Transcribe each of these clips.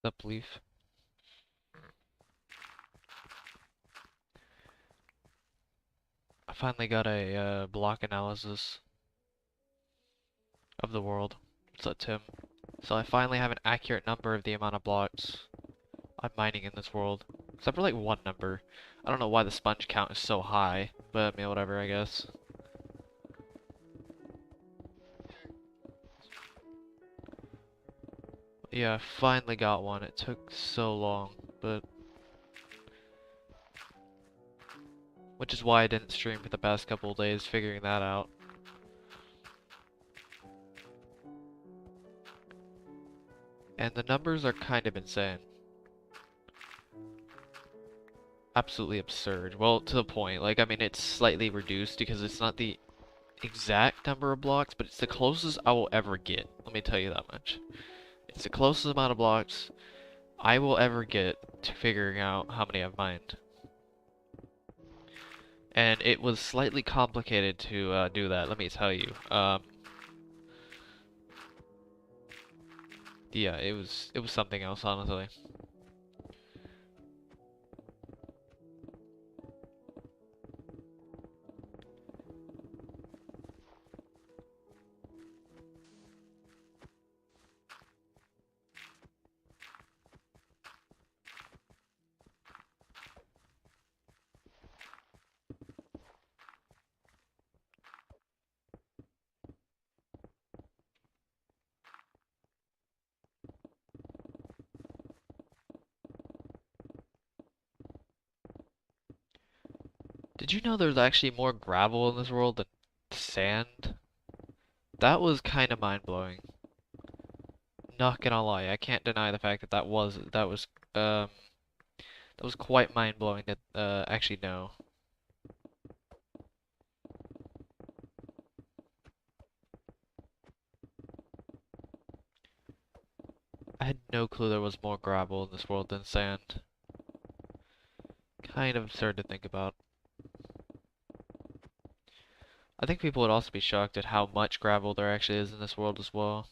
Up leaf. I finally got a block analysis of the world. What's up, Tim? So I finally have an accurate number of the amount of blocks I'm mining in this world. Except for like one number. I don't know why the sponge count is so high, but I mean, whatever, I guess. Yeah, I finally got one. It took so long, but... Which is why I didn't stream for the past couple of days, figuring that out. And the numbers are kind of insane. Absolutely absurd. Well, to the point. Like, I mean, it's slightly reduced because it's not the exact number of blocks, but it's the closest I will ever get. Let me tell you that much. It's the closest amount of blocks I will ever get to figuring out how many I've mined. And it was slightly complicated to do that, let me tell you. Yeah, it was something else, honestly. Did you know there's actually more gravel in this world than sand? That was kind of mind-blowing. Not gonna lie, I can't deny the fact that that was quite mind-blowing to actually know. I had no clue there was more gravel in this world than sand. Kind of absurd to think about. I think people would also be shocked at how much gravel there actually is in this world as well.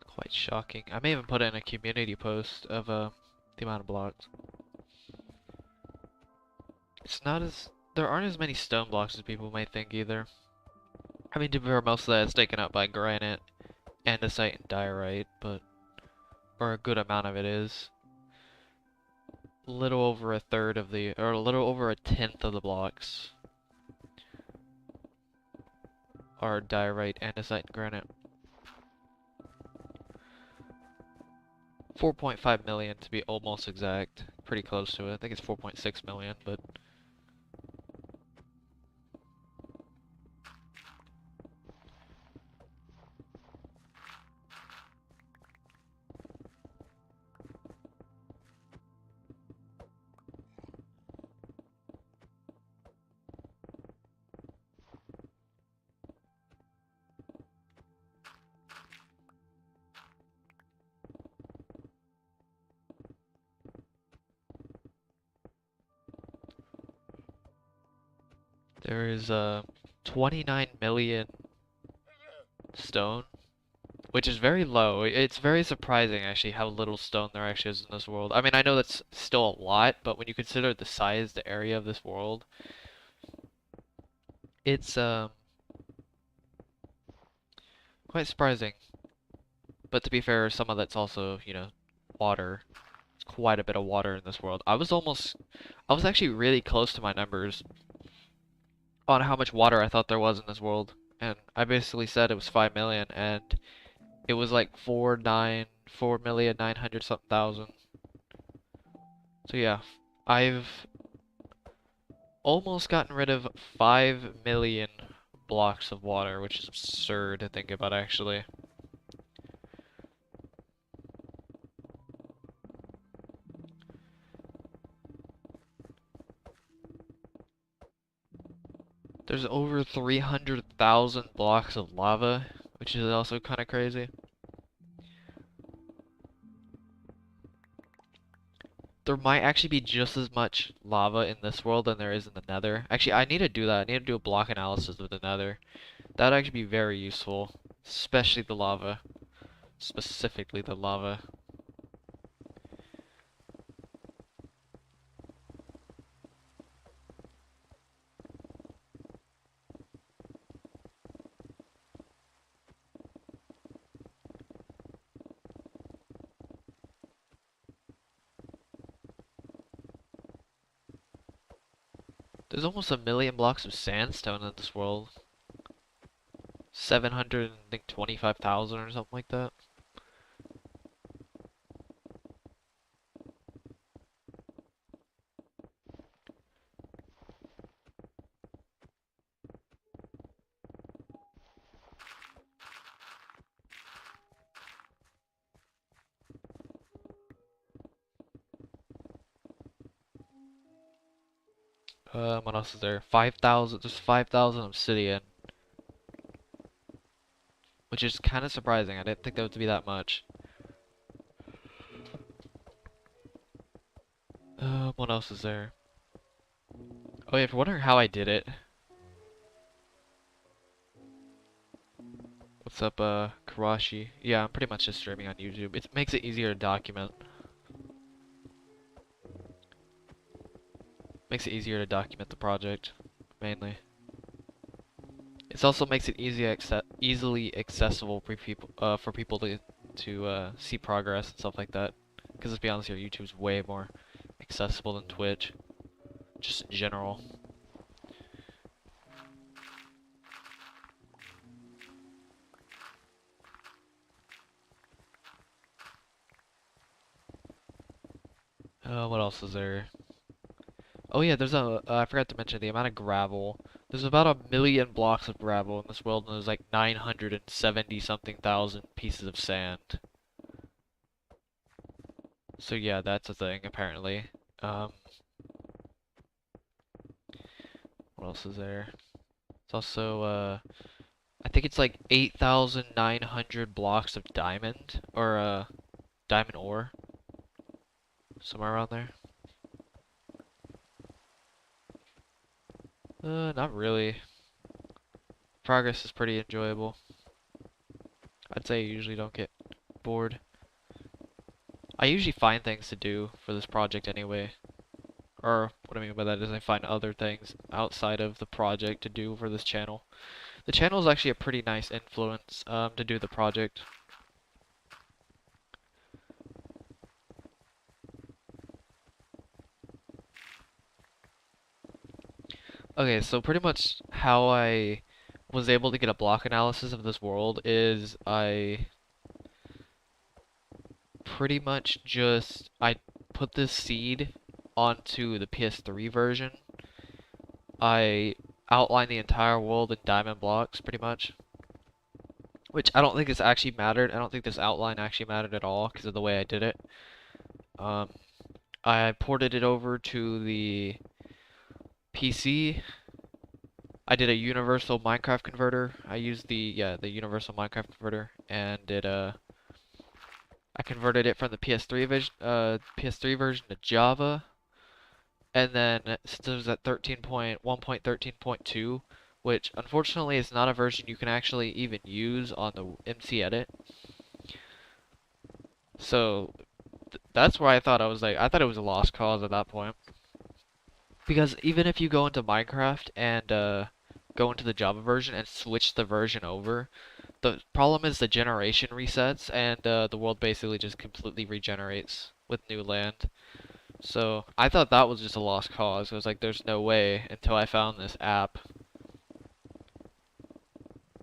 Quite shocking. I may even put in a community post of the amount of blocks. It's not as... There aren't as many stone blocks as people might think either. I mean, to be fair, most of that is taken up by granite, andesite, and diorite, but... Or a good amount of it is. A little over a third of the... Or a little over a tenth of the blocks are diorite, andesite, and granite. 4.5 million to be almost exact. Pretty close to it. I think it's 4.6 million, but... There is 29 million stone, which is very low. It's very surprising actually how little stone there actually is in this world. I mean, I know that's still a lot, but when you consider the size, the area of this world, it's quite surprising. But to be fair, some of that's also, you know, water. It's quite a bit of water in this world. I was actually really close to my numbers on how much water I thought there was in this world. And I basically said it was 5 million, and it was like 4,900 something thousand. So yeah, I've almost gotten rid of 5 million blocks of water, which is absurd to think about actually. There's over 300,000 blocks of lava, which is also kind of crazy. There might actually be just as much lava in this world than there is in the Nether. Actually, I need to do that. I need to do a block analysis of the Nether. That'd actually be very useful, especially the lava. Specifically the lava. There's almost 1 million blocks of sandstone in this world. 725,000 or something like that. What else is there? 5,000. There's 5,000 obsidian, which is kind of surprising. I didn't think that would be that much. What else is there? Oh yeah, if you're wondering how I did it. What's up, Karashi? Yeah, I'm pretty much just streaming on YouTube. It makes it easier to document. Makes it easier to document the project, mainly. It also makes it easily accessible for people to see progress and stuff like that. Because let's be honest here, YouTube's way more accessible than Twitch, just in general. What else is there? Oh yeah, there's I forgot to mention the amount of gravel. There's about 1 million blocks of gravel in this world, and there's like 970 something thousand pieces of sand. So yeah, that's a thing, apparently. What else is there? It's also, I think it's like 8,900 blocks of diamond, or, diamond ore. Somewhere around there. Not really. Progress is pretty enjoyable. I'd say you usually don't get bored. I usually find things to do for this project anyway. Or, what I mean by that is I find other things outside of the project to do for this channel. The channel is actually a pretty nice influence, to do the project. Okay, so pretty much how I was able to get a block analysis of this world is I pretty much I put this seed onto the PS3 version. I outlined the entire world in diamond blocks, pretty much. Which I don't think this actually mattered. I don't think this outline actually mattered at all because of the way I did it. I ported it over to the PC. I did a universal Minecraft converter. I used the universal Minecraft converter, and I converted it from the PS3 version to Java, and then since it was at 1.13.2, which unfortunately is not a version you can actually even use on the MC Edit. So that's where I thought I thought it was a lost cause at that point. Because even if you go into Minecraft and go into the Java version and switch the version over, the problem is the generation resets and the world basically just completely regenerates with new land. So I thought that was just a lost cause. I was like, there's no way until I found this app.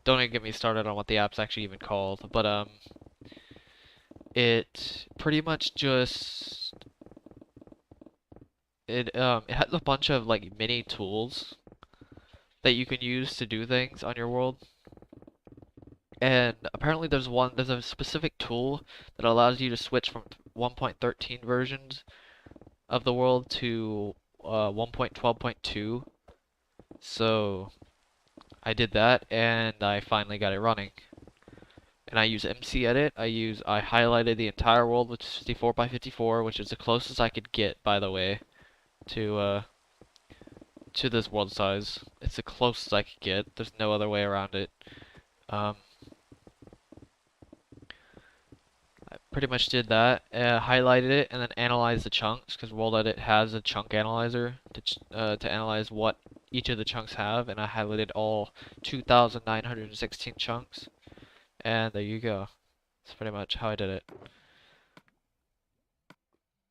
Don't even get me started on what the app's actually even called, but it pretty much just it has a bunch of like mini tools that you can use to do things on your world. And apparently there's a specific tool that allows you to switch from 1.13 versions of the world to 1.12.2. So I did that and I finally got it running. And I use MC Edit. I highlighted the entire world with 54 by 54, which is the closest I could get, by the way, to this world size. It's the closest I could get. There's no other way around it. Um, I pretty much did that. Highlighted it and then analyzed the chunks because World Edit has a chunk analyzer to analyze what each of the chunks have, and I highlighted all 2,916 chunks. And there you go. That's pretty much how I did it.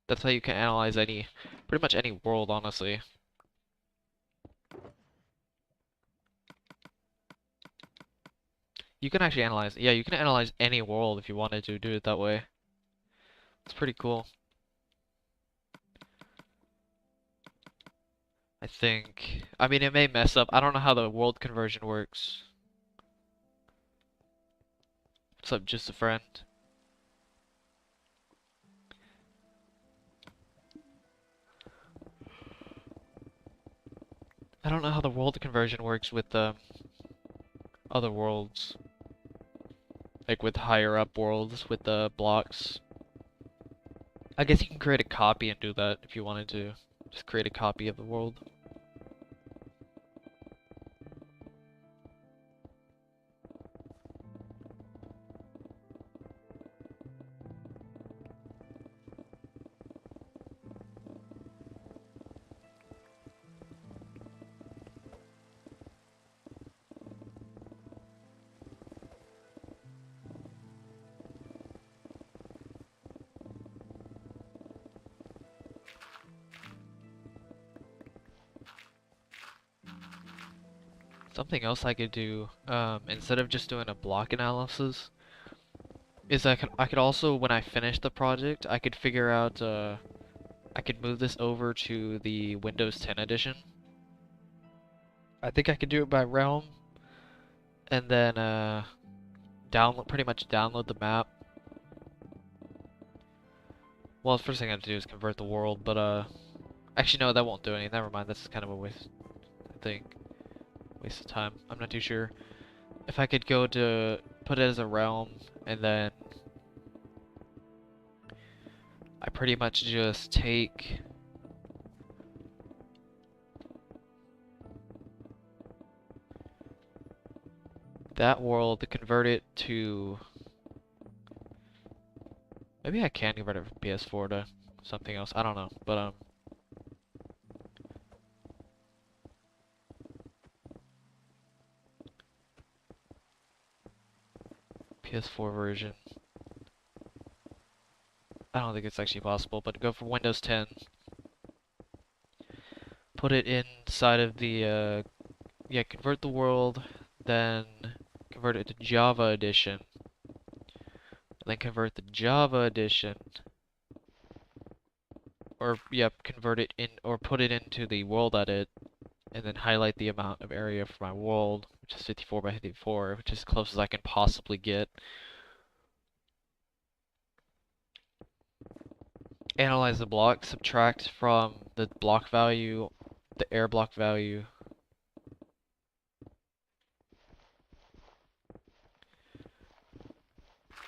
That's how you can analyze pretty much any world, honestly. You can actually yeah, you can analyze any world if you wanted to do it that way. It's pretty cool. I mean, it may mess up. I don't know how the world conversion works. What's up, just a friend? I don't know how the world conversion works with other worlds. Like with higher up worlds with the blocks. I guess you can create a copy and do that if you wanted to. Just create a copy of the world. Something else I could do, instead of just doing a block analysis, is I could also, when I finish the project, I could figure out, I could move this over to the Windows 10 edition. I think I could do it by realm, and then, pretty much download the map. Well, the first thing I have to do is convert the world, but, actually no, that won't do anything, never mind, that's kind of a waste, I think. Waste of time. I'm not too sure. If I could go to put it as a realm and then I pretty much just take that world to convert it to, maybe I can convert it from PS4 to something else. I don't know, but PS4 version. I don't think it's actually possible, but go for Windows 10. Put it inside of the, yeah, convert the world, then convert it to Java Edition. Then convert the Java Edition, or, yeah, convert it in, or put it into the world edit, and then highlight the amount of area for my world, which is 54 by 54, which is as close as I can possibly get. Analyze the block, subtract from the block value, the air block value.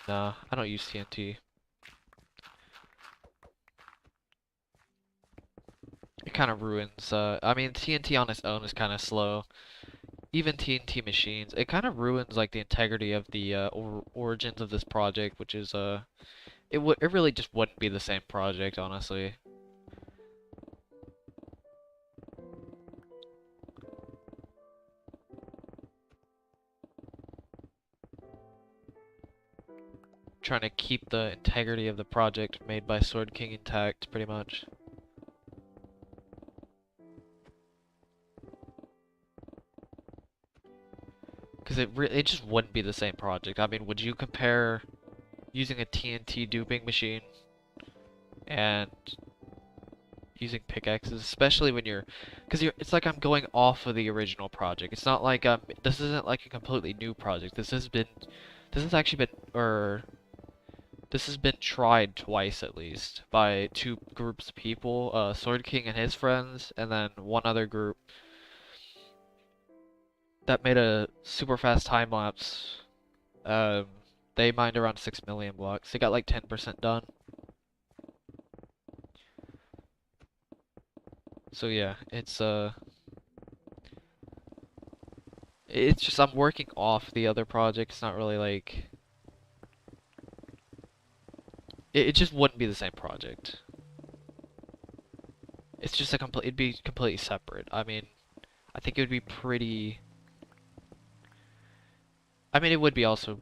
Nah, I don't use TNT. It kind of ruins, I mean, TNT on its own is kind of slow. Even TNT machines, it kind of ruins, like, the integrity of the, origins of this project, which is, it really just wouldn't be the same project, honestly. Trying to keep the integrity of the project made by Sword King intact, pretty much. Because it just wouldn't be the same project. I mean, would you compare using a TNT duping machine and using pickaxes, especially when because it's like I'm going off of the original project. It's not like this isn't like a completely new project. This has actually been, or this has been tried twice at least by two groups of people, Sword King and his friends, and then one other group that made a super fast time lapse. Um, they mined around 6 million blocks. They got like 10% done. So yeah, it's just I'm working off the other project. It's not really like it just wouldn't be the same project. It's just it'd be completely separate. I mean, I think it would be pretty. I mean, it would be also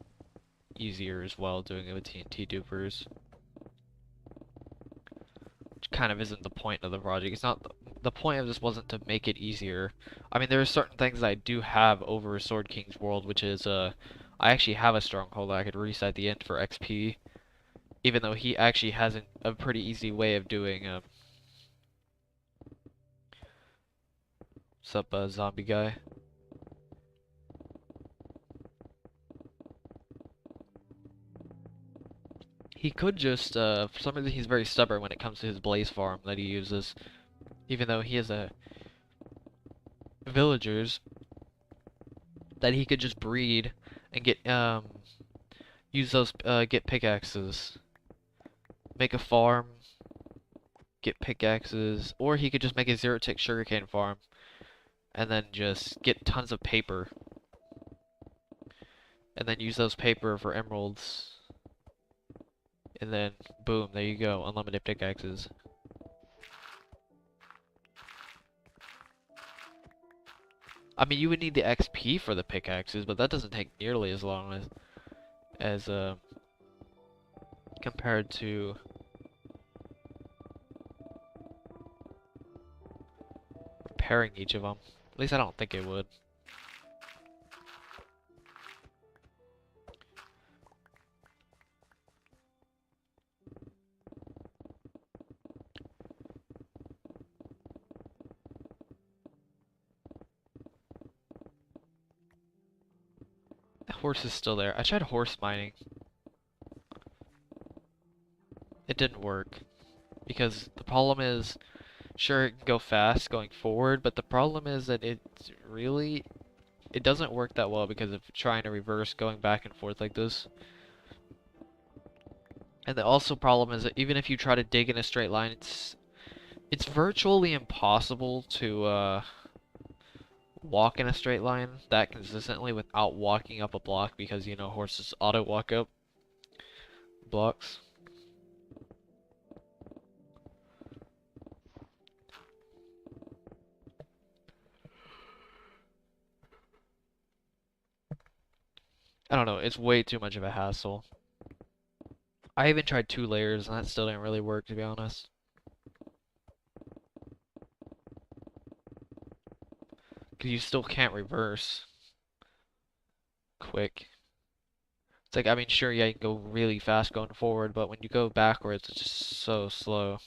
easier as well doing it with TNT dupers, which kind of isn't the point of the project. It's not the point of this wasn't to make it easier. I mean, there are certain things I do have over Sword King's world, which is I actually have a stronghold that I could reset the end for XP, even though he actually has a pretty easy way of doing what's up, zombie guy? He could just, for some reason he's very stubborn when it comes to his blaze farm that he uses. Even though he has villagers that he could just breed and use those, get pickaxes. Make a farm, get pickaxes, or he could just make a zero-tick sugarcane farm and then just get tons of paper. And then use those paper for emeralds. And then, boom, there you go, unlimited pickaxes. I mean, you would need the XP for the pickaxes, but that doesn't take nearly as long as compared to repairing each of them. At least I don't think it would. The horse is still there. I tried horse mining. It didn't work. Because the problem is, sure, it can go fast going forward, but the problem is that it doesn't work that well because of trying to reverse going back and forth like this. And the also problem is that even if you try to dig in a straight line, it's virtually impossible to walk in a straight line that consistently without walking up a block because, you know, horses auto walk up blocks. I don't know, it's way too much of a hassle. I even tried 2 layers and that still didn't really work, to be honest. Because you still can't reverse quick. It's like, I mean, sure, yeah, you can go really fast going forward, but when you go backwards, it's just so slow.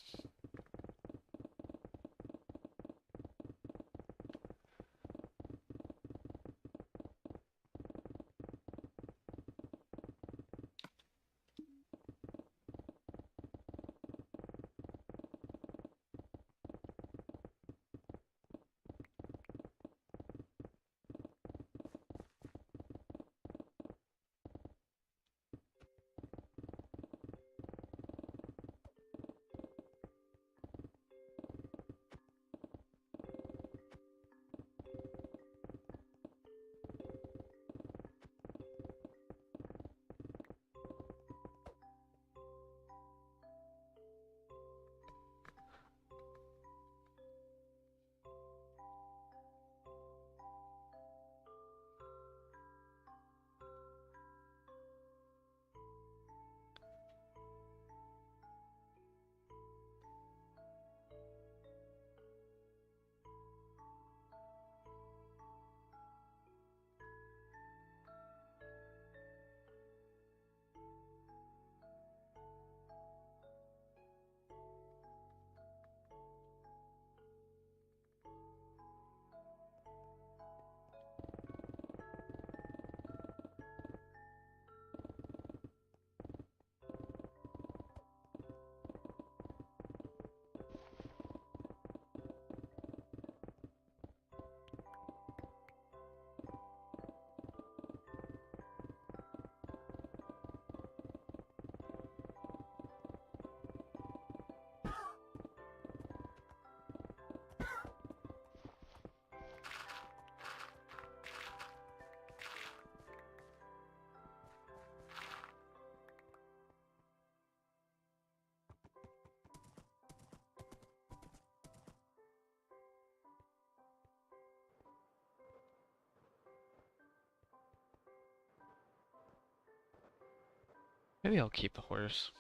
Maybe I'll keep the horse.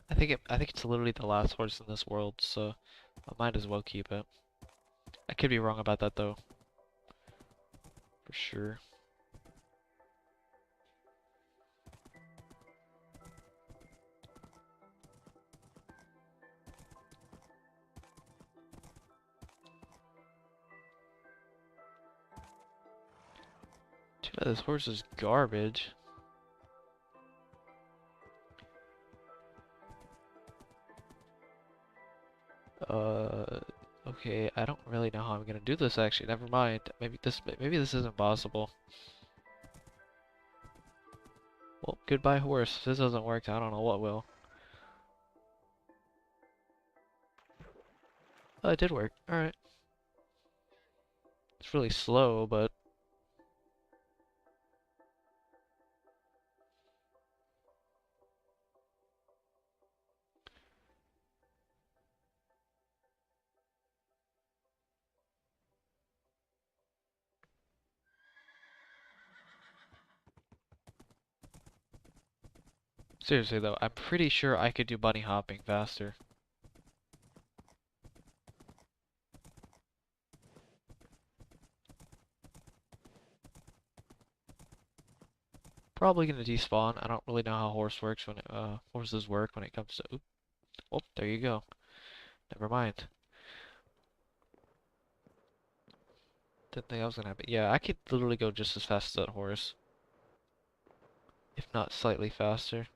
I think it's literally the last horse in this world, so I might as well keep it. I could be wrong about that though, for sure. Too bad this horse is garbage. Okay, I don't really know how I'm gonna do this actually. Never mind. Maybe this isn't possible. Well, goodbye horse. If this doesn't work, I don't know what will. Oh, it did work. Alright. It's really slow, but seriously though, I'm pretty sure I could do bunny hopping faster. Probably gonna despawn. I don't really know how horses work when it comes to. Oop. Oh, there you go. Never mind. Didn't think I was gonna happen. Yeah, I could literally go just as fast as that horse, if not slightly faster.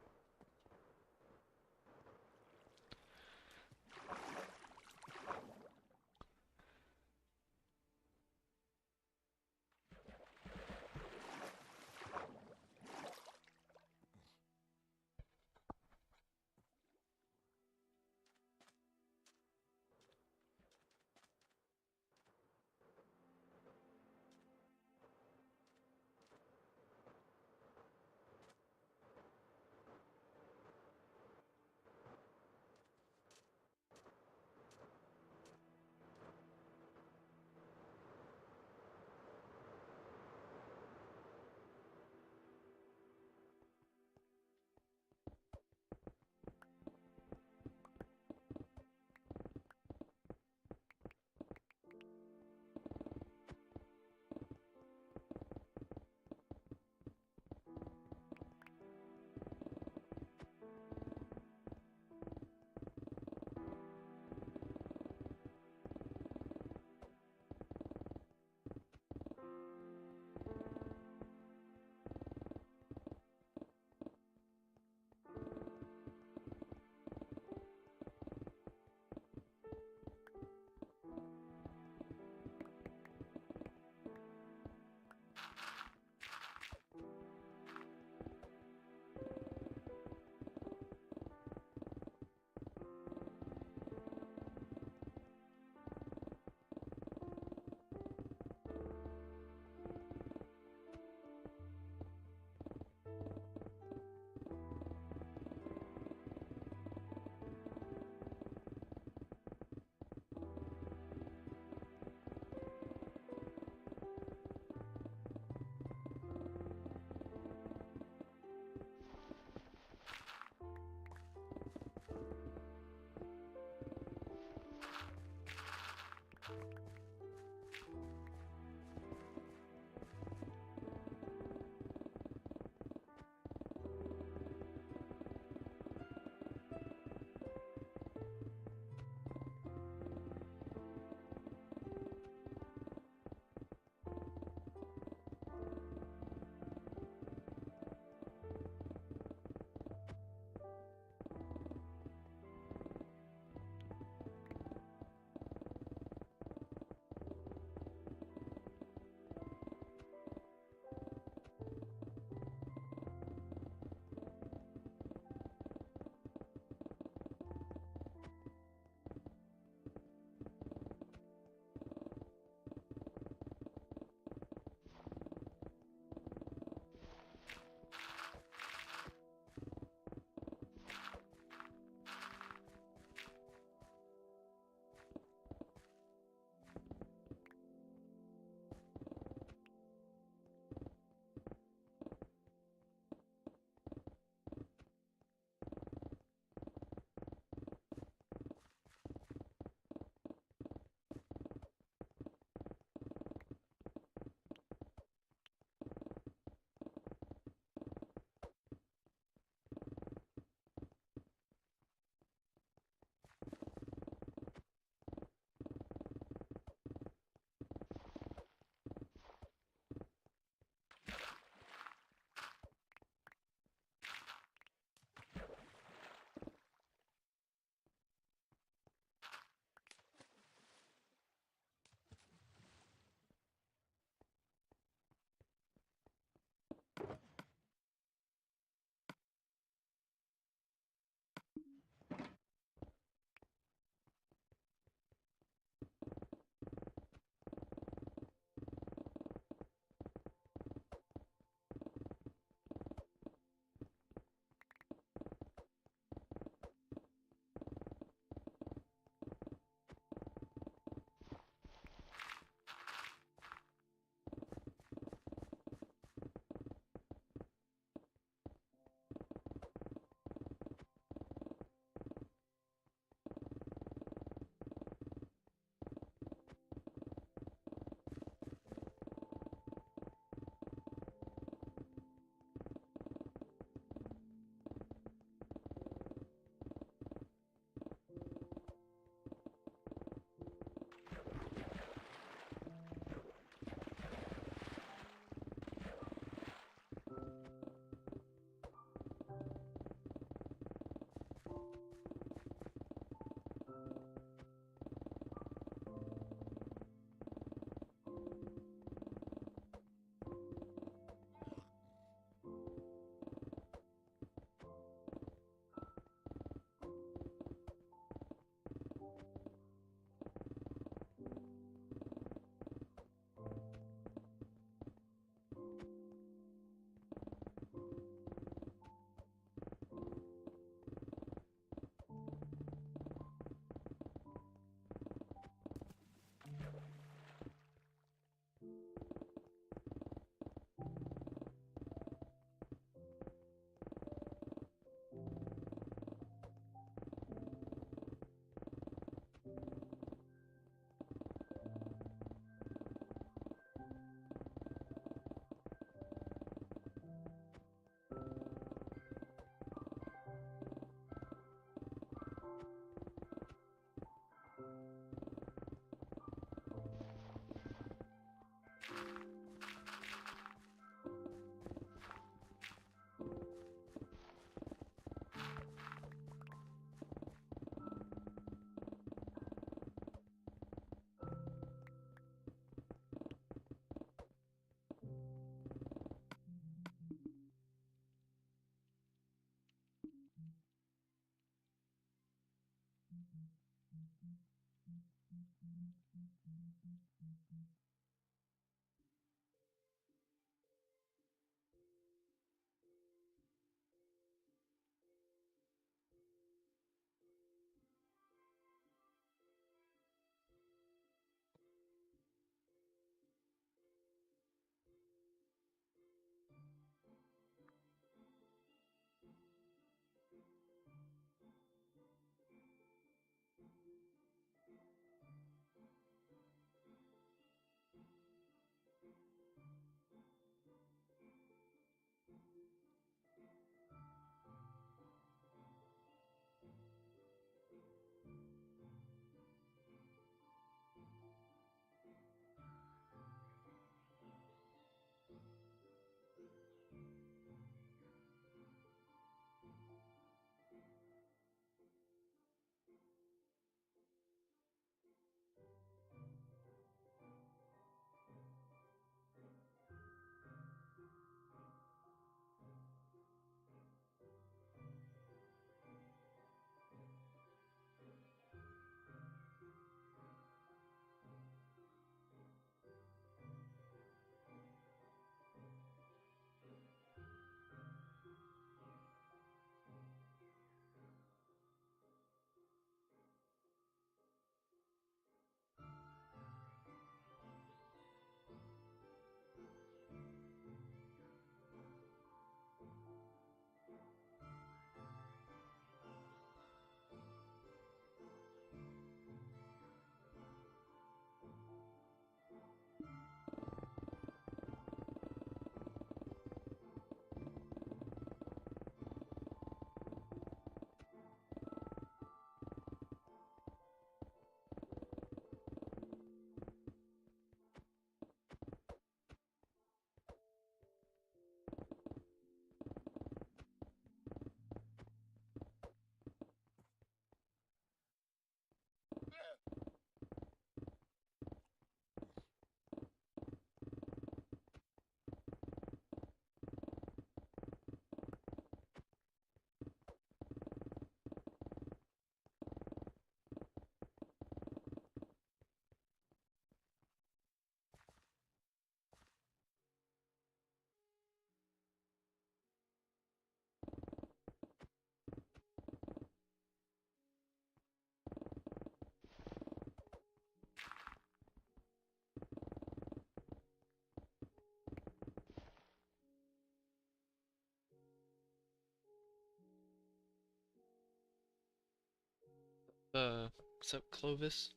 What's up, Clovis?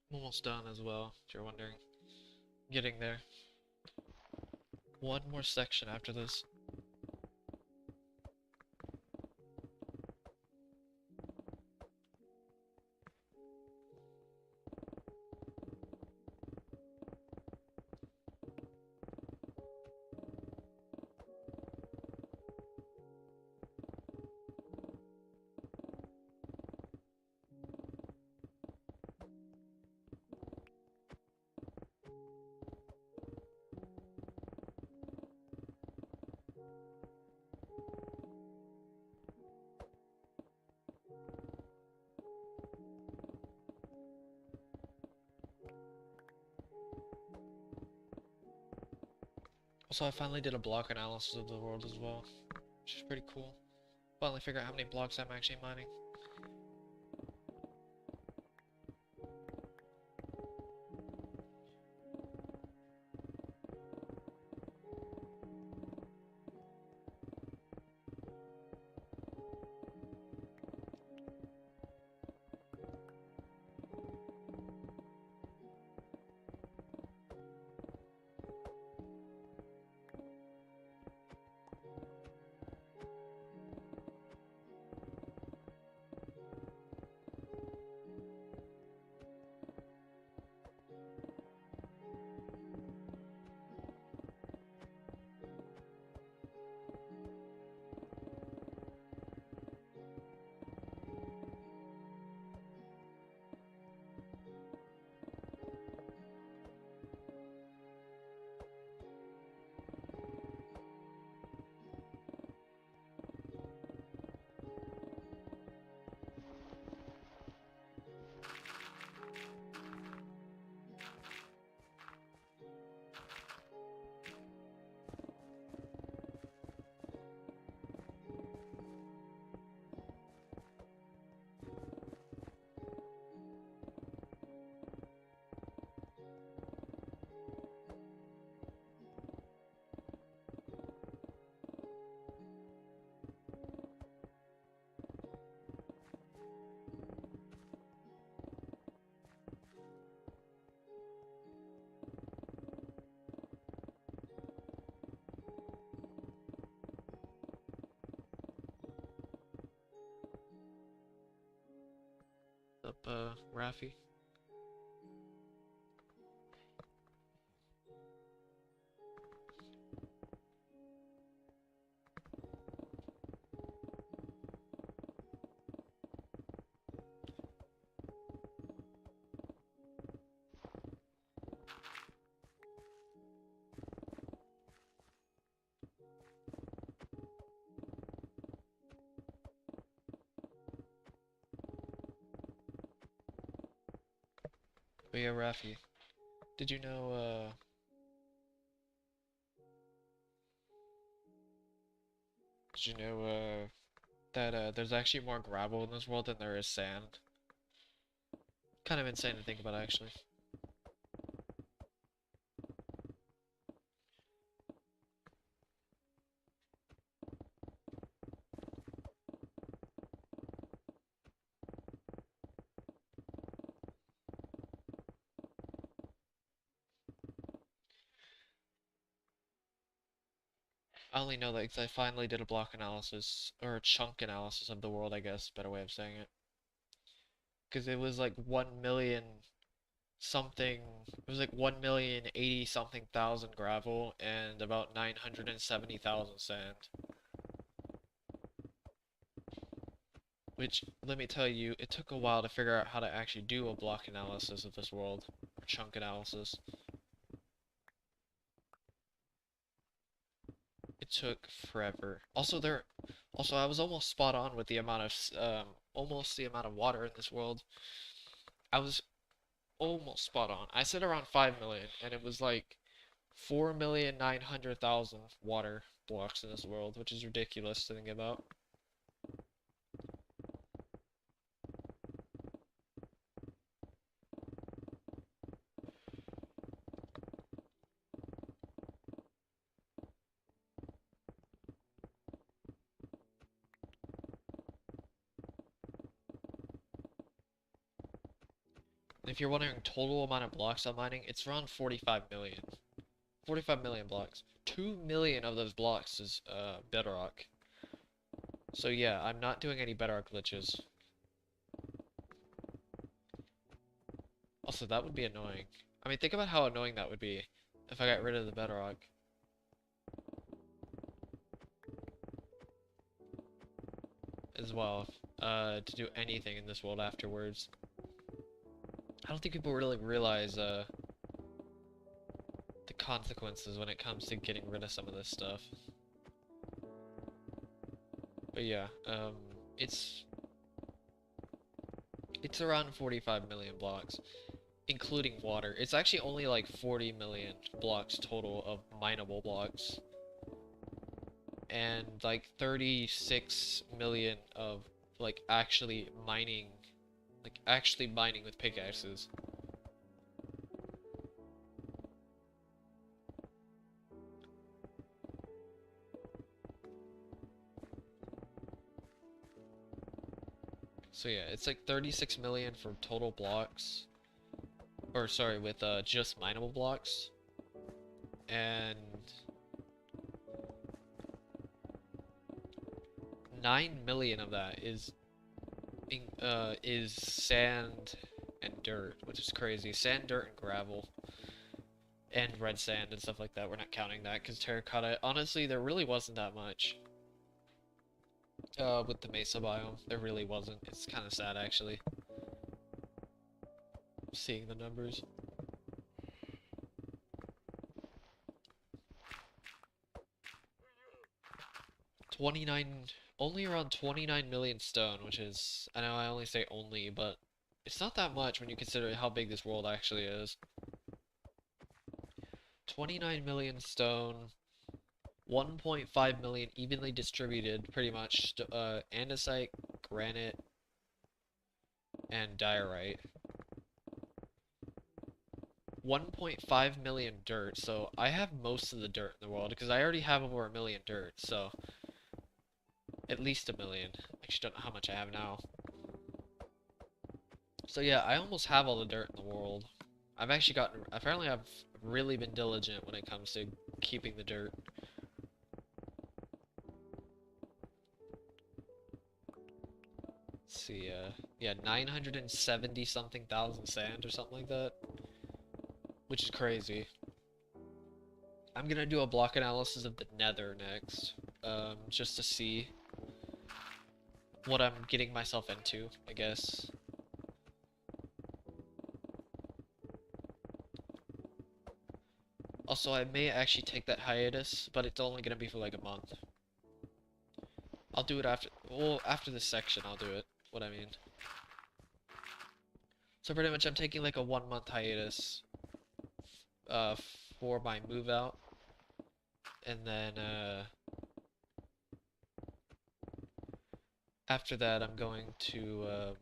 I'm almost done as well, if you're wondering. Getting there. One more section after this. Also, I finally did a block analysis of the world as well, which is pretty cool. Finally figure out how many blocks I'm actually mining. Raffi? But yeah, Raffi, did you know, that, there's actually more gravel in this world than there is sand? Kind of insane to think about, actually. I only know that because I finally did a block analysis, or a chunk analysis of the world, I guess, better way of saying it. Because it was like 1 million something, it was like 1,080,000 something thousand gravel and about 970,000 sand. Which, let me tell you, it took a while to figure out how to actually do a block analysis of this world, or chunk analysis. It took forever. Also, I was almost spot on with the amount of, almost the amount of water in this world. I was almost spot on. I said around 5 million, and it was like 4,900,000 water blocks in this world, which is ridiculous to think about. If you're wondering total amount of blocks I'm mining, it's around 45 million. 45 million blocks. 2 million of those blocks is bedrock. So yeah, I'm not doing any bedrock glitches. Also, that would be annoying. I mean, think about how annoying that would be if I got rid of the bedrock. As well, to do anything in this world afterwards. I don't think people really realize, the consequences when it comes to getting rid of some of this stuff. But yeah, it's around 45 million blocks, including water. It's actually only like 40 million blocks total of mineable blocks, and like 36 million of like actually mining with pickaxes. So yeah, it's like 36 million for total blocks. Or sorry, with just mineable blocks. And 9 million of that is sand and dirt, which is crazy. Sand, dirt, and gravel. And red sand and stuff like that. We're not counting that because terracotta, honestly, there really wasn't that much. With the mesa biome, there really wasn't. It's kind of sad, actually. Seeing the numbers. Only around 29 million stone, which is, I know I only say only, but it's not that much when you consider how big this world actually is. 29 million stone, 1.5 million evenly distributed, pretty much, andesite, granite, and diorite. 1.5 million dirt, so I have most of the dirt in the world, because I already have over 1 million dirt, so at least 1 million. Actually, don't know how much I have now. So yeah, I almost have all the dirt in the world. Apparently I've really been diligent when it comes to keeping the dirt. Let's see, Yeah, 970 something thousand sand or something like that, which is crazy. I'm gonna do a block analysis of the Nether next, just to see what I'm getting myself into, I guess. Also, I may actually take that hiatus, but it's only gonna be for like a month. I'll do it after, well, after this section I'll do it, what I mean. So pretty much I'm taking like a 1 month hiatus, uh, for my move out, and then, after that I'm going to,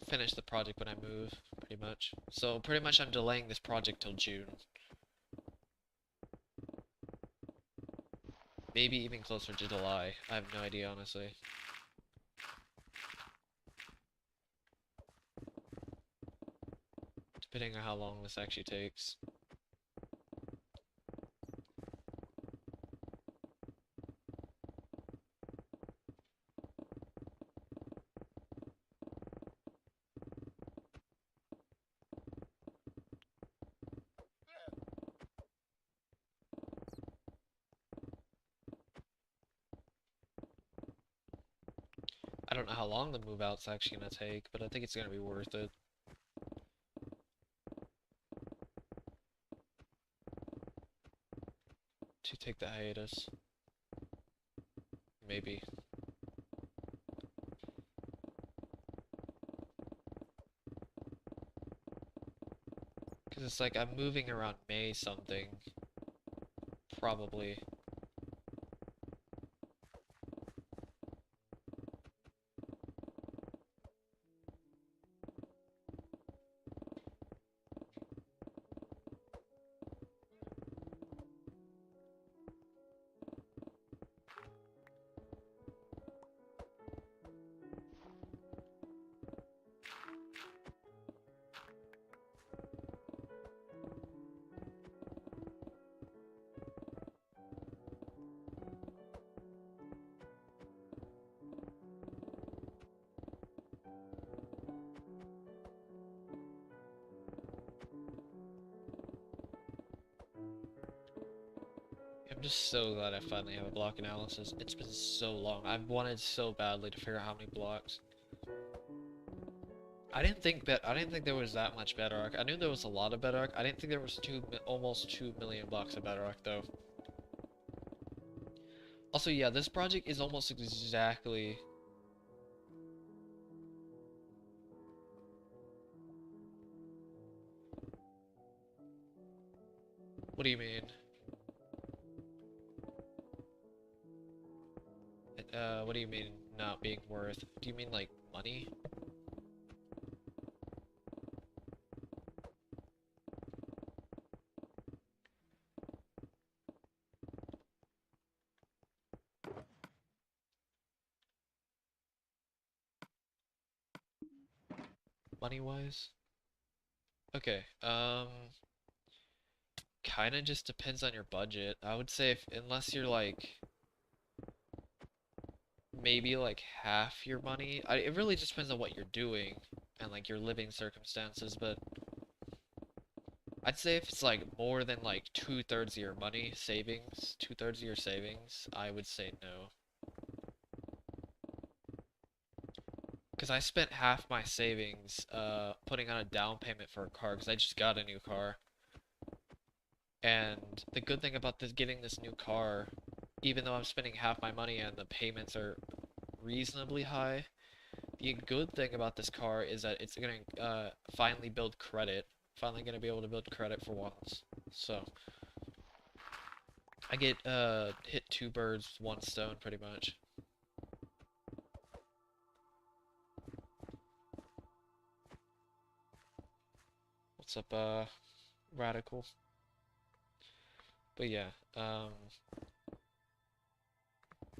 finish the project when I move, pretty much. So pretty much I'm delaying this project till June. Maybe even closer to July. I have no idea, honestly. Depending on how long this actually takes. I don't know how long the move out's actually gonna take, but I think it's gonna be worth it. To take the hiatus. Maybe. Because it's like I'm moving around May something. Probably. I'm just so glad I finally have a block analysis. It's been so long. I've wanted so badly to figure out how many blocks. I didn't think there was that much Bedrock. I knew there was a lot of Bedrock. I didn't think there was almost 2 million blocks of Bedrock though. Also, yeah, this project is almost exactly. What do you mean? What do you mean not being worth? Do you mean like money? Money-wise? Okay, kinda just depends on your budget. I would say if, unless you're like, maybe like half your money. It really just depends on what you're doing and like your living circumstances, but I'd say if it's like more than like 2/3 of your money savings, 2/3 of your savings, I would say no. Because I spent half my savings putting on a down payment for a car because I just got a new car. And the good thing about this getting this new car, even though I'm spending half my money and the payments are reasonably high, the good thing about this car is that it's gonna finally build credit. Finally gonna be able to build credit for once. So I get hit two birds with one stone pretty much. What's up, Radical? But yeah,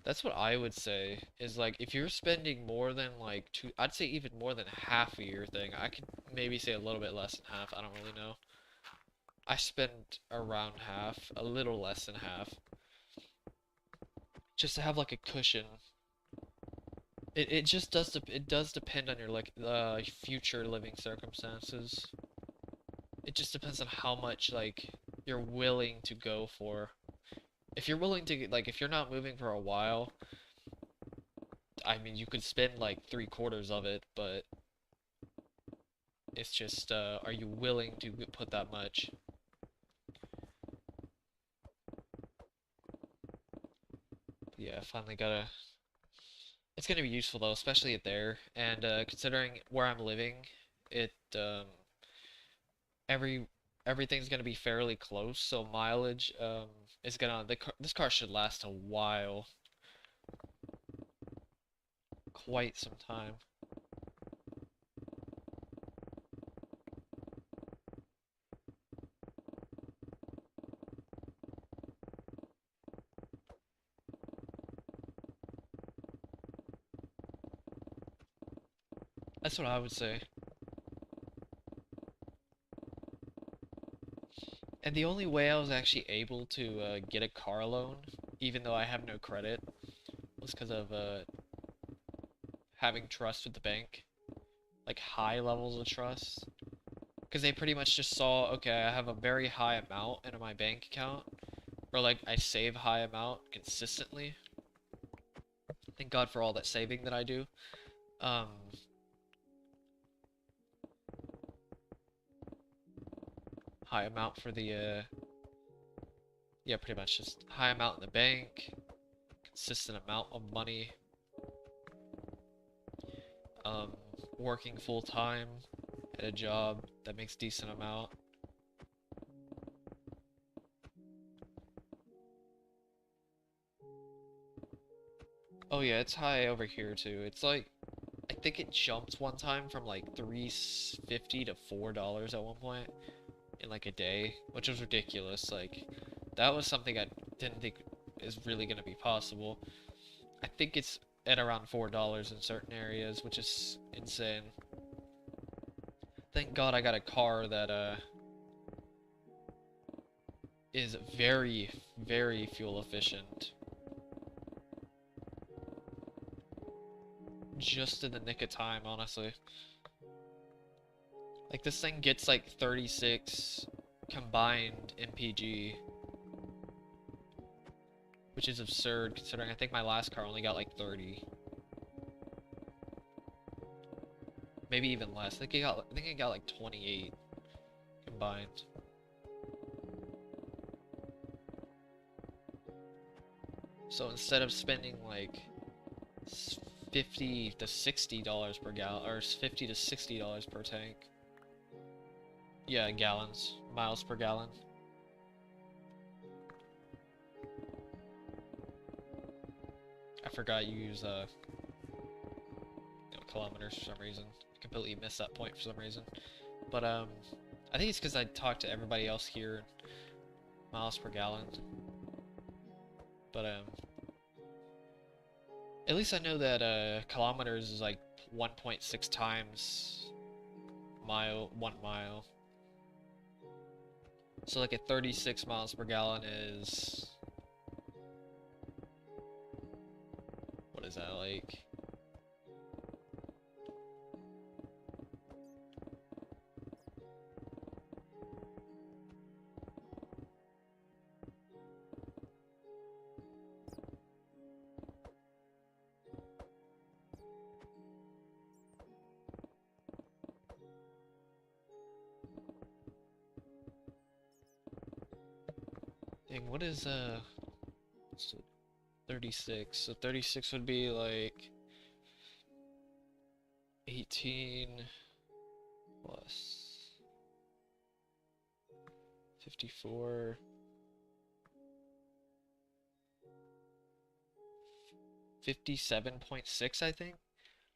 that's what I would say is like if you're spending more than like two, I'd say even more than half of your thing. I could maybe say a little bit less than half. I don't really know. I spend around half, a little less than half, just to have like a cushion. It just does it does depend on your like future living circumstances. It just depends on how much like you're willing to go for. If you're willing to like if you're not moving for a while, I mean you could spend like 3/4 of it, but it's just are you willing to put that much? Yeah, finally gotta. It's gonna be useful though, especially at there, and considering where I'm living, it every everything's gonna be fairly close, so mileage is gonna this car should last a while, quite some time. That's what I would say. And the only way I was actually able to get a car loan, even though I have no credit, was because of having trust with the bank, like high levels of trust. Because they pretty much just saw, okay, I have a very high amount in my bank account, or like I save high amount consistently. Thank God for all that saving that I do. Um, high amount for the yeah, pretty much just high amount in the bank, consistent amount of money. Um, working full time at a job that makes decent amount. Oh yeah, it's high over here too. It's like I think it jumped one time from like 3.50 to $4 at one point in like a day, which was ridiculous. Like that was something I didn't think is really gonna be possible. I think it's at around $4 in certain areas, which is insane. Thank God I got a car that is very, very fuel efficient. Just in the nick of time, honestly. Like this thing gets like 36 combined MPG, which is absurd considering I think my last car only got like 30. Maybe even less. I think it got like 28 combined. So instead of spending like 50 to $60 per gallon, or 50 to $60 per tank. Yeah, gallons, miles per gallon. I forgot you use kilometers for some reason. I completely missed that point for some reason. But I think it's because I talked to everybody else here, miles per gallon. But at least I know that kilometers is like 1.6 times 1 mile. So like at 36 miles per gallon is, what is that like? Dang, what is 36? So 36 would be like 18 plus 54. 57.6, I think.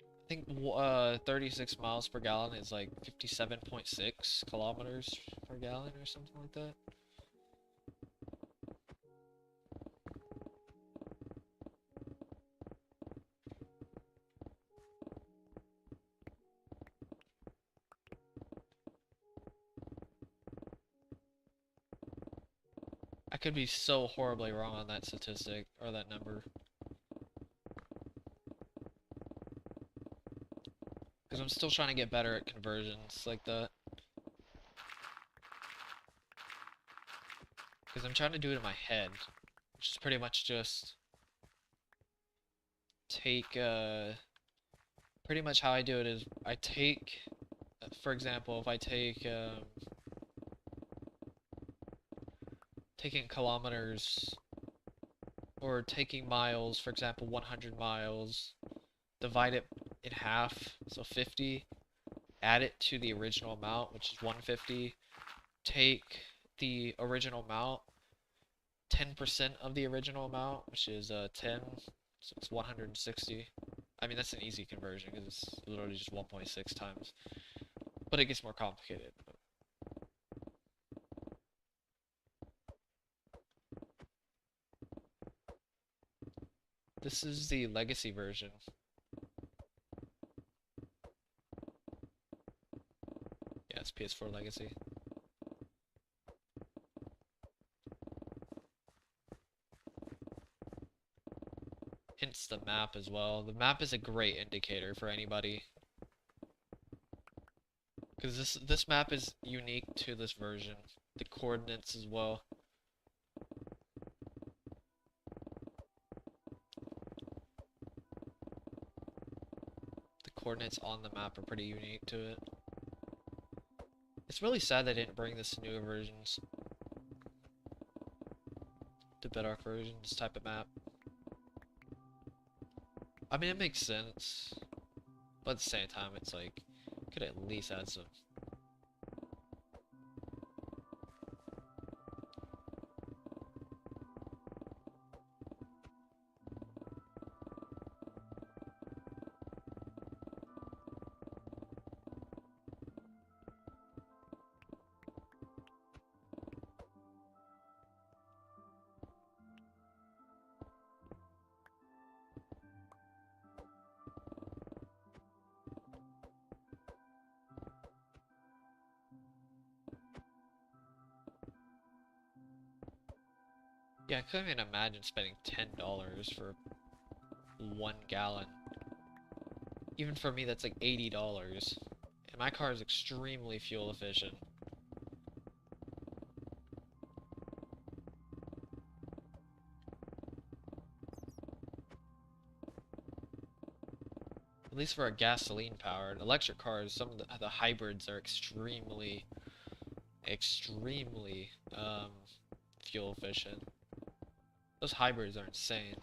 I think 36 miles per gallon is like 57.6 kilometers per gallon or something like that. I could be so horribly wrong on that statistic or that number. Because I'm still trying to get better at conversions like that. Because I'm trying to do it in my head, which is pretty much just take, pretty much how I do it is I take, for example, if I take, taking kilometers, or taking miles, for example, 100 miles, divide it in half, so 50, add it to the original amount, which is 150, take the original amount, 10% of the original amount, which is 10, so it's 160. I mean, that's an easy conversion because it's literally just 1.6 times, but it gets more complicated. This is the Legacy version. Yeah, it's PS4 Legacy. Hence the map as well. The map is a great indicator for anybody, because this map is unique to this version. The coordinates as well. The coordinates on the map are pretty unique to it. It's really sad they didn't bring this to newer versions. The Bedrock version, this type of map. I mean, it makes sense, but at the same time, it's like, could at least add some. Yeah, I couldn't even imagine spending $10 for 1 gallon. Even for me, that's like $80. And my car is extremely fuel efficient. At least for a gasoline powered. Electric cars, some of the hybrids are extremely fuel efficient. Those hybrids are insane.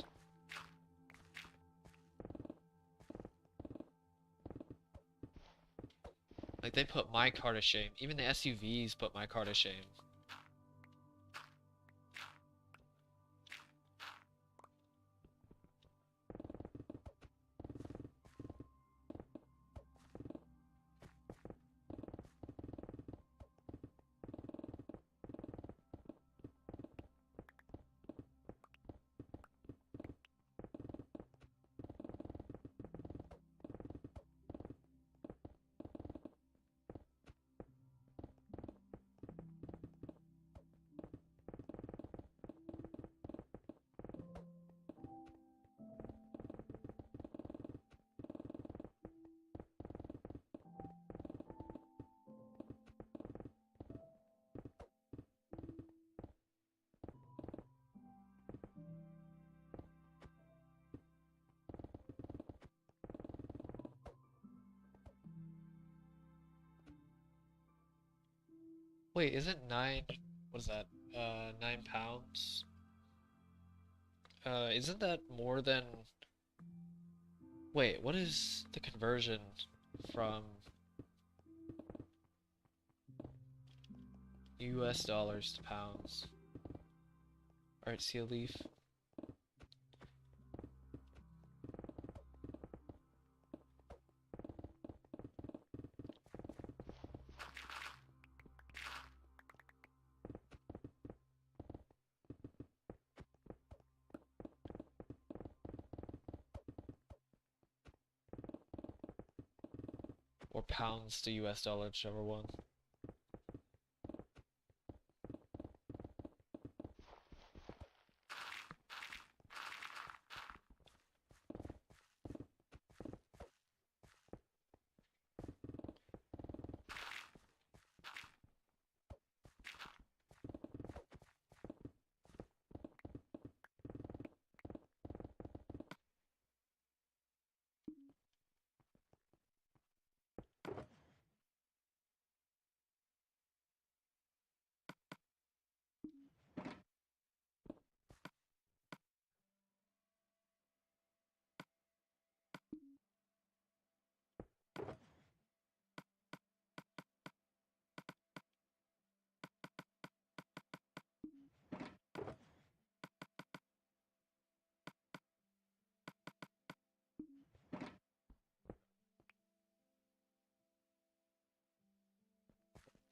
Like, they put my car to shame. Even the SUVs put my car to shame. Wait, isn't 9, what is that, 9 pounds? Isn't that more than, wait, what is the conversion from US dollars to pounds? Alright, see a leaf. Or pounds to US dollars, whichever one.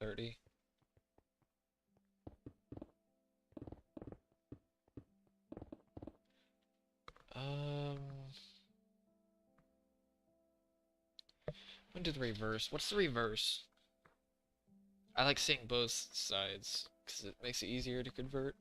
30. When did the reverse? What's the reverse? I like seeing both sides because it makes it easier to convert.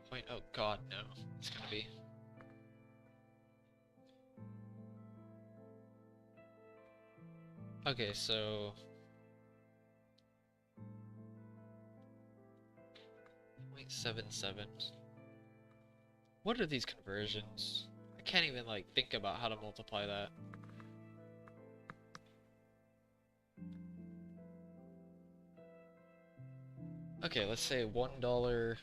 Point. Oh God, no! It's gonna be. Okay, so 0.77. What are these conversions? I can't even like think about how to multiply that. Okay, let's say $1.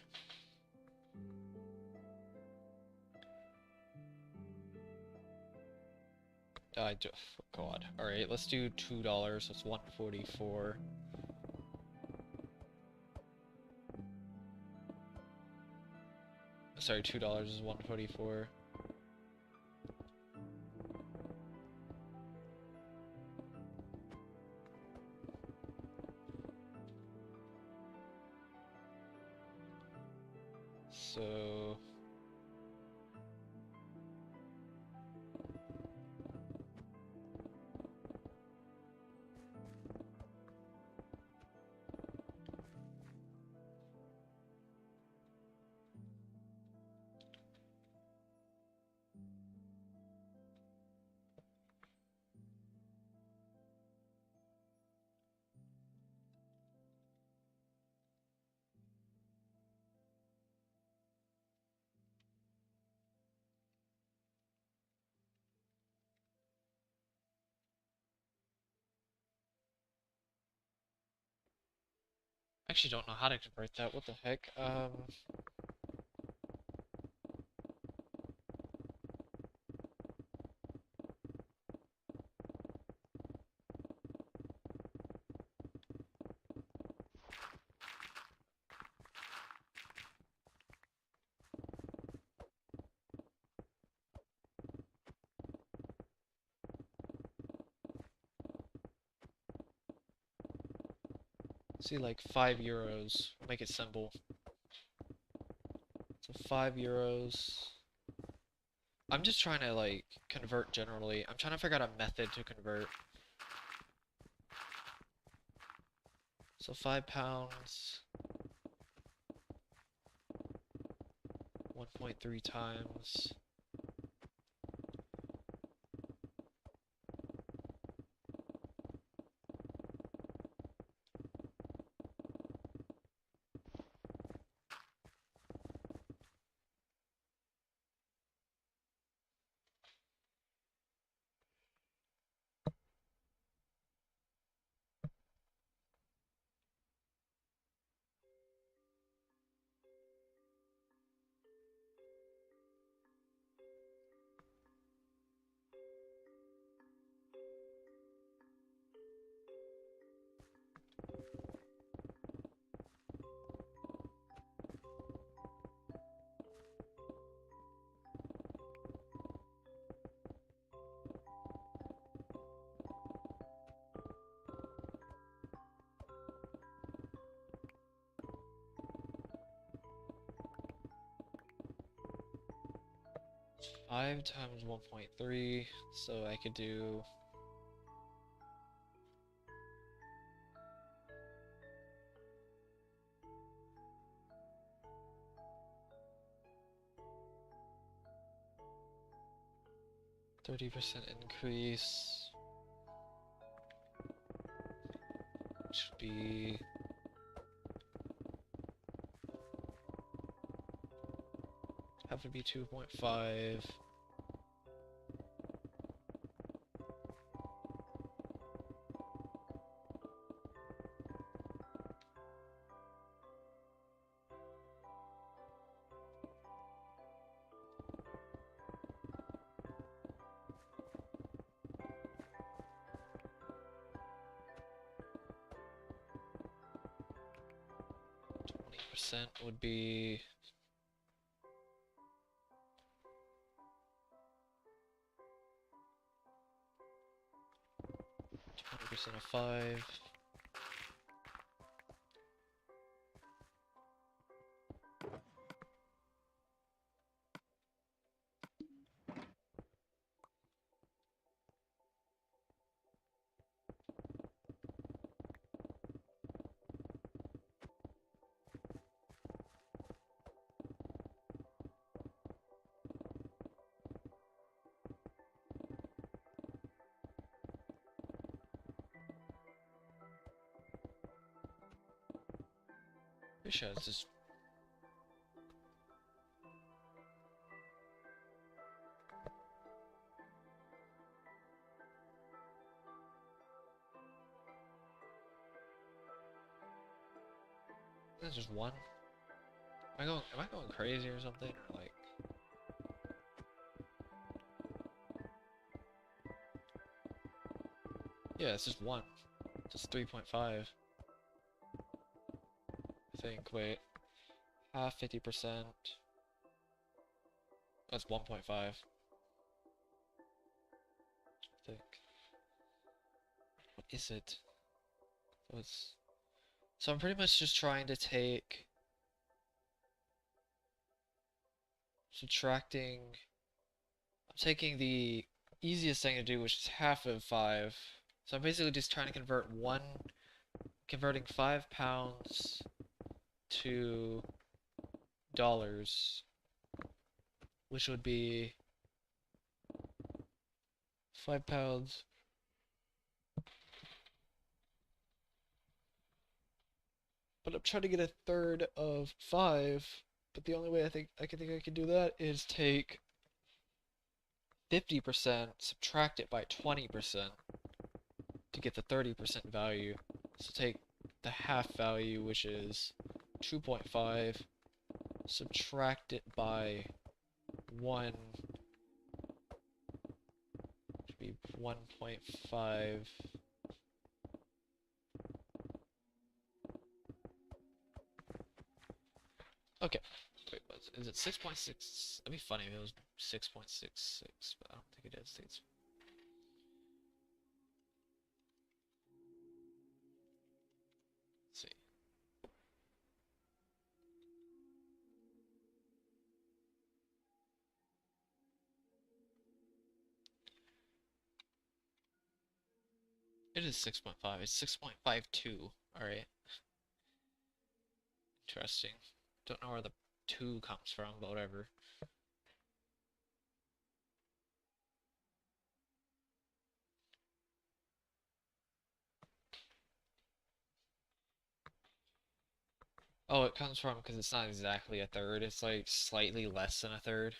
God. Alright, let's do $2. That's 144. Sorry, $2 is 144. So I actually don't know how to convert that. What the heck? See, like €5. Make it simple. So €5. I'm just trying to like convert generally. I'm trying to figure out a method to convert. So £5, 1.3 times. Five times 1.3, so I could do 30% increase, which would be have to be 2.5. 20% would be 20% of 5. Pretty sure it's just Is it just one? Am I going crazy or something? Or like yeah, it's just one. Just 3.5. I think. Wait. Half 50%. That's 1.5. I think. What is it? So I'm pretty much just trying to take subtracting. I'm taking the easiest thing to do, which is half of 5. So I'm basically just trying to converting 5 pounds to dollars, which would be 5 pounds. But I'm trying to get a third of 5, but the only way I think I can do that is take 50%, subtract it by 20% to get the 30% value. So take the half value, which is 2.5, subtract it by 1, which would be 1.5. Okay. Wait, is it 6.6? That'd be funny if it was 6.66, but I don't think it is. I think it's... Let's see. It is 6.5. It's 6.52. Alright. Interesting. Don't know where the 2 comes from, but whatever. Oh, it comes from because it's not exactly a third. It's like slightly less than a third.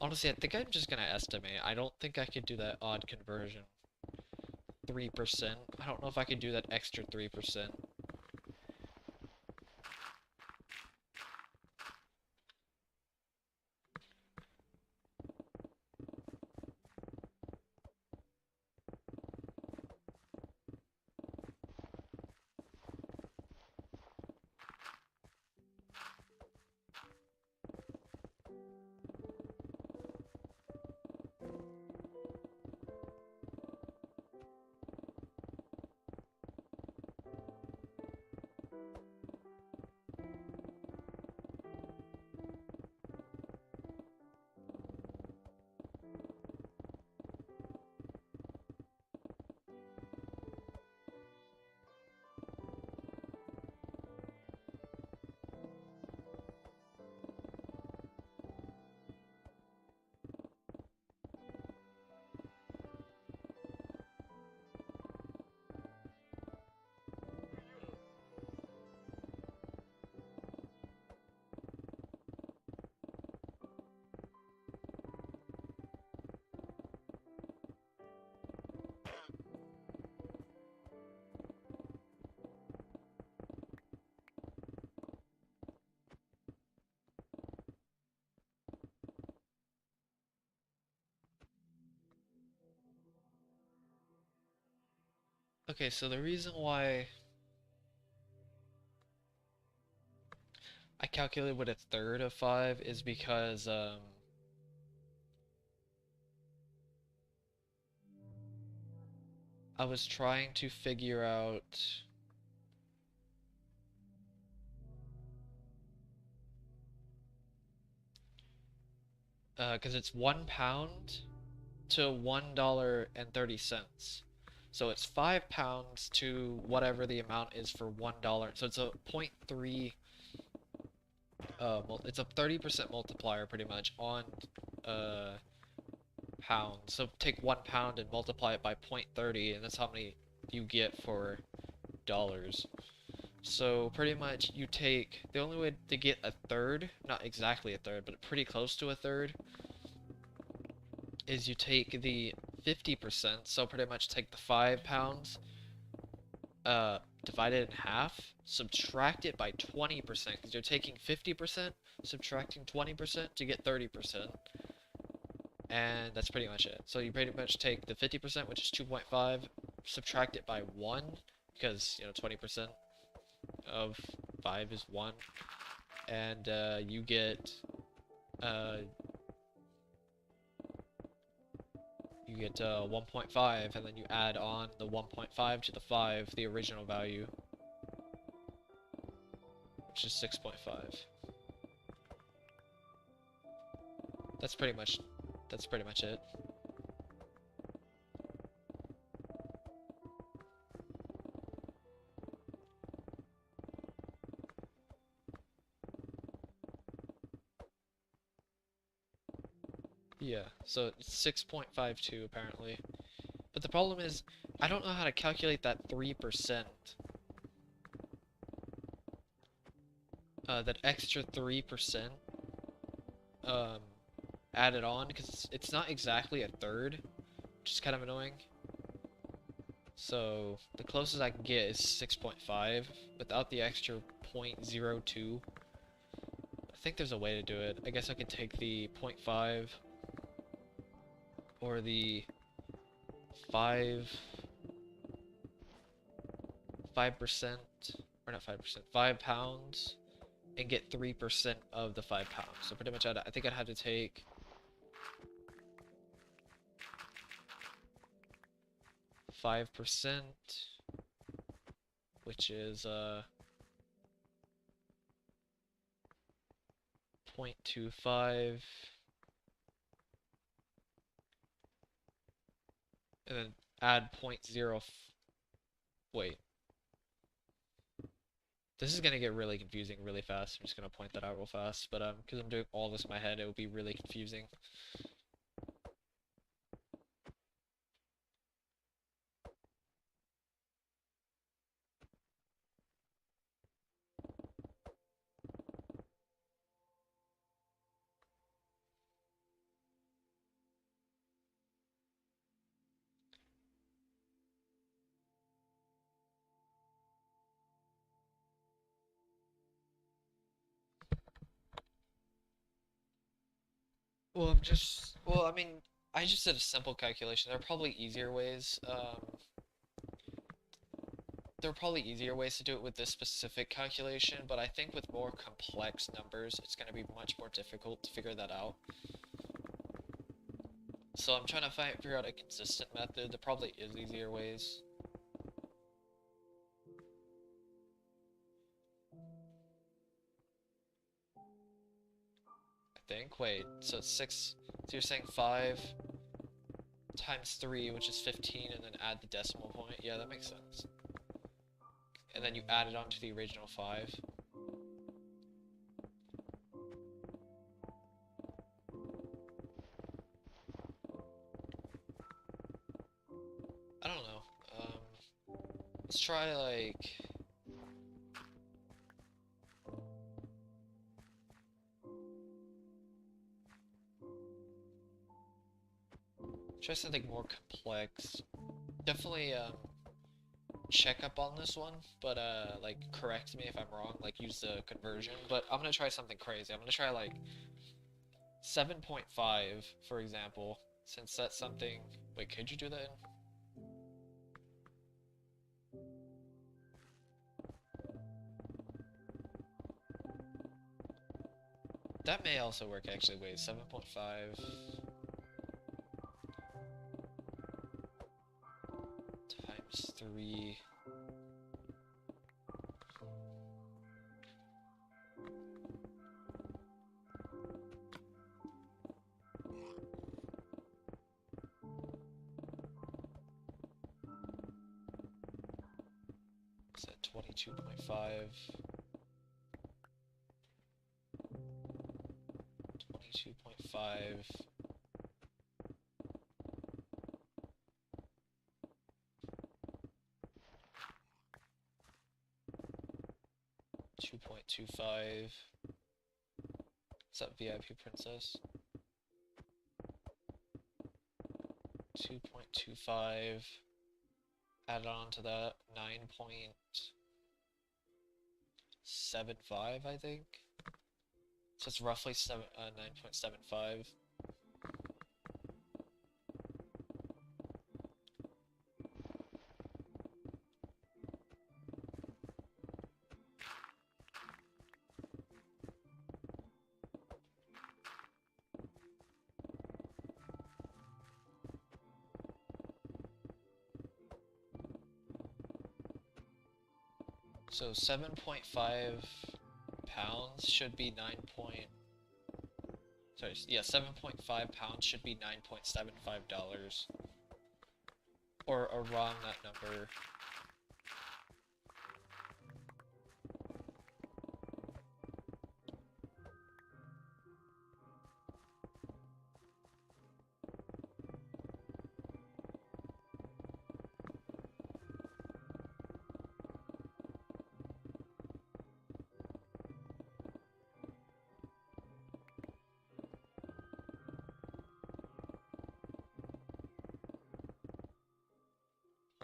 Honestly, I think I'm just gonna estimate. I don't think I could do that odd conversion. 3%. I don't know if I could do that extra 3%. Okay, so the reason why I calculated with a third of 5 is because I was trying to figure out because it's £1 to $1.30. So it's £5 to whatever the amount is for $1. So it's a point 0.3 it's a 30% multiplier pretty much on uh pound. So take £1 and multiply it by 0.30 and that's how many you get for dollars. So pretty much you take the only way to get a third, not exactly a third, but pretty close to a third, is you take the 50%, so pretty much take the £5, divide it in half, subtract it by 20%, because you're taking 50%, subtracting 20% to get 30%, and that's pretty much it. So you pretty much take the 50%, which is 2.5, subtract it by 1, because, 20% of 5 is 1, and you get uh, 1.5, and then you add on the 1.5 to the 5, the original value, which is 6.5. That's pretty much it. Yeah, so it's 6.52 apparently. But the problem is, I don't know how to calculate that 3%. That extra 3% um, added on, because it's not exactly a third, which is kind of annoying. So the closest I can get is 6.5 without the extra 0.02. I think there's a way to do it. I guess I could take the 0.5 or the 5 5%, or not 5%, £5 and get 3% of the £5. So pretty much I think I'd have to take 5%, which is 0.25, and then add 0.0. Wait. This is gonna get really confusing really fast. I'm just gonna point that out real fast, but because I'm doing all this in my head, it will be really confusing. Well, I mean, I just did a simple calculation. There are probably easier ways. There are probably easier ways to do it with this specific calculation, but I think with more complex numbers, it's going to be much more difficult to figure that out. So I'm trying to figure out a consistent method. There probably is easier ways. I think. Wait, so it's 6. So you're saying 5 times 3, which is 15, and then add the decimal point? Yeah, that makes sense. And then you add it onto the original 5. I don't know. Let's try like... Try something more complex. Definitely check up on this one, but like correct me if I'm wrong, like use the conversion. But I'm gonna try something crazy. I'm gonna try like 7.5, for example, since that's something. Wait, could you do that? That may also work actually. Wait, 7.5 times 3. Is that 22.5? 22.5. 2.25. What's up, VIP Princess? 2.25. Add on to that 9.75, I think. So it's roughly 9.75. So 7.5 pounds should be 7.5 pounds should be $9.75. Or around that number.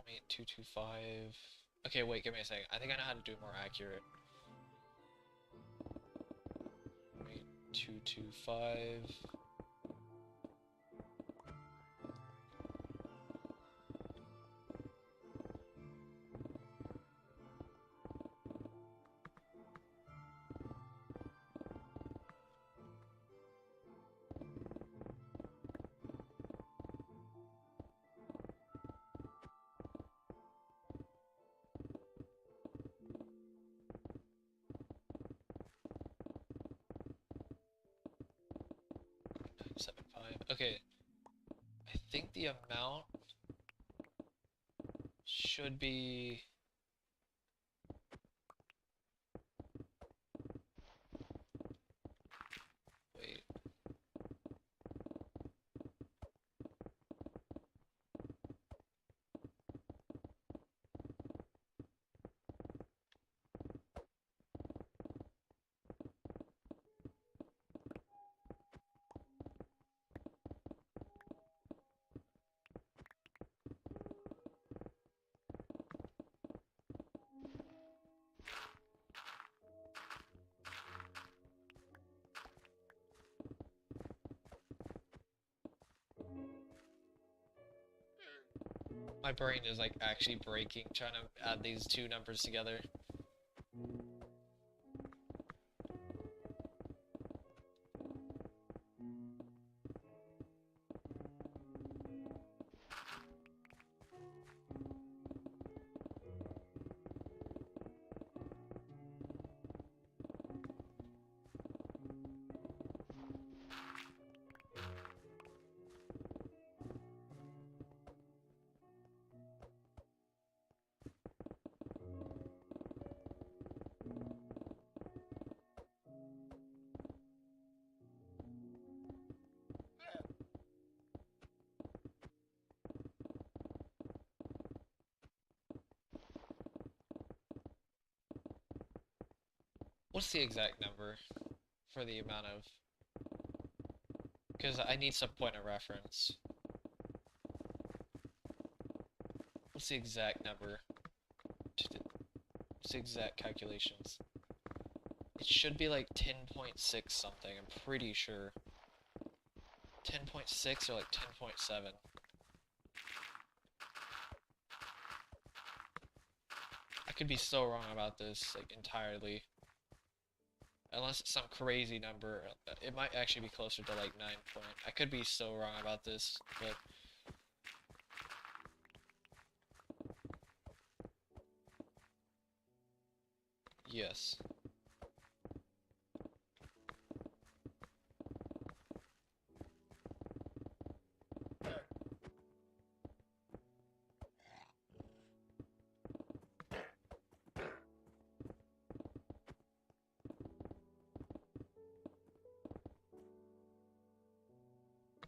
Wait, 225. Okay, wait, give me a second. I think I know how to do it more accurate. Wait, 225. Okay, I think the amount should be... Wait. My brain is like actually breaking trying to add these two numbers together. What's the exact number for the amount of... Because I need some point of reference. What's the exact number? What's the exact calculations? It should be like 10.6 something, I'm pretty sure. 10.6 or like 10.7. I could be so wrong about this, like, entirely. Unless it's some crazy number. It might actually be closer to like 9 point. I could be so wrong about this, but yes.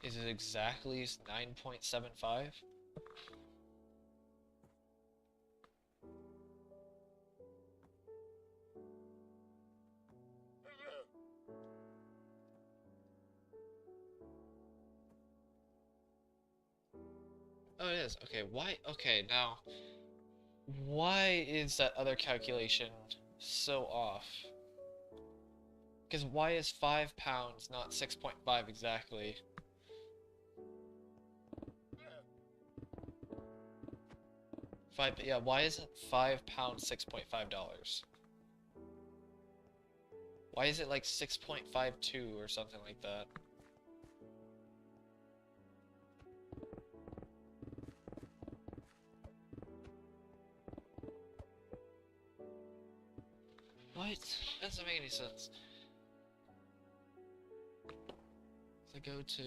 Is it exactly 9.75? Oh, it is. Okay, why? Okay, now, why is that other calculation so off? Because why is 5 pounds not 6.5 exactly? Yeah, why isn't 5 pounds $6.5? Why is it like 6.52 or something like that? What? That doesn't make any sense. So go to...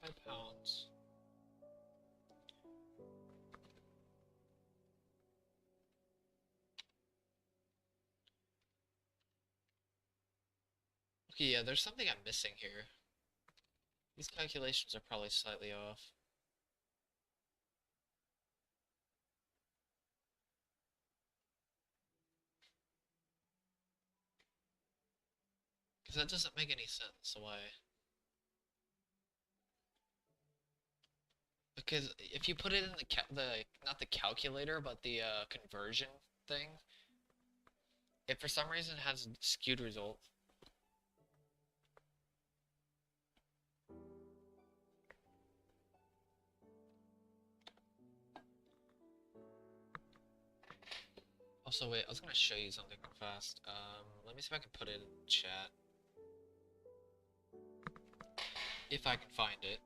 £5. Okay, yeah, there's something I'm missing here. These calculations are probably slightly off. Because that doesn't make any sense, why? Because if you put it in the not the calculator, but the conversion thing, it for some reason has skewed result. Also, wait, I was gonna show you something real fast. Let me see if I can put it in chat. If I can find it.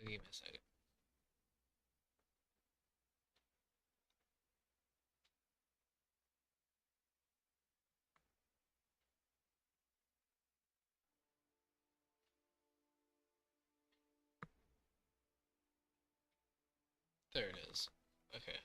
Give me a second. There it is. Okay.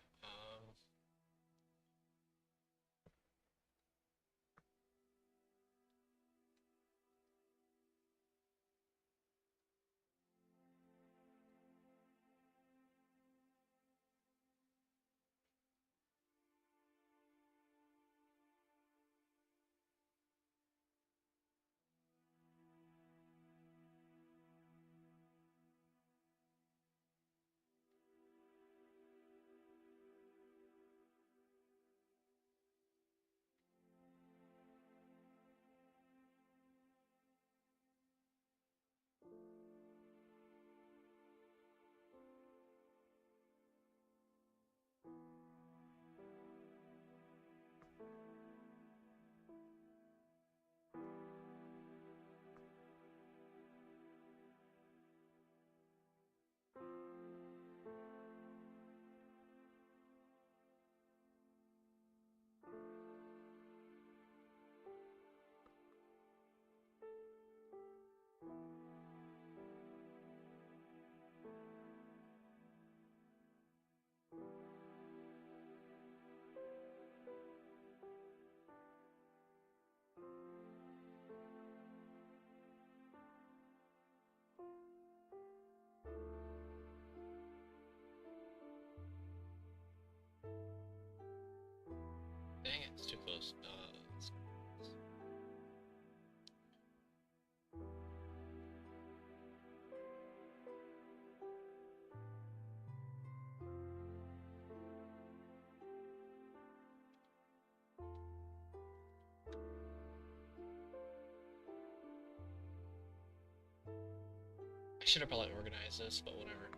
I should have probably organized this, but whatever.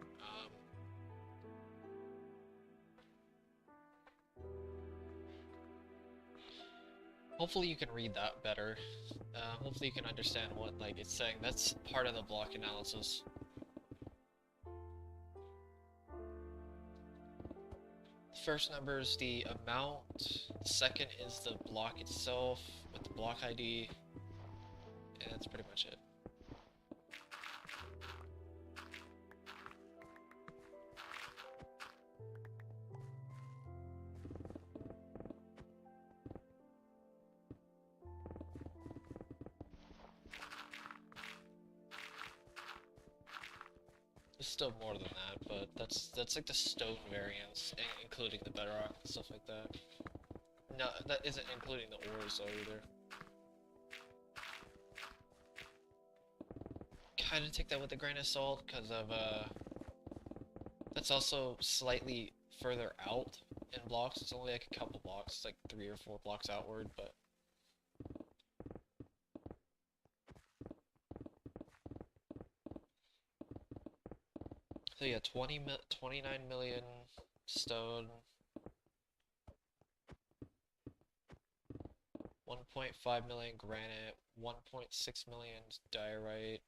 Hopefully you can read that better. Hopefully you can understand what like it's saying. That's part of the block analysis. The first number is the amount. The second is the block itself with the block ID. And that's pretty much it. There's still more than that, but that's like the stone variants, including the bedrock and stuff like that. No, that isn't including the ores though either. Kinda take that with a grain of salt, because of that's also slightly further out in blocks. It's only like a couple blocks, it's like 3 or 4 blocks outward, but so yeah, 29 million stone, 1.5 million granite, 1.6 million diorite,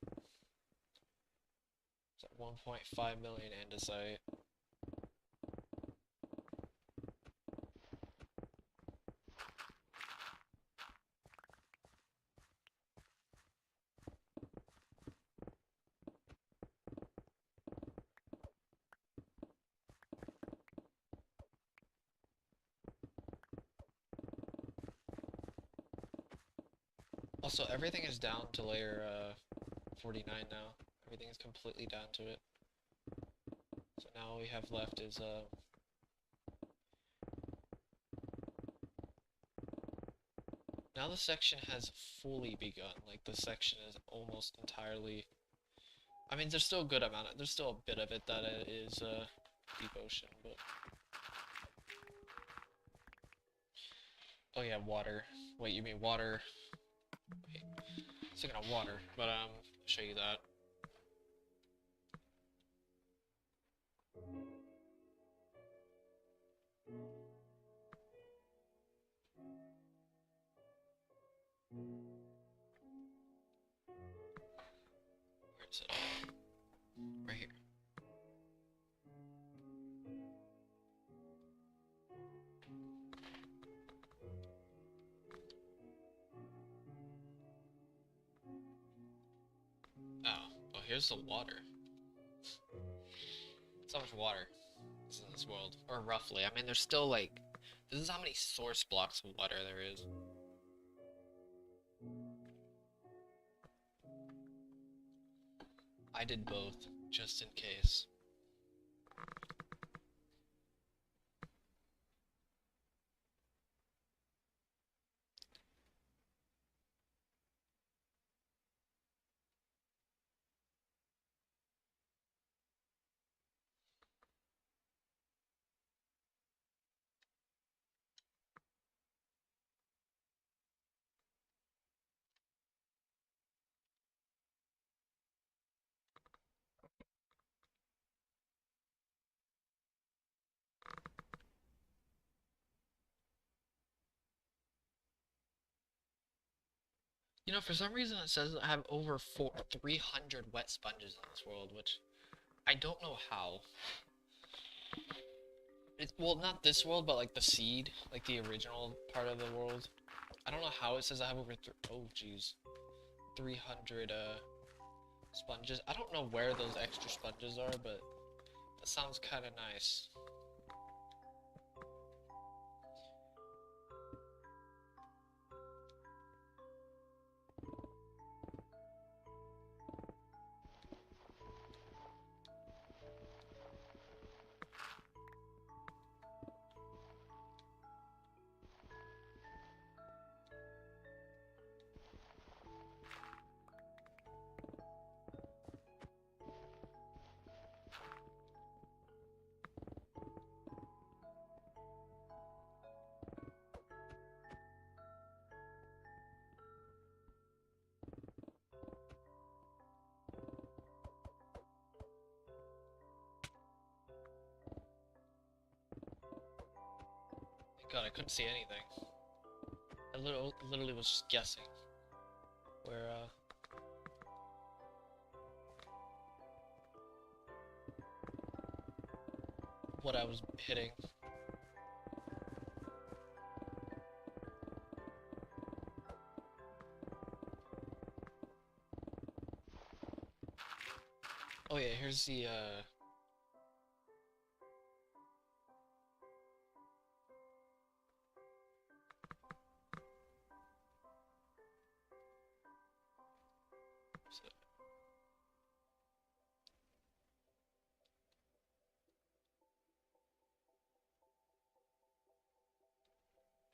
1.5 million andesite. Also, everything is down to layer 49 now. Everything is completely down to it. So now all we have left is now the section has fully begun. Like the section is almost entirely. I mean, there's still a good amount. There's still a bit of it that is deep ocean, but. Oh yeah, water. Wait, you mean water? Wait, thinking of water, but I'll show you that. Where is it? Right here. Oh, here's the water. That's how much water is in this world, or roughly. I mean, there's still like, this is how many source blocks of water there is. I did both, just in case. You know, for some reason it says I have over 300 wet sponges in this world, which I don't know how. Well, not this world, but like the seed, like the original part of the world. I don't know how it says I have over oh jeez, 300 sponges. I don't know where those extra sponges are, but that sounds kind of nice. God, I couldn't see anything. I literally was just guessing where, what I was hitting. Oh yeah, here's the,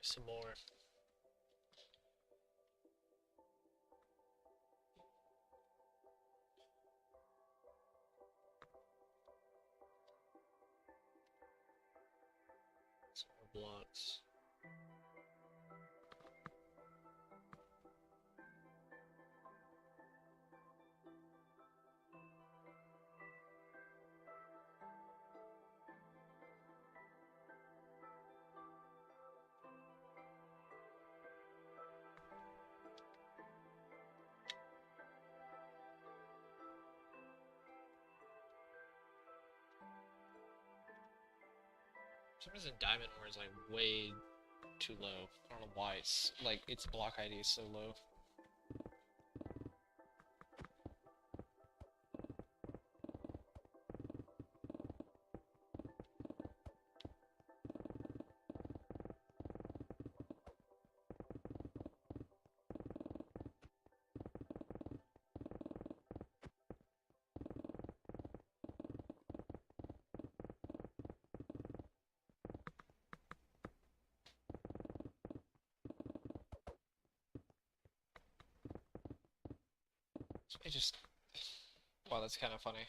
some more. Some more blocks. For some reason diamond ore is like way too low. I don't know why it's like its block ID is so low. It just, wow, that's kind of funny.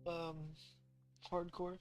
um hardcore.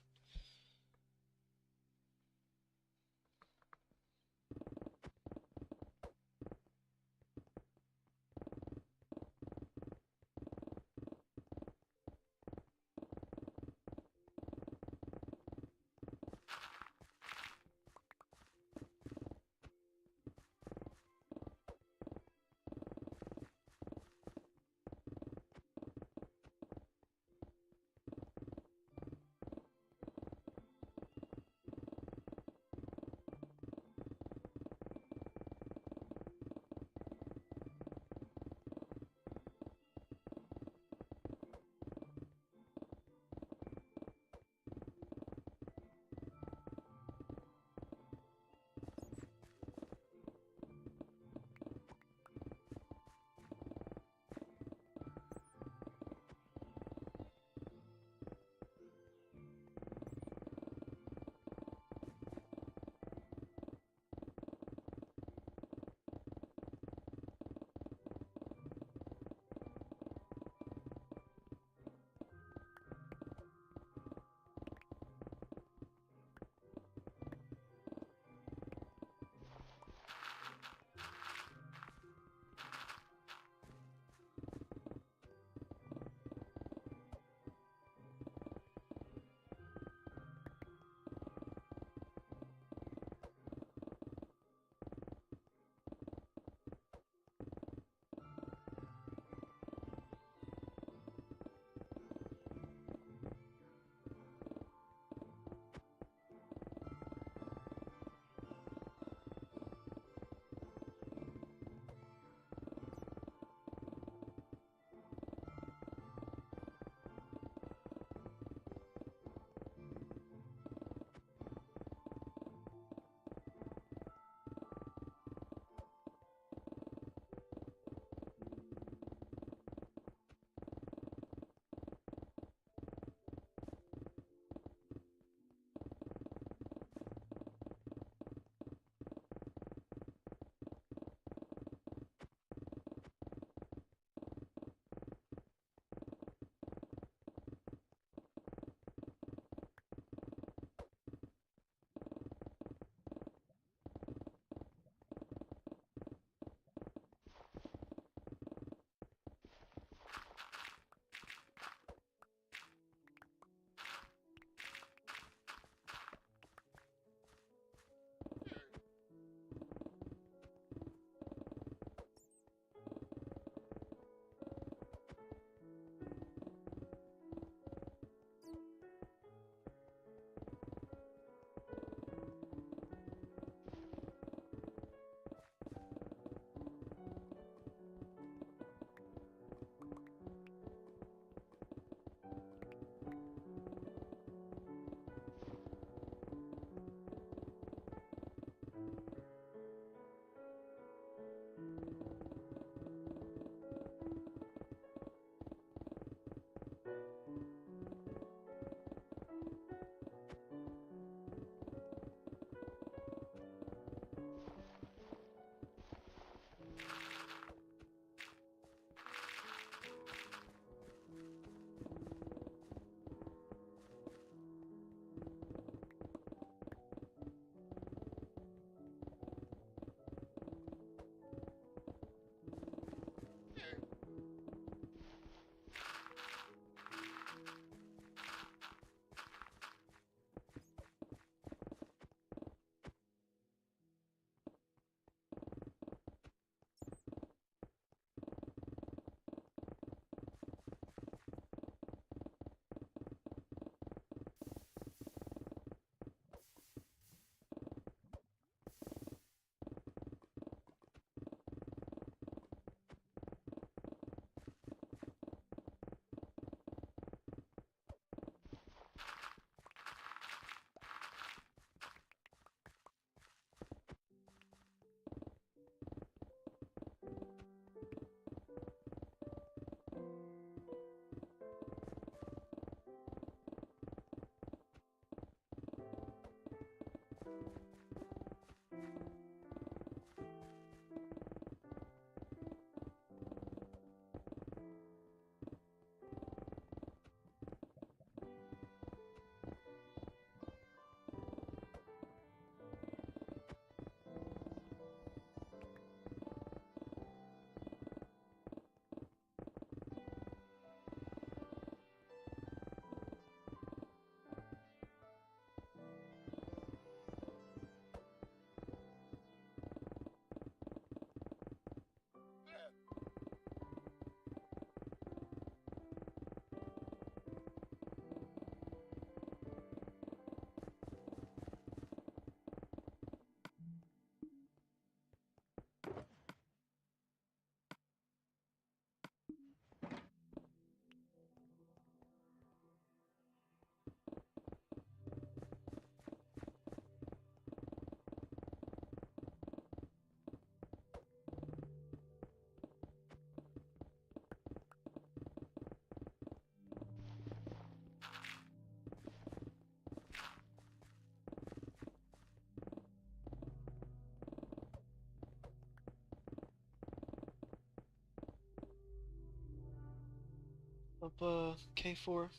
up K4.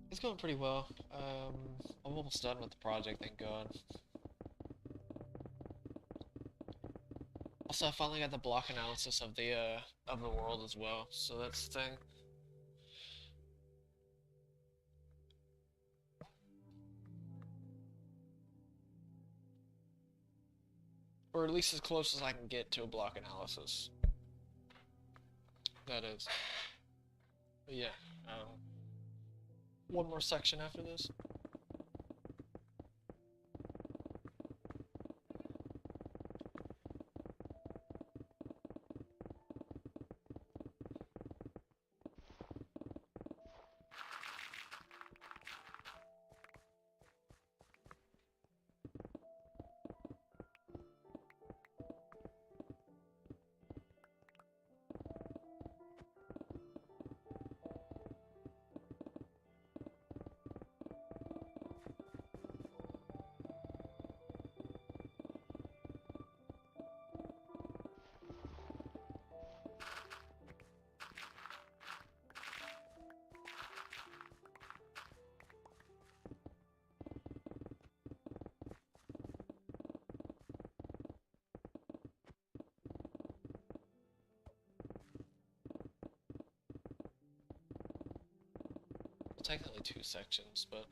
It's going pretty well. I'm almost done with the project, thank God. Also, I finally got the block analysis of the world as well, so that's the thing. Or at least as close as I can get to a block analysis. That is. But yeah, one more section after this. Well, technically two sections, but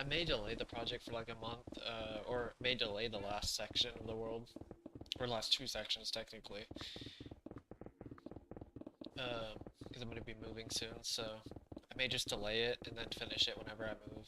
I may delay the project for like a month, or may delay the last section of the world, or last two sections technically, because I'm going to be moving soon, so I may just delay it and then finish it whenever I move.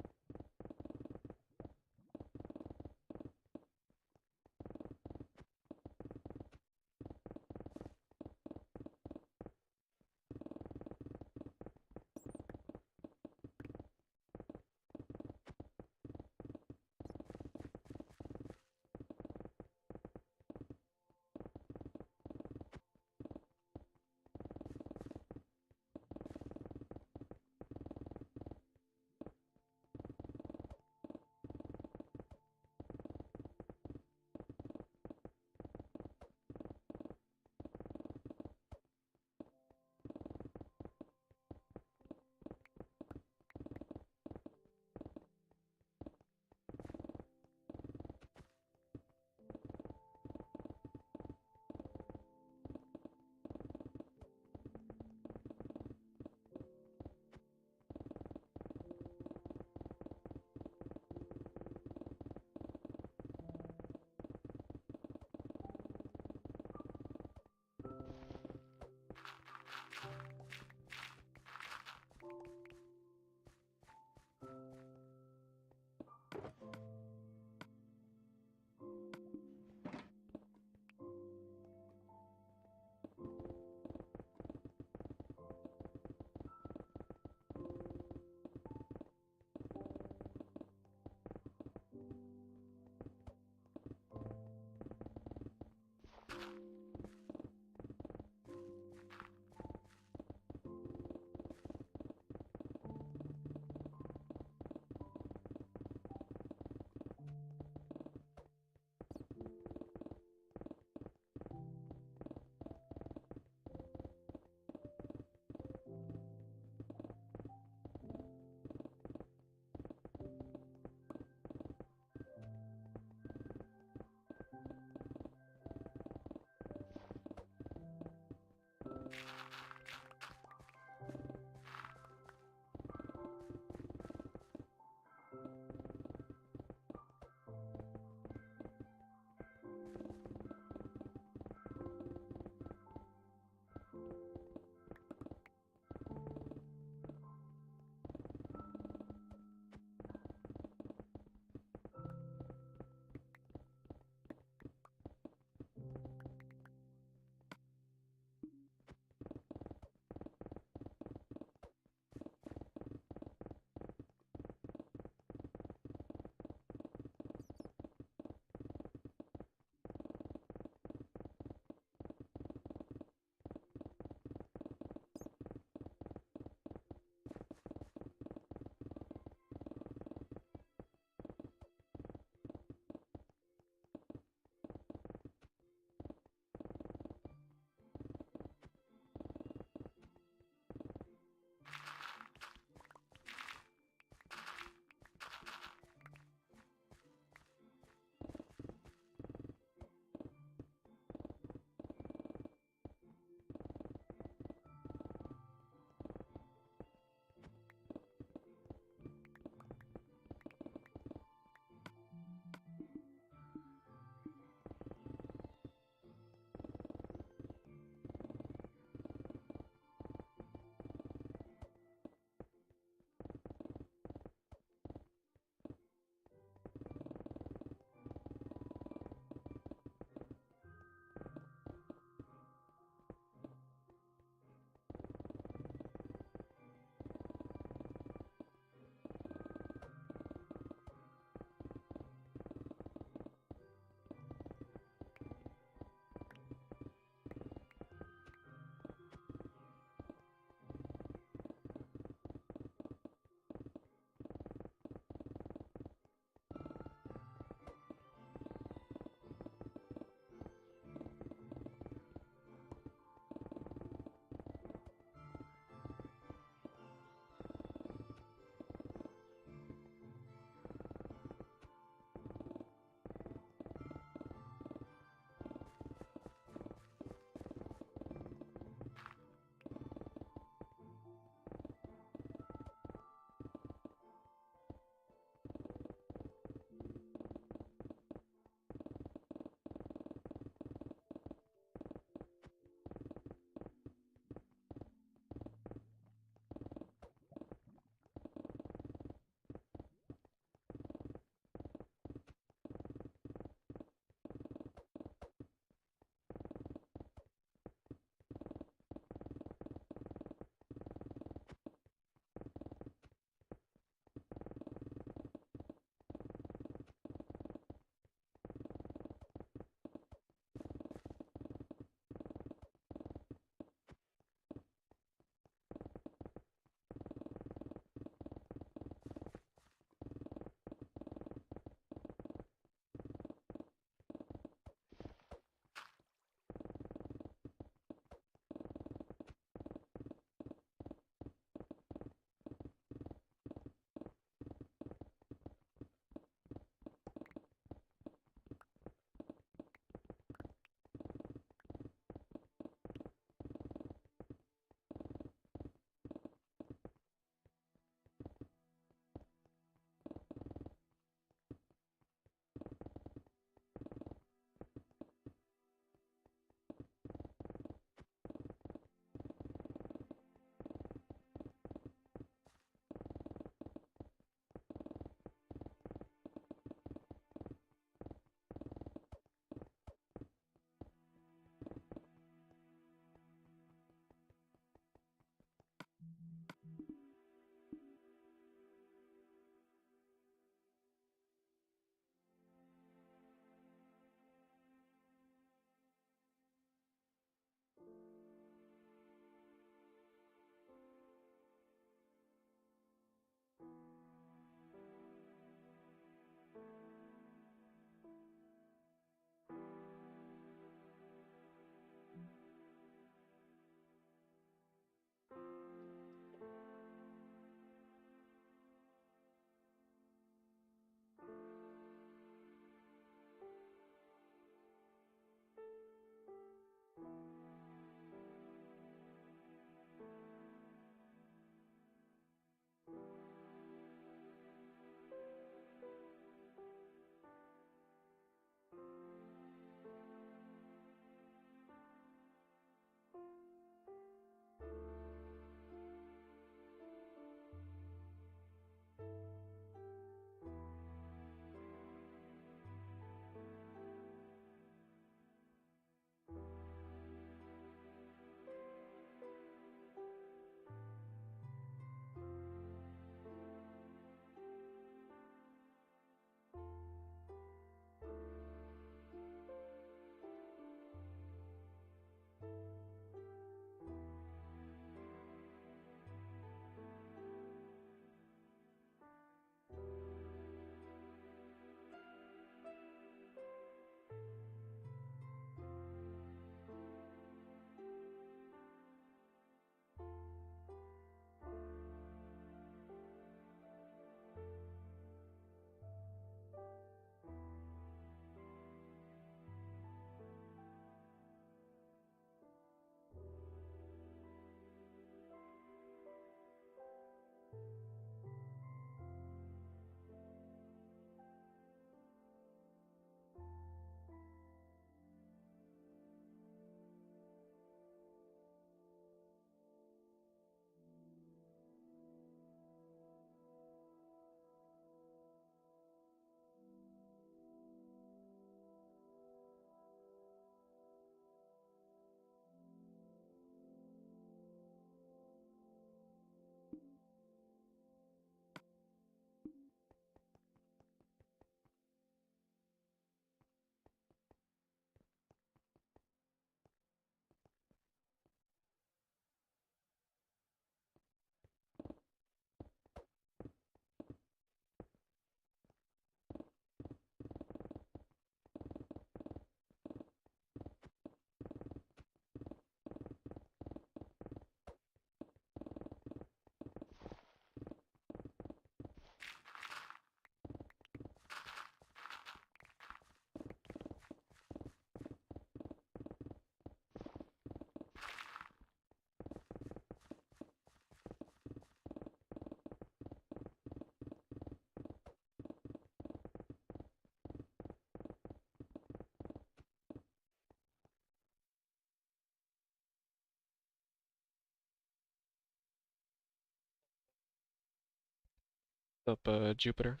up Jupiter.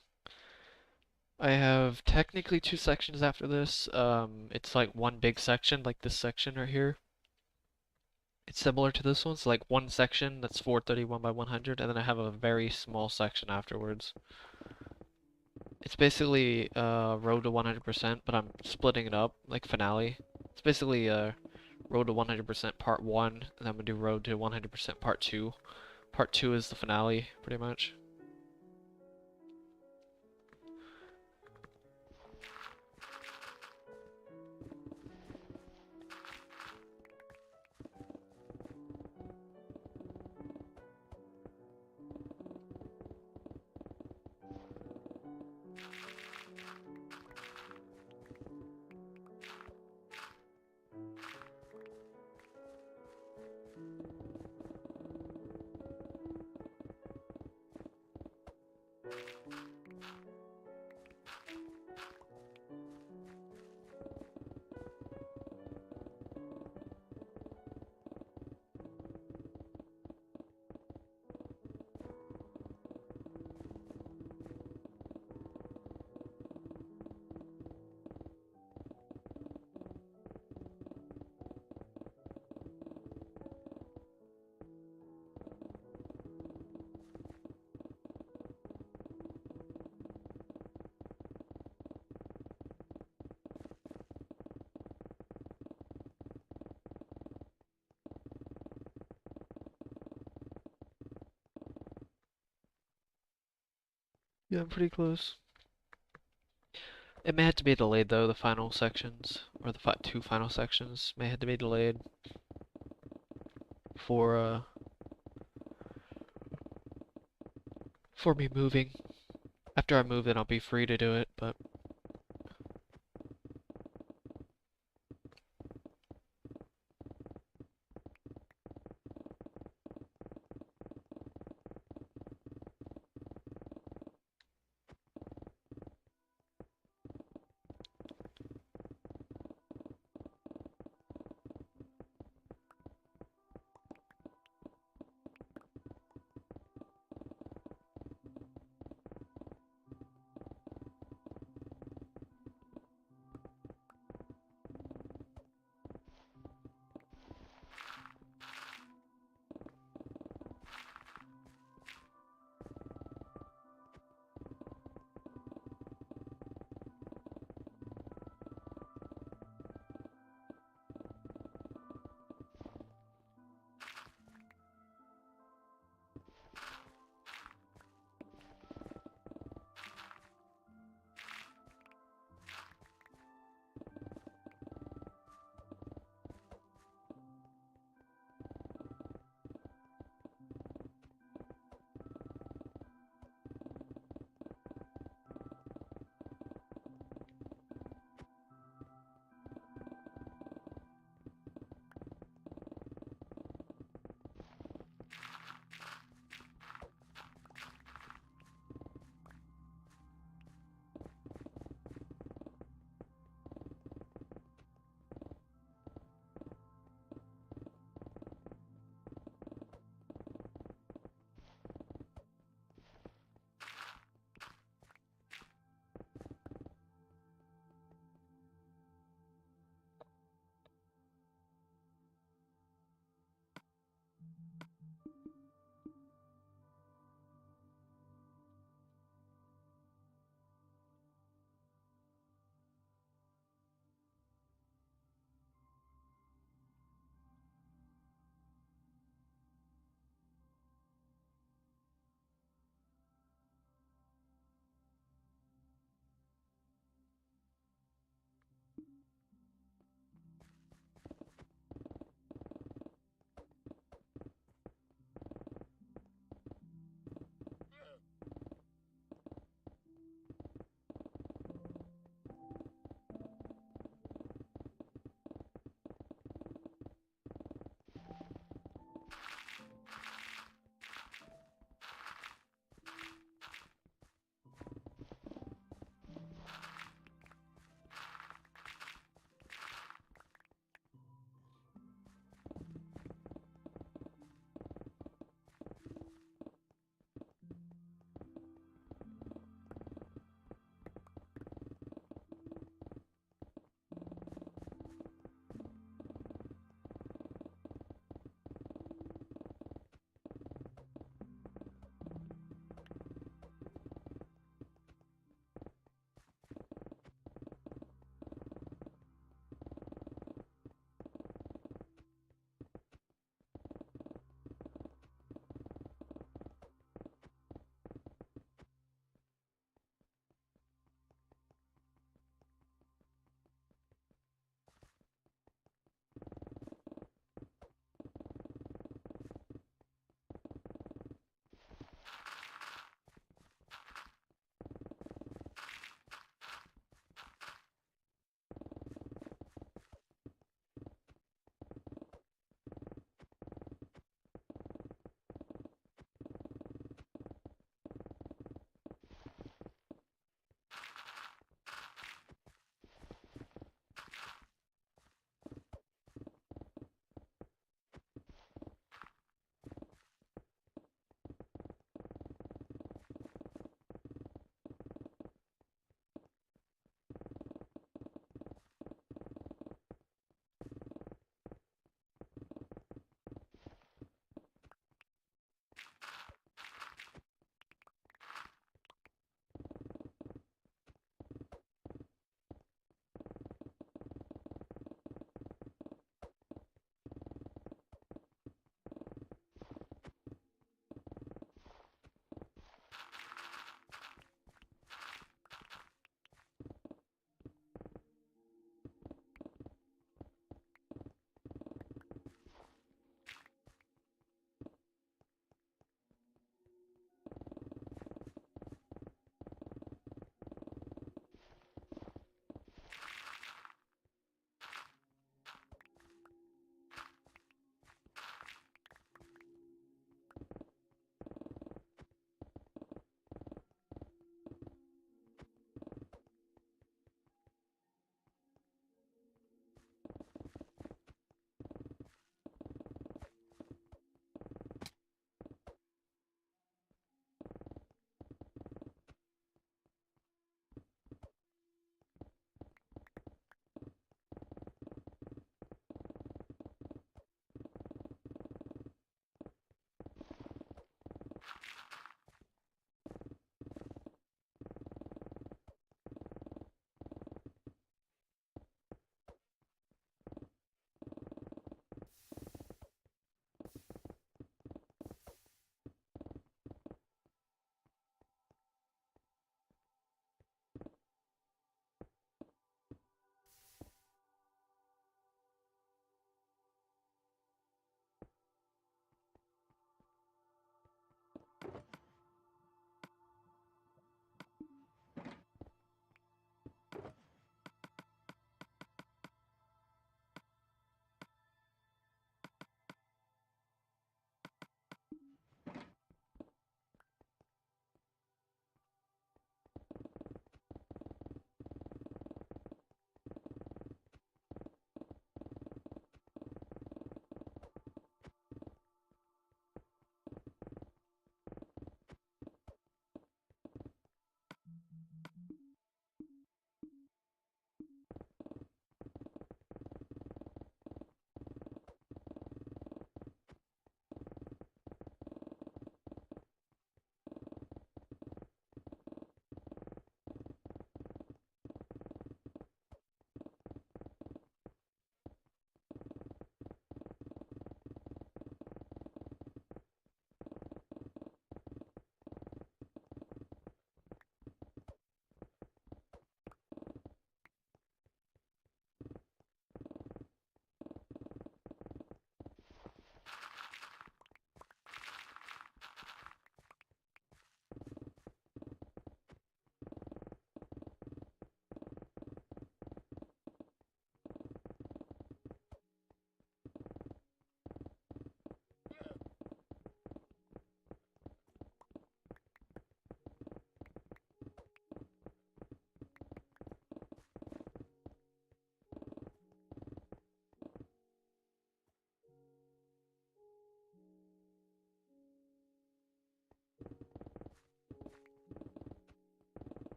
I have technically two sections after this. It's like one big section, like this section right here. It's similar to this one, so like one section that's 431 by 100, and then I have a very small section afterwards. It's basically road to 100%, but I'm splitting it up, like finale. It's basically road to 100% part 1, and then I'm gonna do road to 100% part 2. Part 2 is the finale, pretty much. Yeah, I'm pretty close. It may have to be delayed though, the final sections, or the two final sections may have to be delayed for for me moving. After I move, then I'll be free to do it, but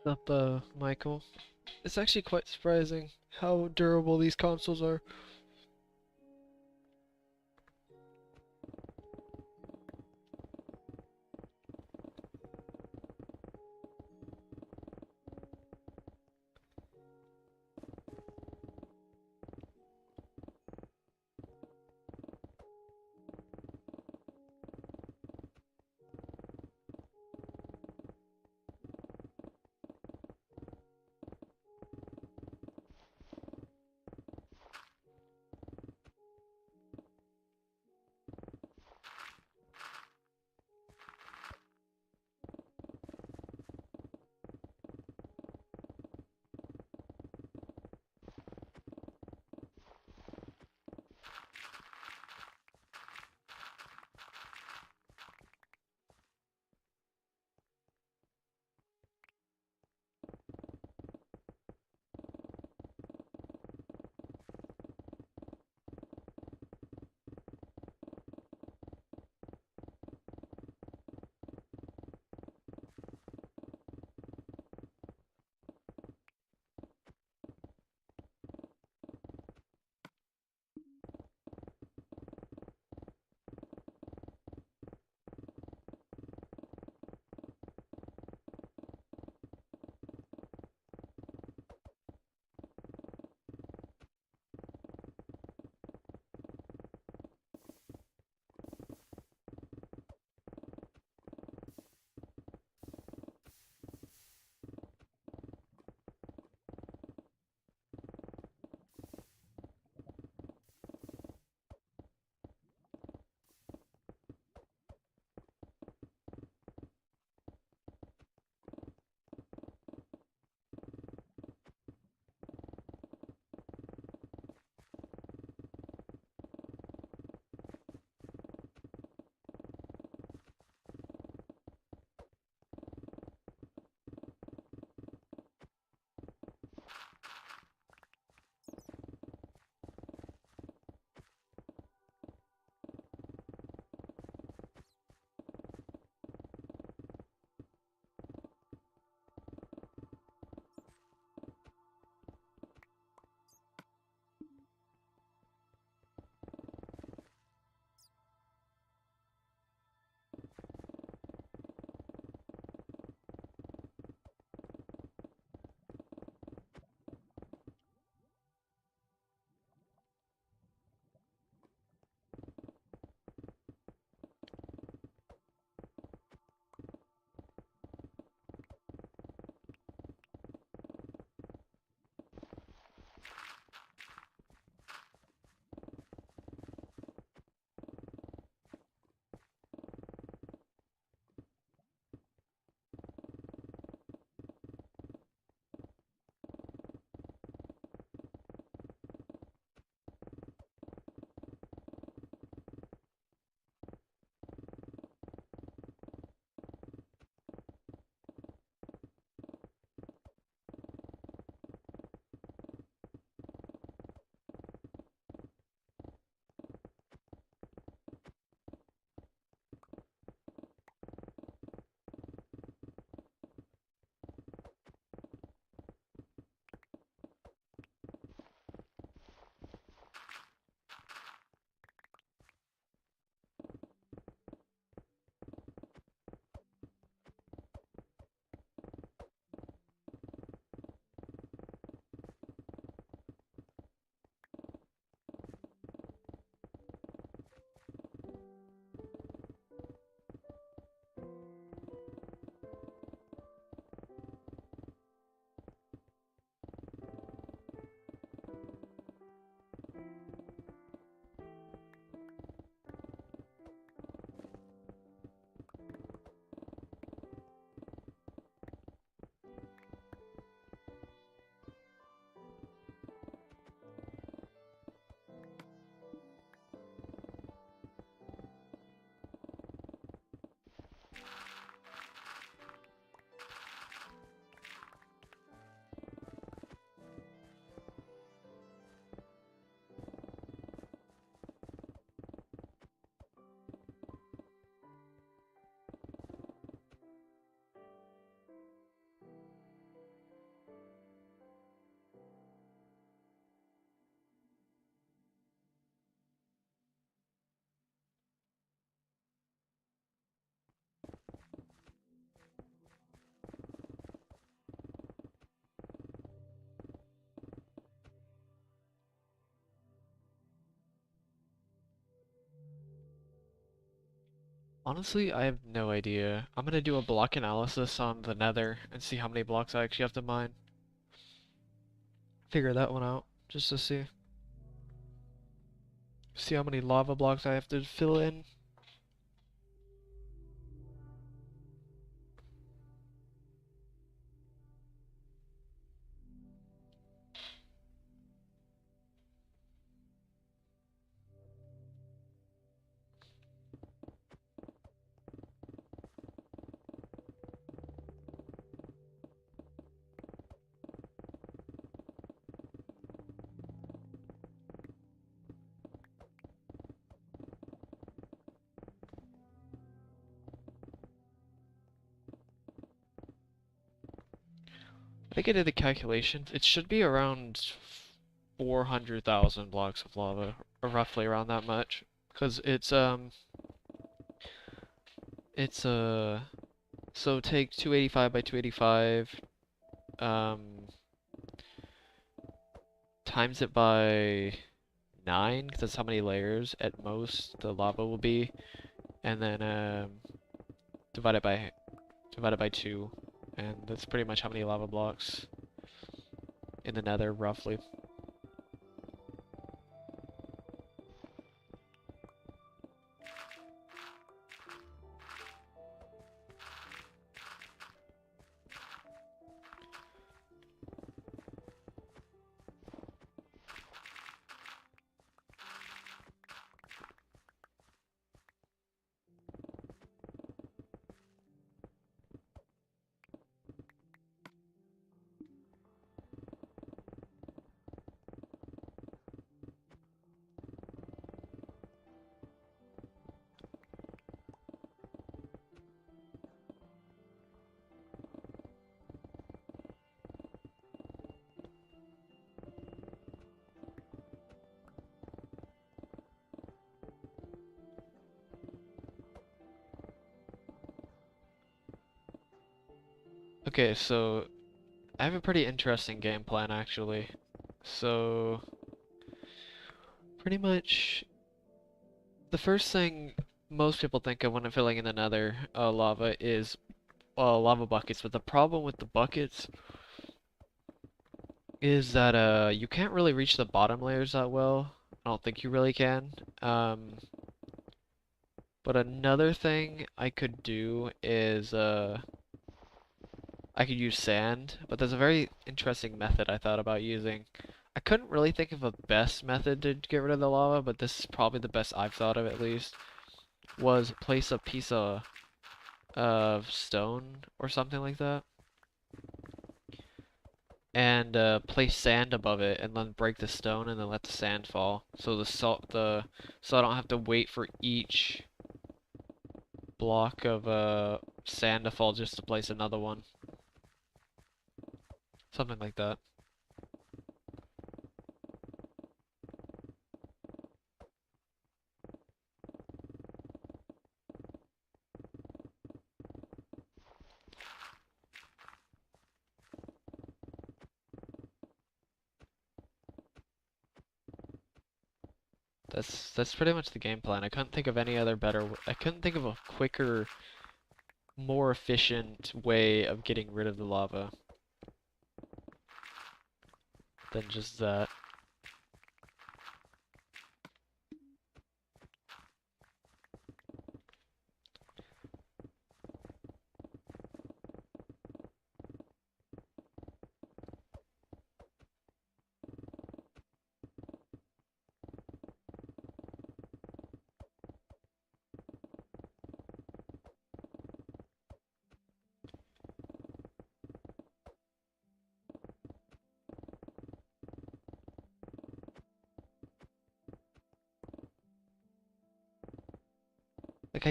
Up, Michael. It's actually quite surprising how durable these consoles are. Honestly, I have no idea. I'm gonna do a block analysis on the Nether and see how many blocks I actually have to mine. Figure that one out, just to see. See how many lava blocks I have to fill in. I think I did the calculations. It should be around 400,000 blocks of lava, or roughly around that much. Because so take 285 by 285, um, times it by 9, because that's how many layers at most the lava will be, and then divide it by 2, and that's pretty much how many lava blocks in the Nether, roughly. Okay, so I have a pretty interesting game plan actually. So pretty much the first thing most people think of when filling in the Nether lava is lava buckets, but the problem with the buckets is that you can't really reach the bottom layers that well. I don't think you really can. But another thing I could do is I could use sand, but there's a very interesting method I thought about using. I couldn't really think of a best method to get rid of the lava, but this is probably the best I've thought of at least. Was place a piece of stone or something like that, and place sand above it, and then break the stone, and then let the sand fall. So so I don't have to wait for each block of sand to fall just to place another one. Something like that. That's pretty much the game plan. I couldn't think of any other I couldn't think of a quicker, more efficient way of getting rid of the lava than just that. Like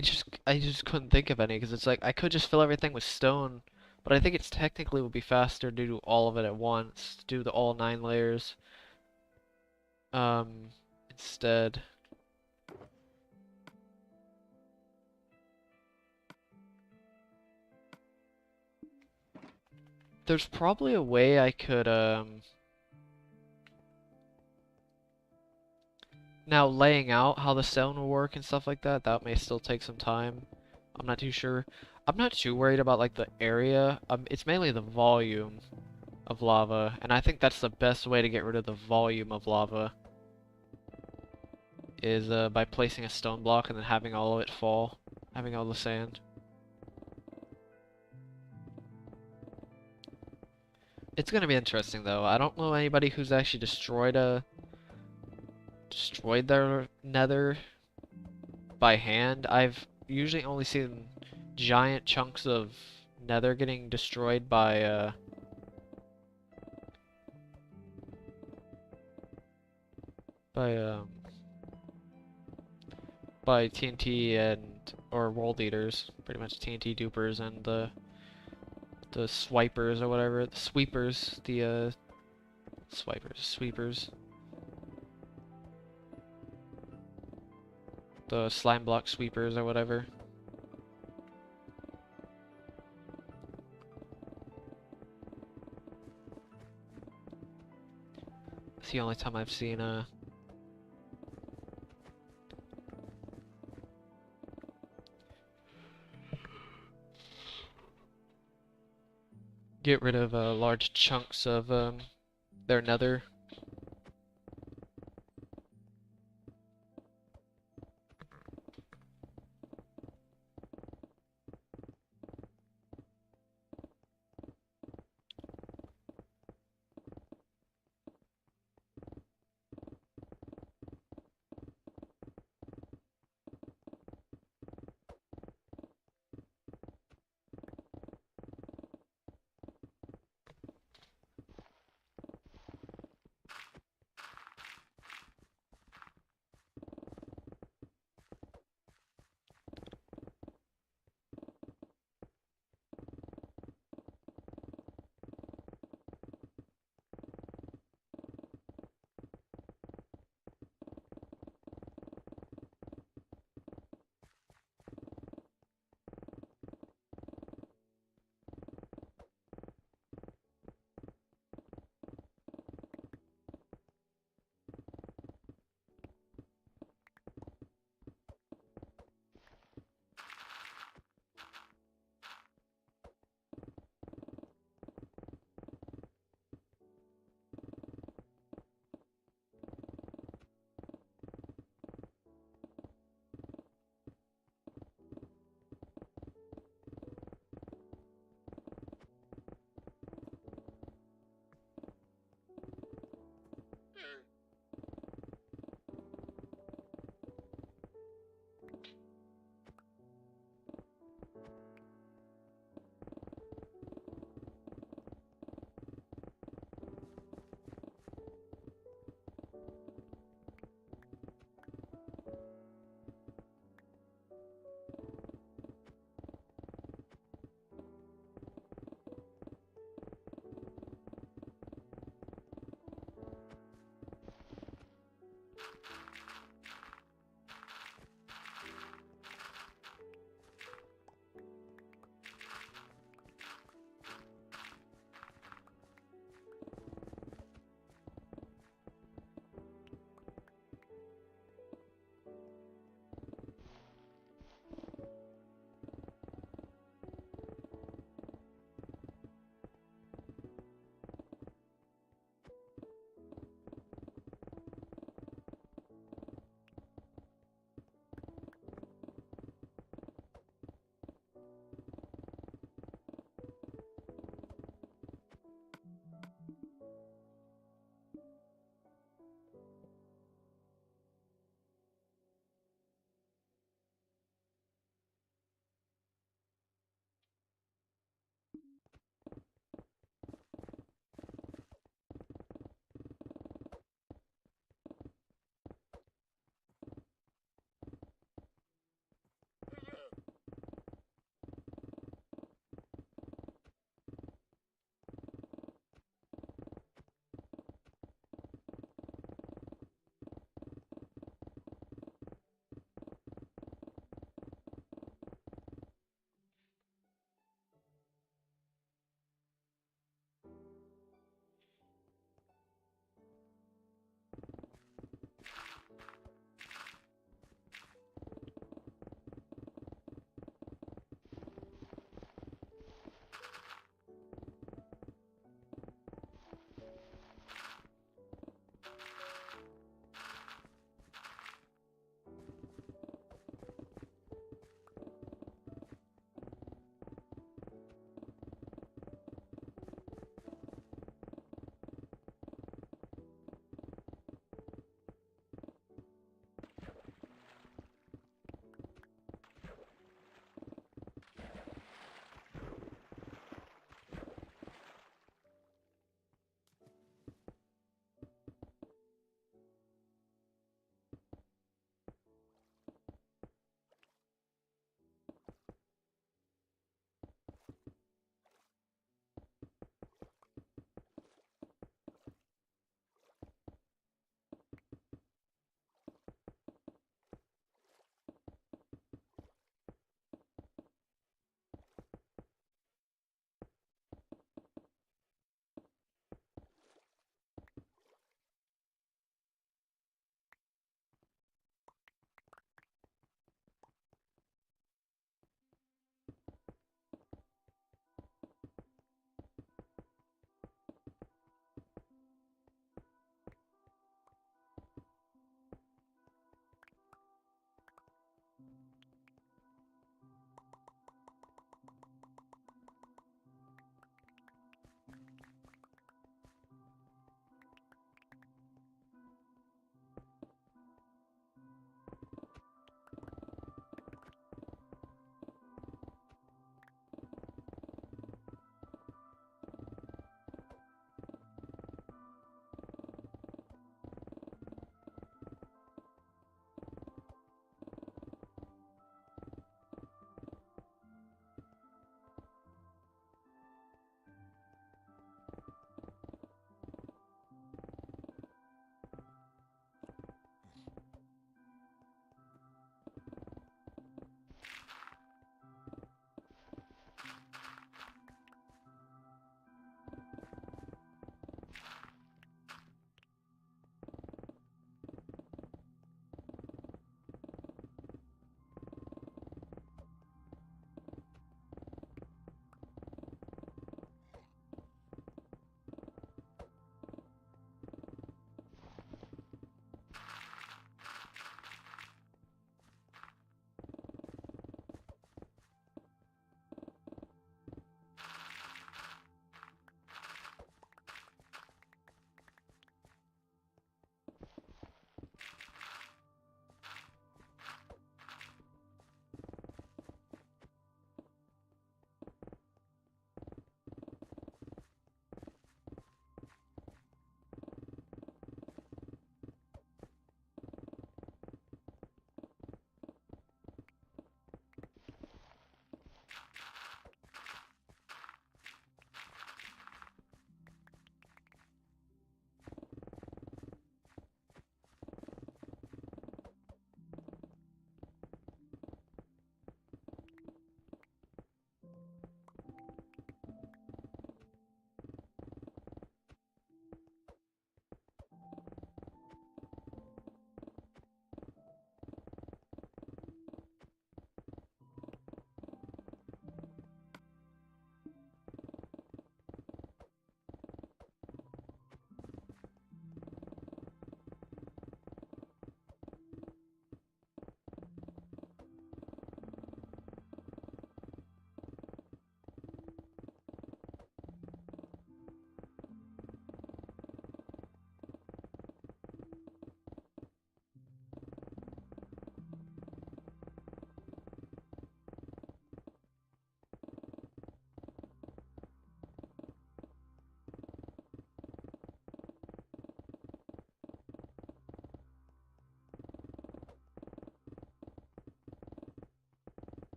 I just couldn't think of any because it's like I could just fill everything with stone, but I think it's technically would be faster to do all of it at once, to do the all 9 layers. Um, instead. There's probably a way I could now laying out how the stone will work and stuff like that, that may still take some time. I'm not too sure. I'm not too worried about like the area. It's mainly the volume of lava, and I think that's the best way to get rid of the volume of lava is by placing a stone block and then having all of it fall, having all the sand. It's gonna be interesting though. I don't know anybody who's actually destroyed their nether by hand. I've usually only seen giant chunks of nether getting destroyed by um by TNT and or world eaters, pretty much TNT dupers and the swipers or whatever, the sweepers, sweepers, the slime block sweepers or whatever. It's the only time I've seen get rid of large chunks of their nether.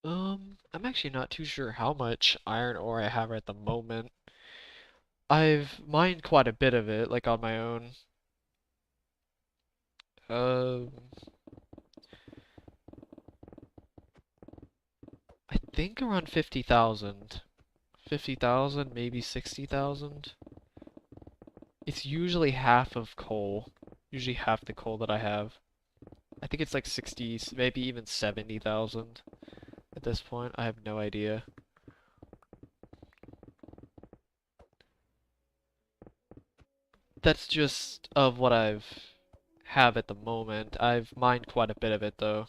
I'm actually not too sure how much iron ore I have at the moment. I've mined quite a bit of it, like on my own. Um, I think around 50,000. 50,000, maybe 60,000. It's usually half of coal. Usually half the coal that I have. I think it's like 60, maybe even 70,000 at this point. I have no idea. That's just of what I've have at the moment. I've mined quite a bit of it though.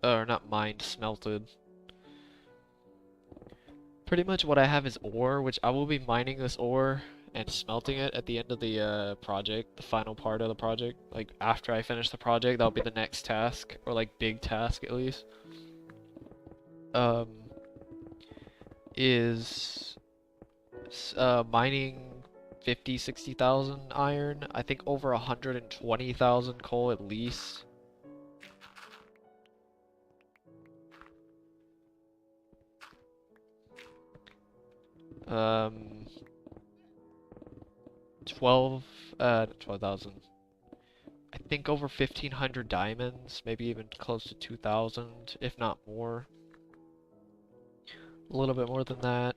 Or not mined, smelted. Pretty much what I have is ore, which I will be mining this ore and smelting it at the end of the project, the final part of the project. Like after I finish the project, that'll be the next task, or like big task at least. Um, is mining 50, 60,000 iron. I think over 120,000 coal at least. Um, 12, 12,000. I think over 1,500 diamonds, maybe even close to 2,000, if not more. A little bit more than that.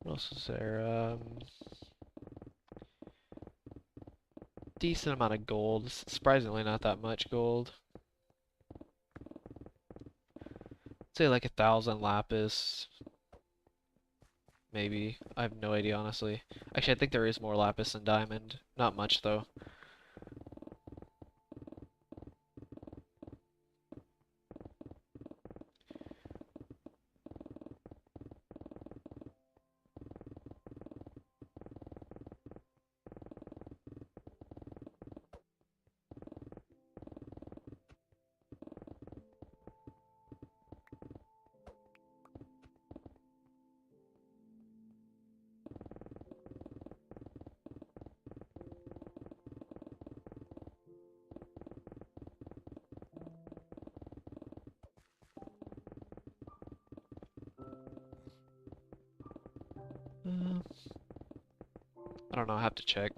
What else is there? Decent amount of gold. Surprisingly, not that much gold. Say like 1,000 lapis. Maybe. I have no idea, honestly. Actually, I think there is more lapis than diamond. Not much, though. Uh, I don't know, I have to check.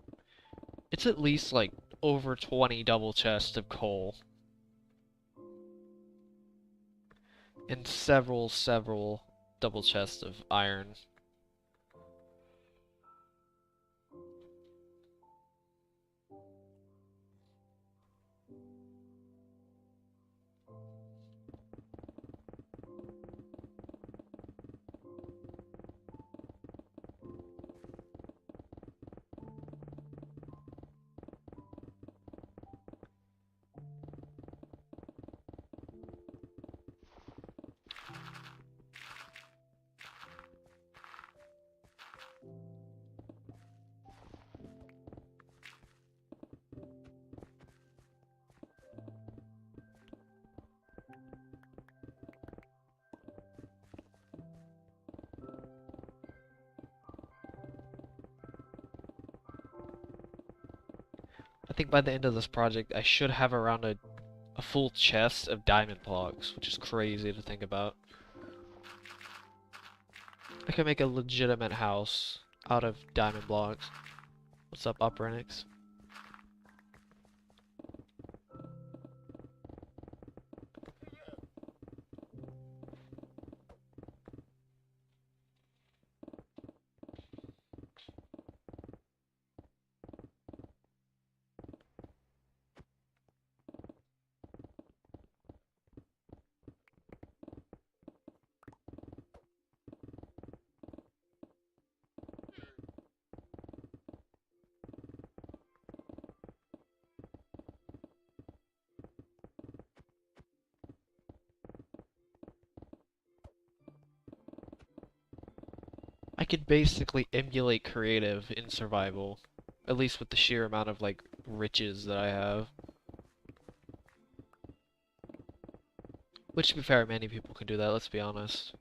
It's at least like over 20 double chests of coal. And several double chests of iron. I think by the end of this project, I should have around a full chest of diamond blocks, which is crazy to think about. I could make a legitimate house out of diamond blocks. What's up, Uprenix? I could basically emulate creative in survival, at least with the sheer amount of like riches that I have. Which, to be fair, many people can do that, let's be honest.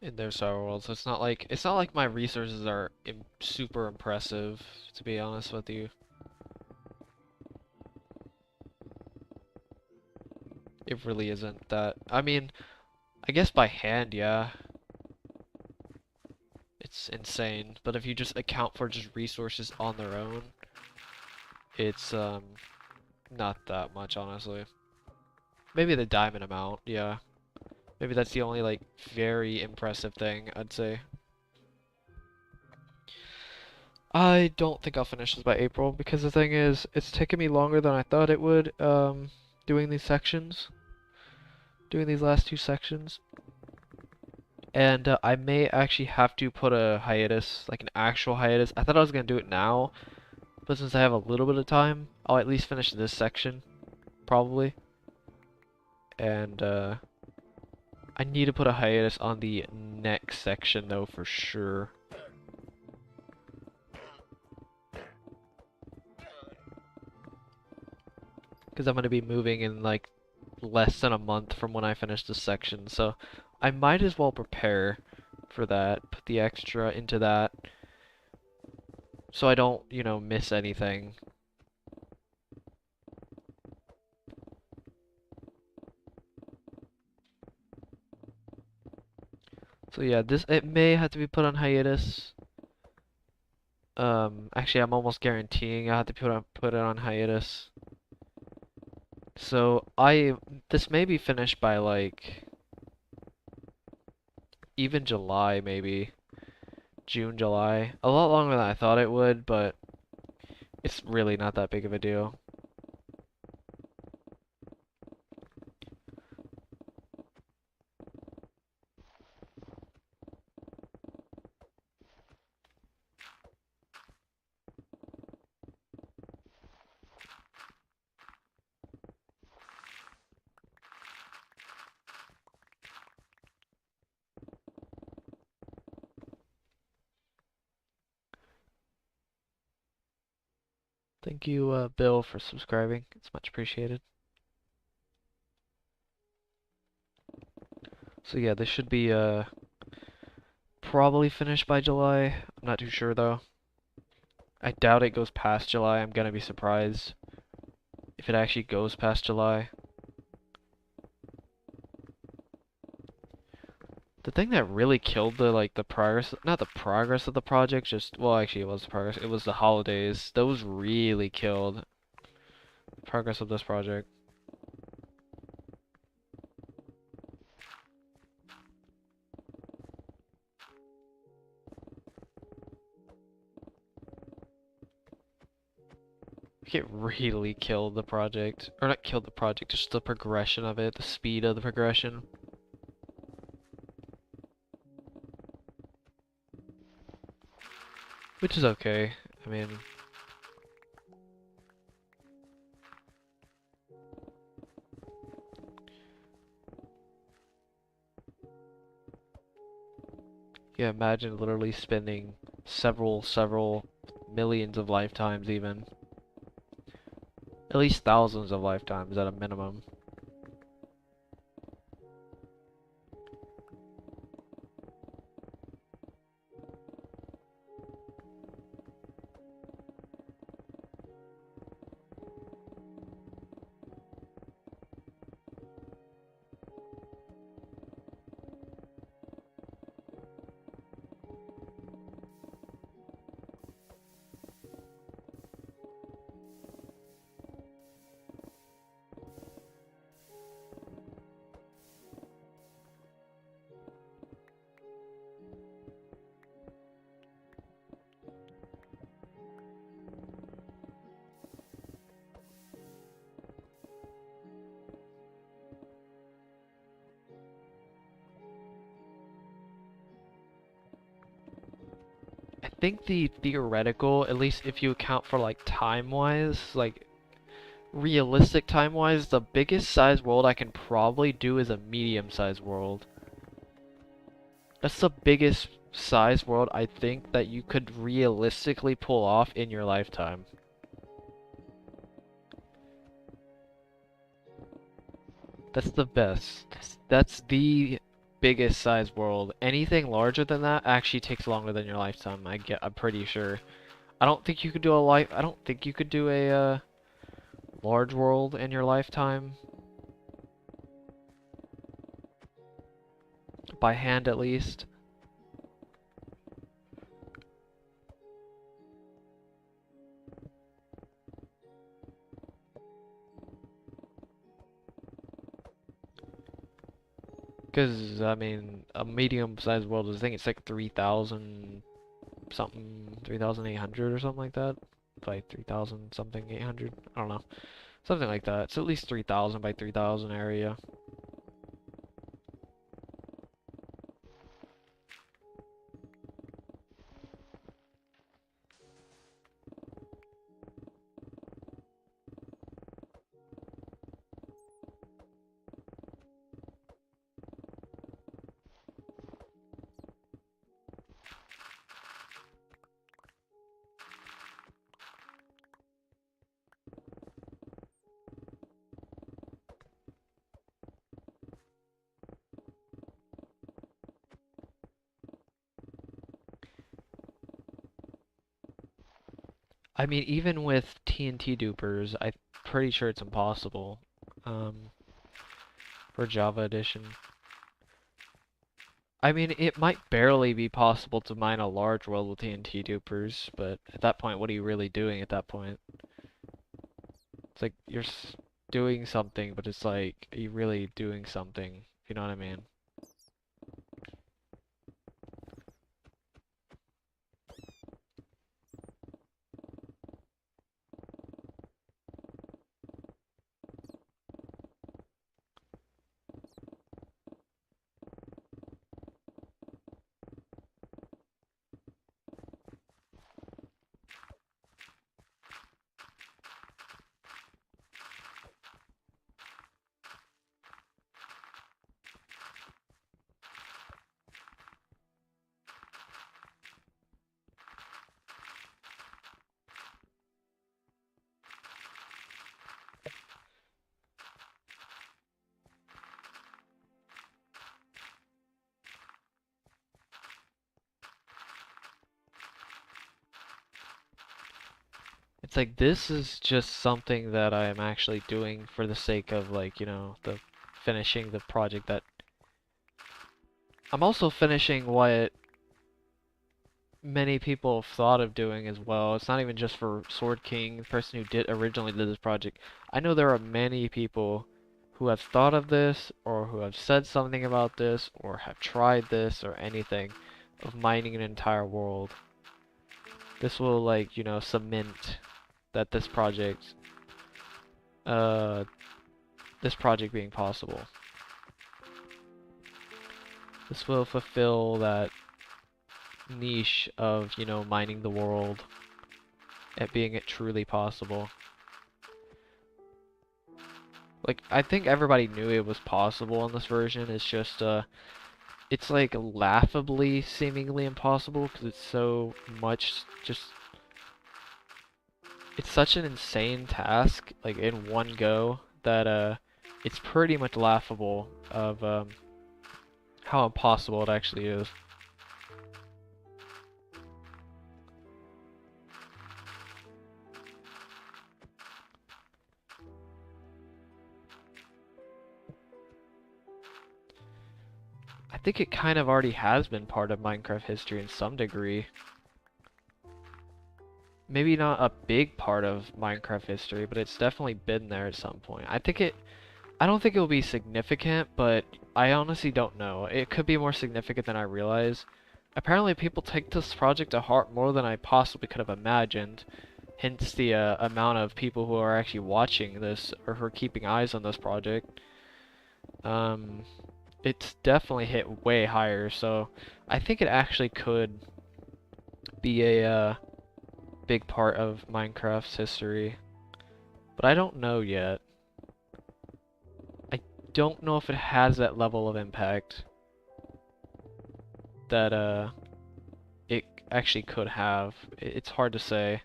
In their server world, so it's not like my resources are super impressive, to be honest with you. It really isn't that. I mean, I guess by hand, yeah. It's insane, but if you just account for just resources on their own, it's not that much, honestly. Maybe the diamond amount, yeah. Maybe that's the only like very impressive thing I'd say. I don't think I'll finish this by April because the thing is, it's taken me longer than I thought it would, doing these sections, doing these last two sections. And I may actually have to put a hiatus, like an actual hiatus. I thought I was gonna do it now, but since I have a little bit of time, I'll at least finish this section, probably. And I need to put a hiatus on the next section though, for sure. Because I'm gonna be moving in like less than a month from when I finish this section, so I might as well prepare for that, put the extra into that, so I don't, you know, miss anything. So yeah, it may have to be put on hiatus. Actually, I'm almost guaranteeing I have to put it on hiatus. So this may be finished by like even July, maybe June, July. A lot longer than I thought it would, but it's really not that big of a deal. Thank you, Bill, for subscribing. It's much appreciated. So yeah, this should be probably finished by July. I'm not too sure though. I doubt it goes past July. I'm gonna be surprised if it actually goes past July. The thing that really killed the progress, not the progress of the project, just, well, actually it was the progress, it was the holidays. Those really killed the progress of this project. It really killed the project. Or not killed the project, just the progression of it, the speed of the progression. Which is okay. I mean, yeah, imagine literally spending several millions of lifetimes even. At least thousands of lifetimes at a minimum. I think the theoretical, at least if you account for like time-wise, like realistic time-wise, the biggest size world I can probably do is a medium-sized world. That's the biggest size world I think that you could realistically pull off in your lifetime. That's the best. That's the biggest size world. Anything larger than that actually takes longer than your lifetime. I'm pretty sure. I don't think you could do I don't think you could do a large world in your lifetime. By hand at least. Because, I mean, a medium-sized world, I think it's like 3,000 something, 3,800 or something like that. By 3,000 something, 800. I don't know. Something like that. It's at least 3,000 by 3,000 area. I mean, even with TNT dupers, I'm pretty sure it's impossible. Um, for Java Edition. I mean, it might barely be possible to mine a large world with TNT dupers, but at that point, what are you really doing at that point? It's like, you're doing something, but it's like, are you really doing something? If you know what I mean? It's like, this is just something that I am actually doing for the sake of, like, you know, the finishing the project that... I'm also finishing what many people have thought of doing as well. It's not even just for Sword King, the person who originally did this project. I know there are many people who have thought of this, or who have said something about this, or have tried this, or anything, of mining an entire world. This will, like, you know, cement that this project being possible. This will fulfill that niche of, you know, mining the world, at being it truly possible. Like, I think everybody knew it was possible in this version. It's just, it's like laughably seemingly impossible because it's so much just... It's such an insane task, like in one go, that it's pretty much laughable of how impossible it actually is. I think it kind of already has been part of Minecraft history in some degree. Maybe not a big part of Minecraft history, but it's definitely been there at some point. I don't think it will be significant, but I honestly don't know. It could be more significant than I realize. Apparently people take this project to heart more than I possibly could have imagined. Hence the amount of people who are actually watching this, or who are keeping eyes on this project. It's definitely hit way higher, so I think it actually could be a big part of Minecraft's history. But I don't know yet. I don't know if it has that level of impact that it actually could have. It's hard to say.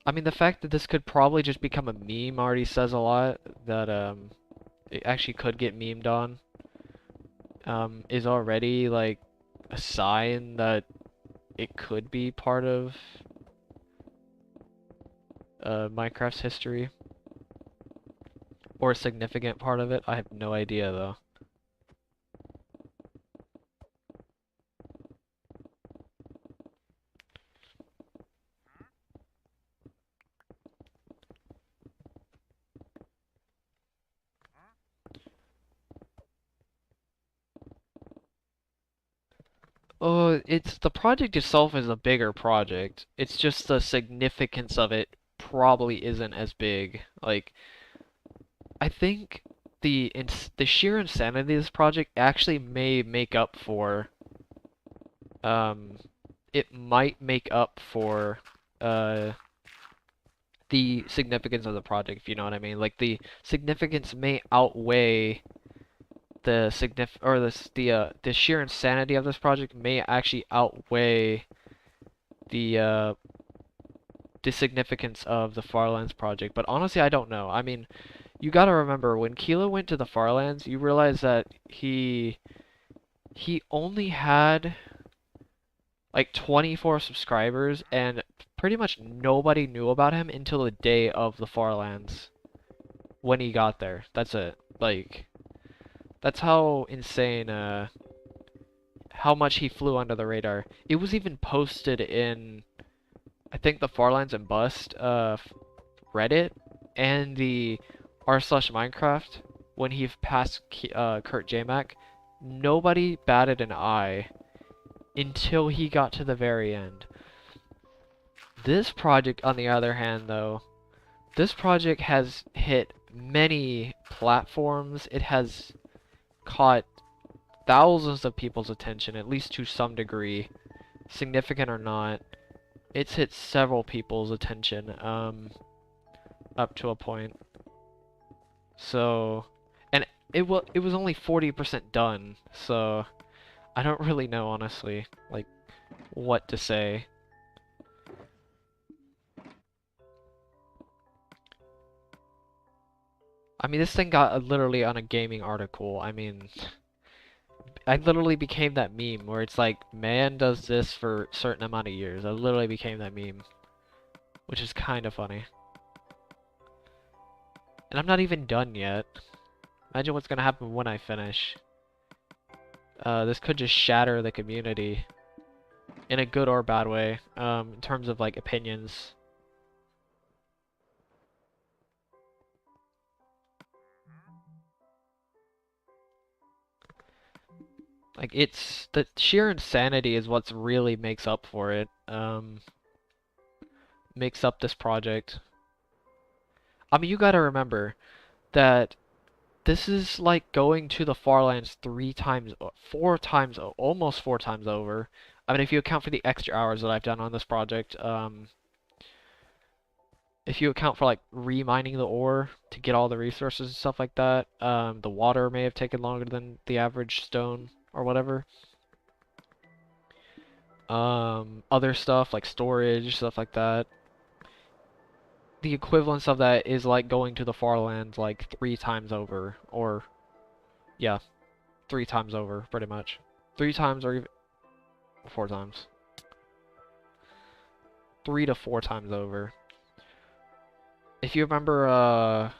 I mean, the fact that this could probably just become a meme already says a lot. That it actually could get memed on. Is already like a sign that it could be part of Minecraft's history. Or a significant part of it. I have no idea though. Oh, it's the project itself is a bigger project. It's just the significance of it probably isn't as big. Like, I think the sheer insanity of this project actually may make up for um it might make up for uh the significance of the project, if you know what I mean. Like the significance may outweigh the the sheer insanity of this project may actually outweigh the uh the significance of the Farlands project. But honestly, I don't know. I mean, you gotta remember when Kilo went to the Farlands, you realize that he only had like 24 subscribers, and pretty much nobody knew about him until the day of the Farlands when he got there. That's it. Like, that's how insane, how much he flew under the radar. It was even posted in, I think, the Farlands and Bust, Reddit, and the r/Minecraft when he passed Kurt JMac. Nobody batted an eye until he got to the very end. This project, on the other hand, though, this project has hit many platforms. It has caught thousands of people's attention, at least to some degree, significant or not. It's hit several people's attention, up to a point. So, and it was only 40% done, so I don't really know, honestly, like, what to say. I mean, this thing got literally on a gaming article. I mean, I literally became that meme where it's like, man does this for a certain amount of years. I literally became that meme, which is kind of funny. And I'm not even done yet. Imagine what's gonna happen when I finish. This could just shatter the community in a good or bad way, in terms of like opinions. Like, it's the sheer insanity is what's really makes up for it. Makes up this project. I mean, you gotta remember that this is like going to the Farlands 3 times, 4 times, almost 4 times over. I mean, if you account for the extra hours that I've done on this project, if you account for like remining the ore to get all the resources and stuff like that, the water may have taken longer than the average stone or whatever. Other stuff like storage, stuff like that. The equivalence of that is like going to the Farlands like 3 times over, or yeah, 3 times over, pretty much. 3 times or even 4 times. 3 to 4 times over. If you remember,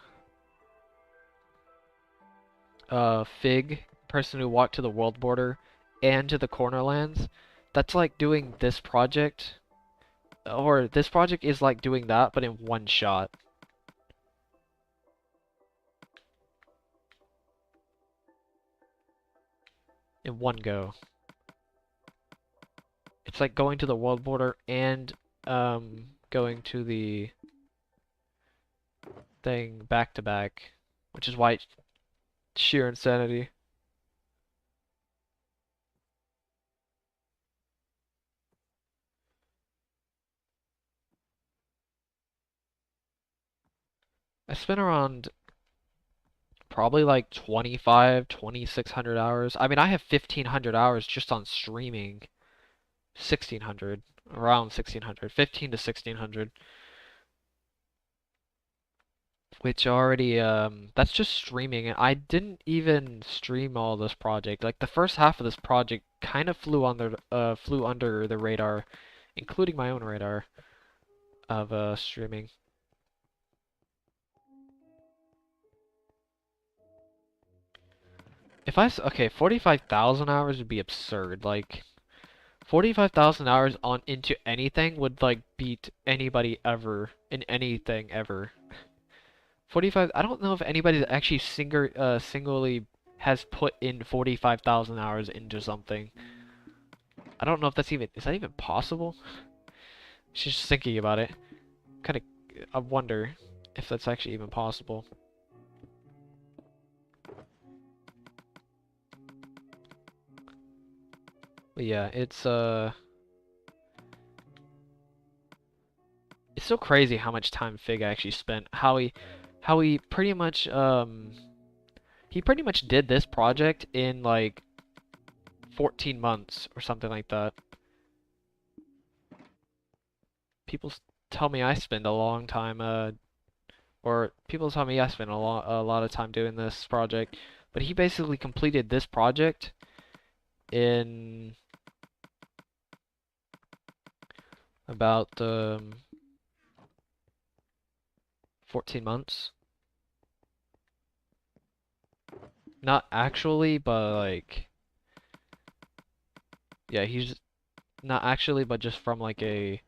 Fig, person who walked to the world border and to the Cornerlands, that's like doing this project, or this project is like doing that, but in one shot. In one go. It's like going to the world border and, going to the thing back to back, which is why it's sheer insanity. I spent around probably like 2,600 hours. I mean, I have 1,500 hours just on streaming. 1,600, around 1,600, 15 to 1,600. Which already, that's just streaming. I didn't even stream all this project. Like the first half of this project kind of flew under the radar, including my own radar of streaming. If okay, 45,000 hours would be absurd. Like 45,000 hours on into anything would like beat anybody ever in anything ever. 45, I don't know if anybody that actually singly has put in 45,000 hours into something. I don't know if that's even, is that even possible? Just thinking about it. Kind of, I wonder if that's actually even possible. But yeah, it's so crazy how much time Fig actually spent. How he pretty much he pretty much did this project in like 14 months or something like that. People tell me I spend a long time or people tell me I spent a lot of time doing this project, but he basically completed this project in about 14 months. Not actually, but like yeah, he's not actually, but just from like a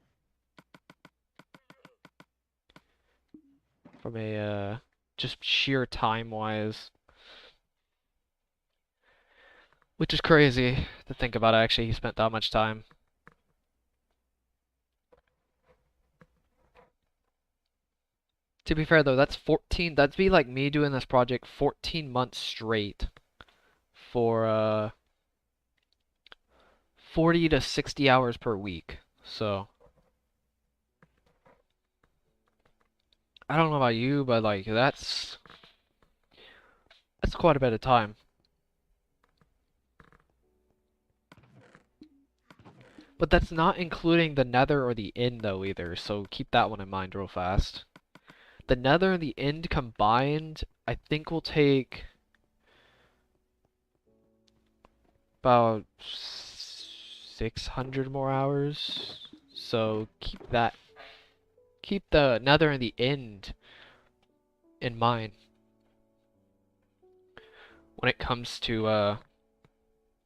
just sheer time wise, which is crazy to think about. Actually, he spent that much time. To be fair though, that's 14. That'd be like me doing this project 14 months straight for 40 to 60 hours per week. So I don't know about you, but like that's quite a bit of time. But that's not including the Nether or the End though either, so keep that one in mind real fast. The Nether and the End combined, I think will take about 600 more hours. So keep the Nether and the End in mind when it comes to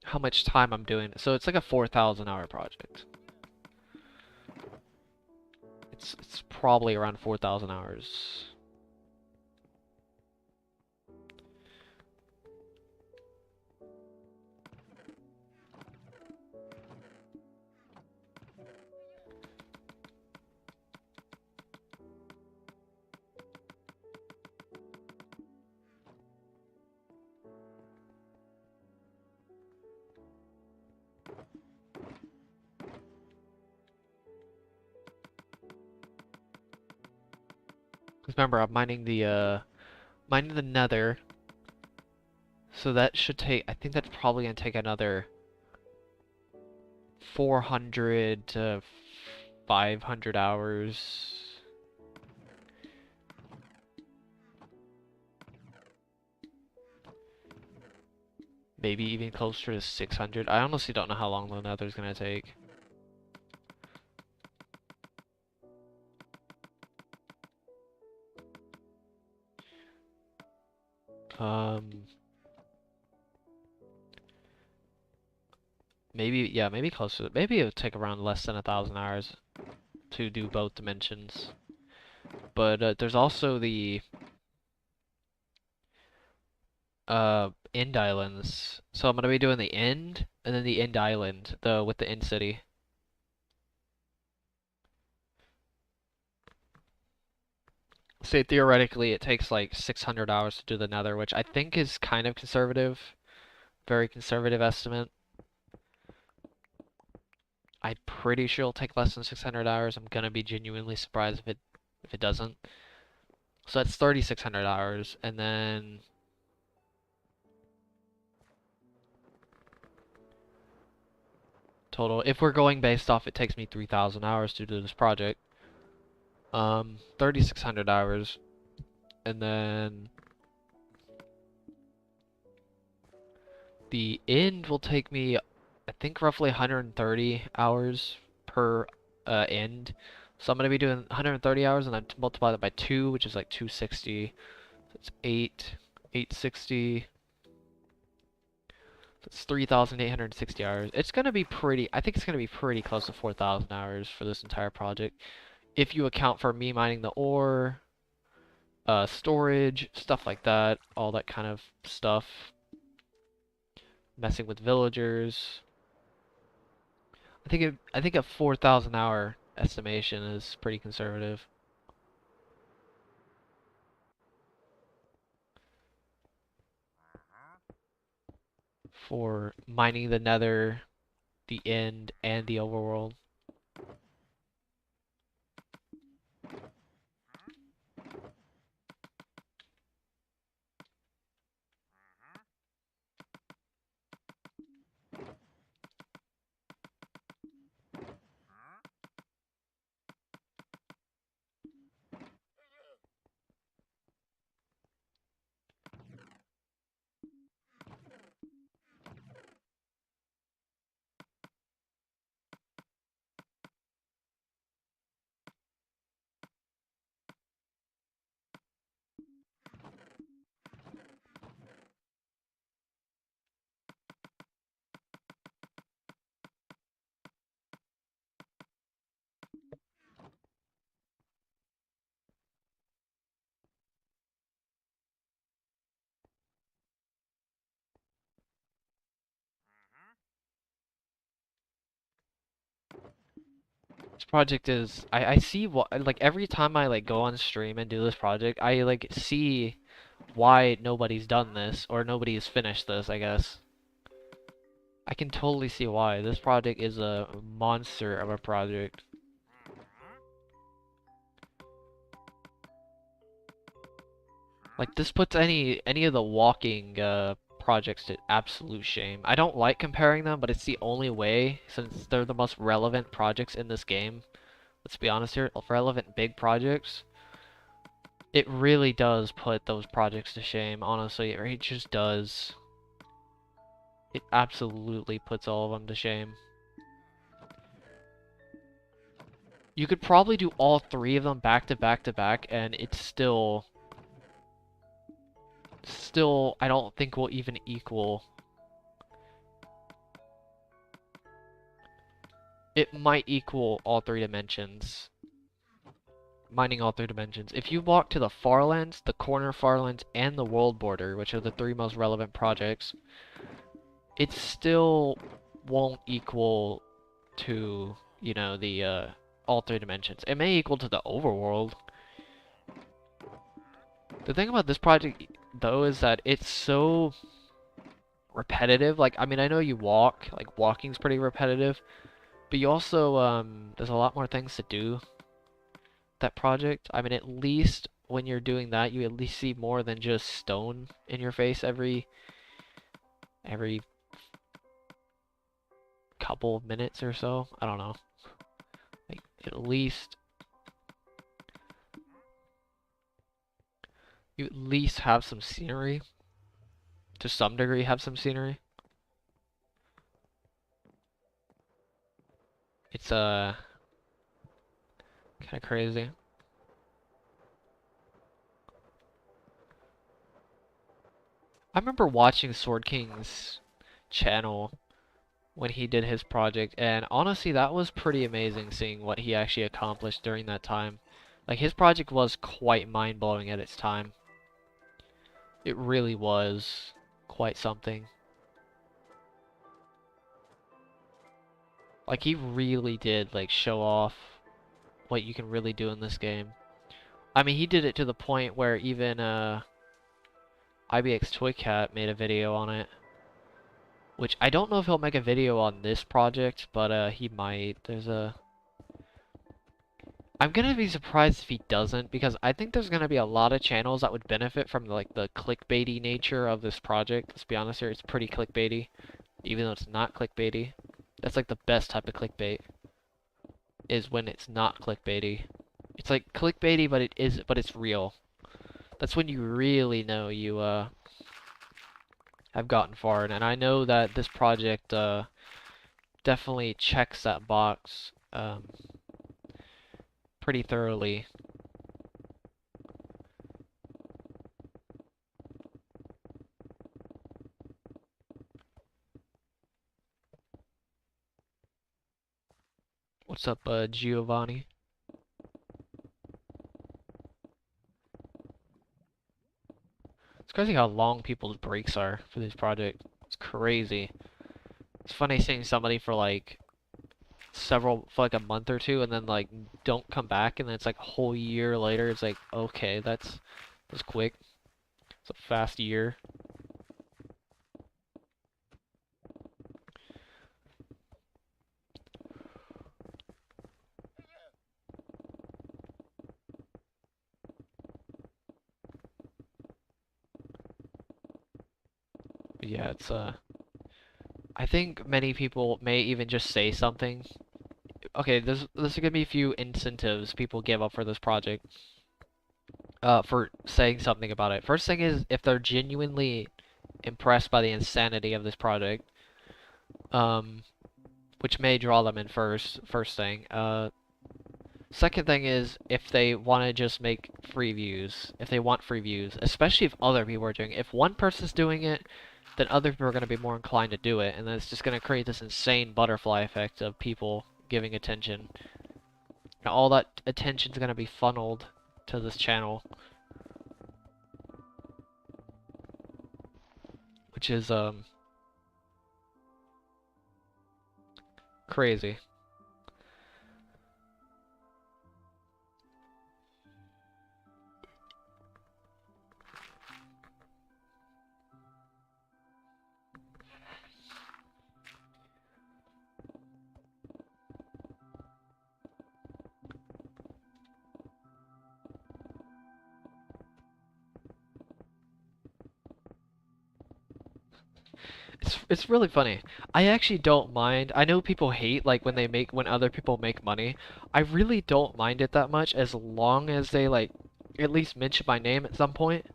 how much time I'm doing it. So it's like a 4,000 hour project. It's probably around 4,000 hours. Because remember, I'm mining the Nether, so that should take. I think that's probably gonna take another 400 to 500 hours. Maybe even closer to 600. I honestly don't know how long the Nether's gonna take. Maybe, yeah, maybe closer. Maybe it would take around less than 1,000 hours to do both dimensions. But there's also the end islands. So I'm gonna be doing the end and then the end island, with the end city. Say theoretically it takes like 600 hours to do the Nether, which I think is kind of conservative. Very conservative estimate. I'm pretty sure it'll take less than 600 hours. I'm gonna be genuinely surprised if it doesn't. So that's 3,600 hours, and then total. If we're going based off, it takes me 3,000 hours to do this project. 3,600 hours, and then the end will take me, I think, roughly 130 hours per end. So I'm gonna be doing 130 hours, and then multiply that by 2, which is like 260. So it's 860. That's 3,860 hours. It's gonna be pretty. I think it's gonna be pretty close to 4,000 hours for this entire project, if you account for me mining the ore, storage, stuff like that, all that kind of stuff. Messing with villagers. I think a 4,000 hour estimation is pretty conservative. For mining the Nether, the end, and the overworld. This project is, I see what, like every time I like go on stream and do this project, I like see why nobody's done this, or nobody's finished this, I guess. I can totally see why. This project is a monster of a project. Like this puts any of the walking projects to absolute shame. I don't like comparing them, but it's the only way, since they're the most relevant projects in this game. Let's be honest here, relevant big projects. It really does put those projects to shame, honestly. It just does. It absolutely puts all of them to shame. You could probably do all 3 of them back to back to back, and it's still, I don't think will even equal. It might equal all 3 dimensions. Mining all 3 dimensions. If you walk to the Farlands, the Corner Farlands, and the World Border, which are the 3 most relevant projects, it still won't equal to, you know, the all 3 dimensions. It may equal to the overworld. The thing about this project, though, is that it's so repetitive. Like, I mean, I know you walk, like, walking's pretty repetitive, but you also, there's a lot more things to do that project. I mean, at least when you're doing that, you at least see more than just stone in your face every couple of minutes or so. I don't know. Like, at least you at least have some scenery. To some degree, have some scenery. It's kind of crazy. I remember watching Sword King's channel when he did his project, and honestly, that was pretty amazing seeing what he actually accomplished during that time. Like, his project was quite mind-blowing at its time. It really was quite something. Like, he really did, like, show off what you can really do in this game. I mean, he did it to the point where even, IBX Toy Cat made a video on it. Which, I don't know if he'll make a video on this project, but, he might. There's a... I'm gonna be surprised if he doesn't, because I think there's gonna be a lot of channels that would benefit from like the clickbaity nature of this project. Let's be honest here, it's pretty clickbaity, even though it's not clickbaity. That's like the best type of clickbait, is when it's not clickbaity. It's like clickbaity, but it's real. That's when you really know you have gotten far. And I know that this project definitely checks that box pretty thoroughly. What's up, Giovanni? It's crazy how long people's breaks are for this project. It's crazy. It's funny seeing somebody for like for like a month or two and then like don't come back, and then it's like a whole year later. It's like, okay, that's quick. It's a fast year. But yeah, it's I think many people may even just say something. Okay, there's gonna be a few incentives people give up for this project. For saying something about it. First thing is if they're genuinely impressed by the insanity of this project, um, which may draw them in first thing. Second thing is if they want to just make free views, if they want free views, especially if other people are doing it. If one person's doing it, then other people are going to be more inclined to do it, and then it's just going to create this insane butterfly effect of people giving attention. And all that attention's going to be funneled to this channel, which is crazy. It's really funny. I actually don't mind. I know people hate like when other people make money. I really don't mind it that much as long as they like at least mention my name at some point.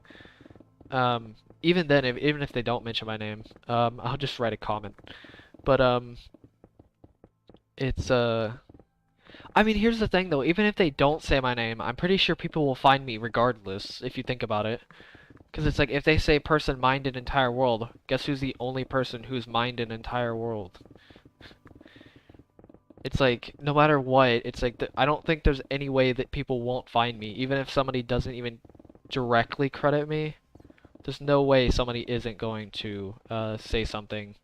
Um, even then, even if they don't mention my name, I'll just write a comment. But it's I mean, here's the thing though. Even if they don't say my name, I'm pretty sure people will find me regardless. If you think about it. Because it's like, if they say person mined an entire world, guess who's the only person who's mined an entire world? It's like, no matter what, it's like, I don't think there's any way that people won't find me. Even if somebody doesn't even directly credit me, there's no way somebody isn't going to say something,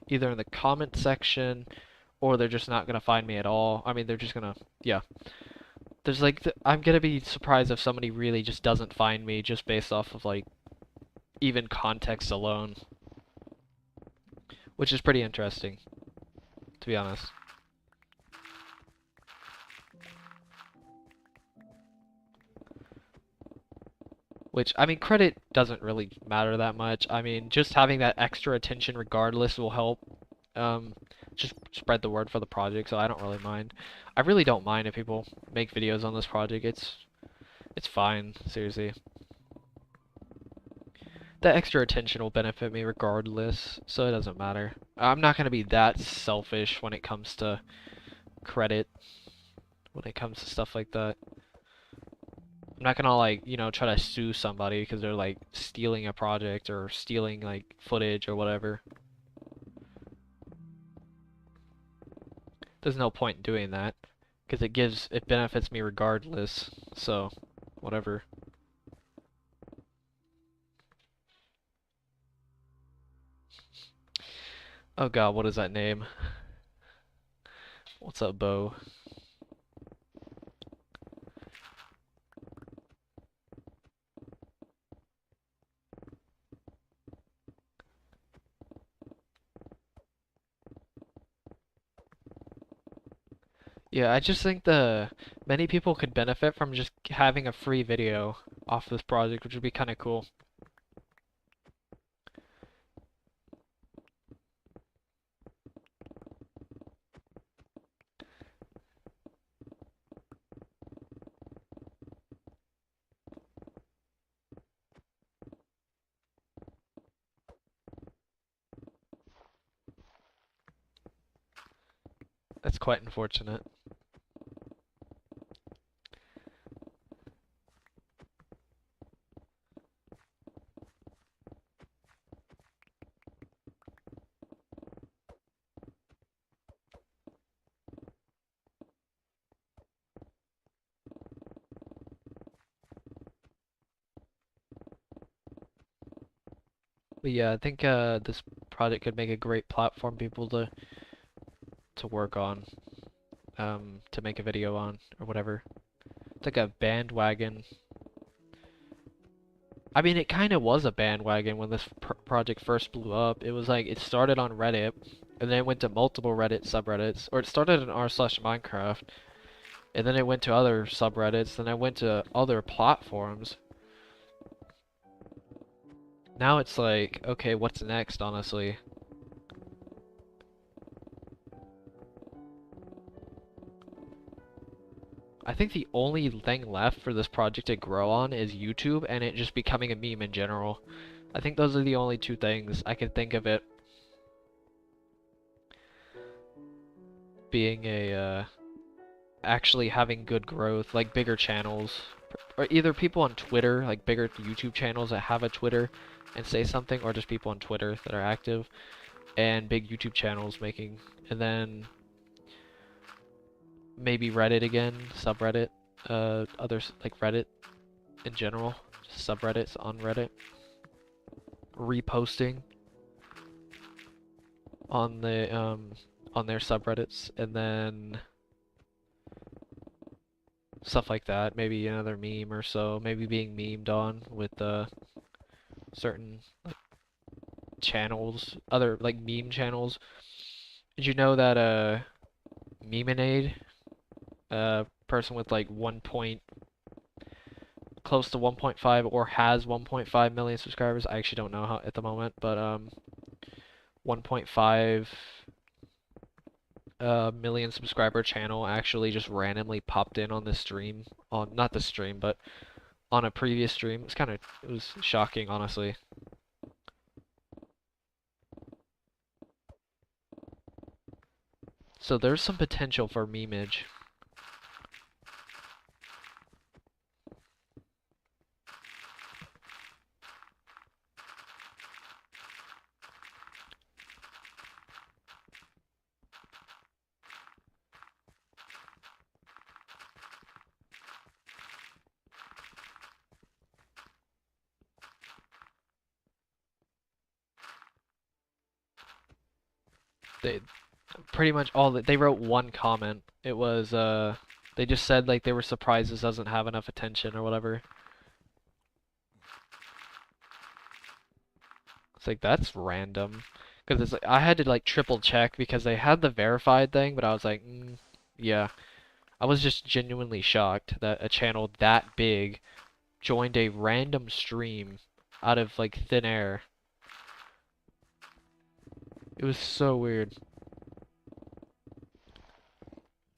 either in the comment section, or they're just not going to find me at all. I mean, they're just going to, yeah. There's like, I'm going to be surprised if somebody really just doesn't find me just based off of like, even context alone. Which is pretty interesting, to be honest. Which, I mean, credit doesn't really matter that much. I mean, just having that extra attention regardless will help just spread the word for the project, so I don't really mind. I really don't mind if people make videos on this project. It's fine, seriously. That extra attention will benefit me regardless, so it doesn't matter. I'm not gonna be that selfish when it comes to credit, when it comes to stuff like that. I'm not gonna like, try to sue somebody because they're like stealing a project or stealing like footage or whatever. There's no point in doing that because it benefits me regardless. So, whatever. Oh god, what is that name? What's up, Bo? Yeah, I just think many people could benefit from just having a free video off this project, which would be kind of cool. That's quite unfortunate. But yeah, I think this project could make a great platform people to work on, to make a video on or whatever. It's like a bandwagon. I mean, it kind of was a bandwagon when this project first blew up. It was like it started on Reddit, and then it went to multiple Reddit subreddits, or it started in r/Minecraft, and then it went to other subreddits, then it went to other platforms. Now it's like, okay, what's next, honestly? I think the only thing left for this project to grow on is YouTube and it just becoming a meme in general. I think those are the only two things I can think of it being actually having good growth, like bigger channels, or either people on Twitter, like bigger YouTube channels that have a Twitter and say something, or just people on Twitter that are active, and big YouTube channels making, and then maybe Reddit again, subreddit, others like Reddit in general, just subreddits on Reddit, reposting on on their subreddits, and then stuff like that. Maybe another meme or so. Maybe being memed on with certain like channels, other like meme channels. Did you know that Memenade, person with like close to 1.5 or has 1.5 million subscribers. I actually don't know how at the moment, but 1.5 million subscriber channel actually just randomly popped in on this stream, on not the stream, but on a previous stream. It was shocking, honestly. So there's some potential for memeage. They pretty much they wrote one comment. It was they just said like they were surprised this doesn't have enough attention or whatever. It's like that's random. Because it's like I had to like triple check because they had the verified thing, but I was like, yeah. I was just genuinely shocked that a channel that big joined a random stream out of like thin air. It was so weird.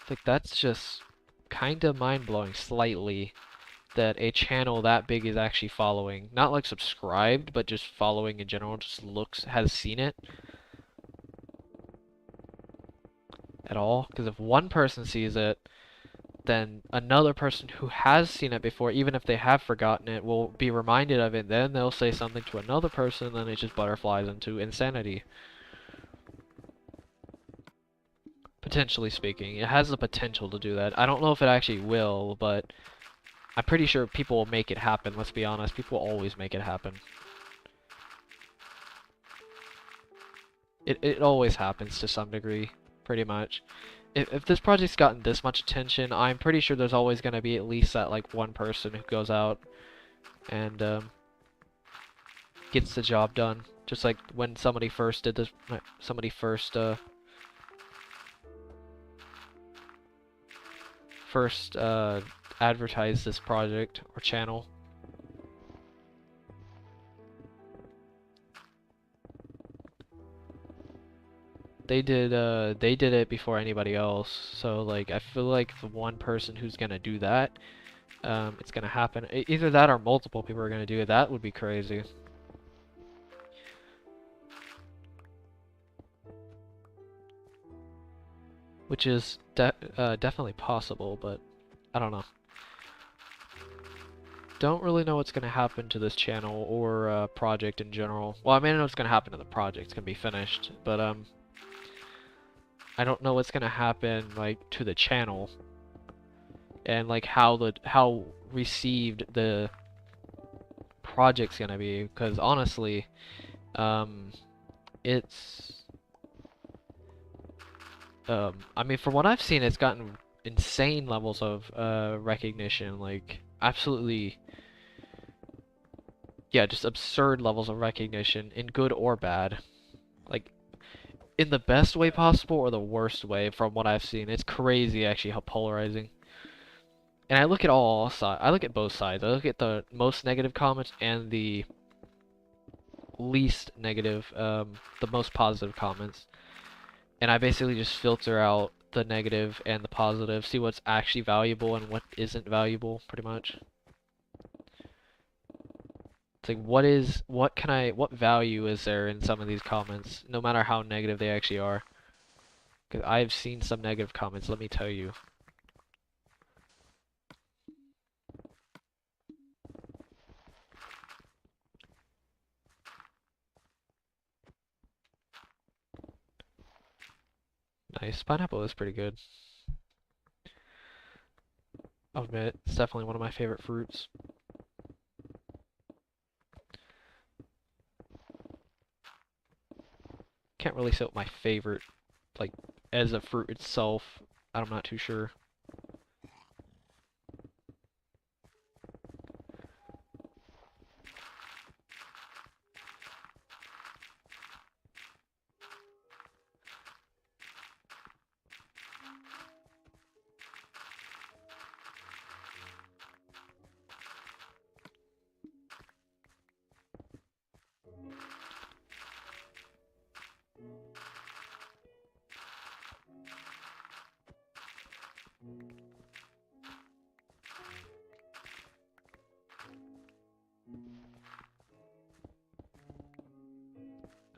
Like that's just kind of mind-blowing slightly that a channel that big is actually following. Not like subscribed, but just following in general, just has seen it at all. Because if one person sees it, then another person who has seen it before, even if they have forgotten it, will be reminded of it. Then they'll say something to another person, then it just butterflies into insanity. Potentially speaking, it has the potential to do that. I don't know if it actually will, but I'm pretty sure people will make it happen. Let's be honest, people always make it happen. It always happens to some degree, pretty much. If this project's gotten this much attention, I'm pretty sure there's always going to be at least that like one person who goes out and gets the job done. Just like when somebody first did this, somebody first first advertised this project or channel. They did it before anybody else, so like I feel like the one person who's gonna do that, it's gonna happen. Either that or multiple people are gonna do it. That would be crazy. Which is definitely possible, but I don't know. Don't really know what's gonna happen to this channel or project in general. Well, I mean, I know what's gonna happen to the project. It's gonna be finished, but I don't know what's gonna happen like to the channel and like how received the project's gonna be. Because honestly, it's I mean, from what I've seen, it's gotten insane levels of recognition, like absolutely, yeah, just absurd levels of recognition in good or bad. Like in the best way possible or the worst way from what I've seen. It's crazy actually how polarizing. And I look at all sides. I look at both sides. I look at the most negative comments and the least negative, the most positive comments. And I basically just filter out the negative and the positive, see what's actually valuable and what isn't valuable, pretty much. It's like what value is there in some of these comments, no matter how negative they actually are. Because I've seen some negative comments, let me tell you. Nice. Pineapple is pretty good. I'll admit, it's definitely one of my favorite fruits. Can't really say what my favorite, like, as a fruit itself, I'm not too sure.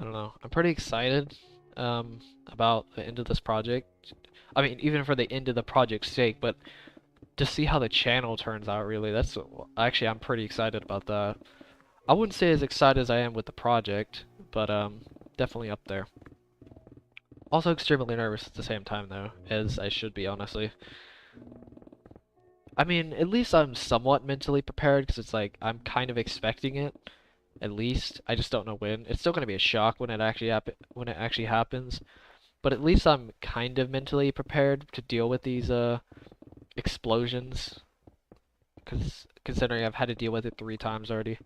I don't know. I'm pretty excited about the end of this project. I mean, even for the end of the project's sake, but to see how the channel turns out, really, that's actually I'm pretty excited about that. I wouldn't say as excited as I am with the project, but definitely up there. Also extremely nervous at the same time, though, as I should be, honestly. I mean, at least I'm somewhat mentally prepared, because it's like, I'm kind of expecting it, at least. I just don't know when. It's still going to be a shock when it actually happens, but at least I'm kind of mentally prepared to deal with these, explosions, because considering I've had to deal with it 3 times already.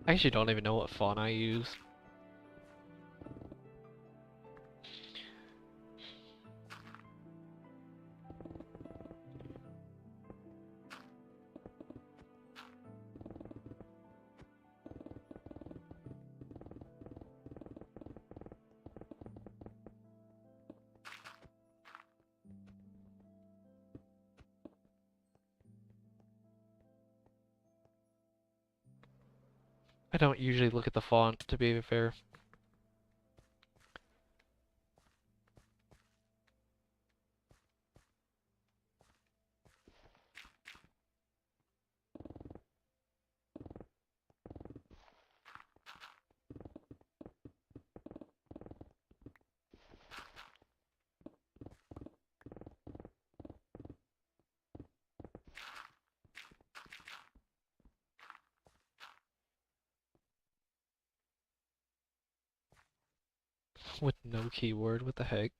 I actually don't even know what font I use. I don't usually look at the font, to be fair. With no keyword, what the heck?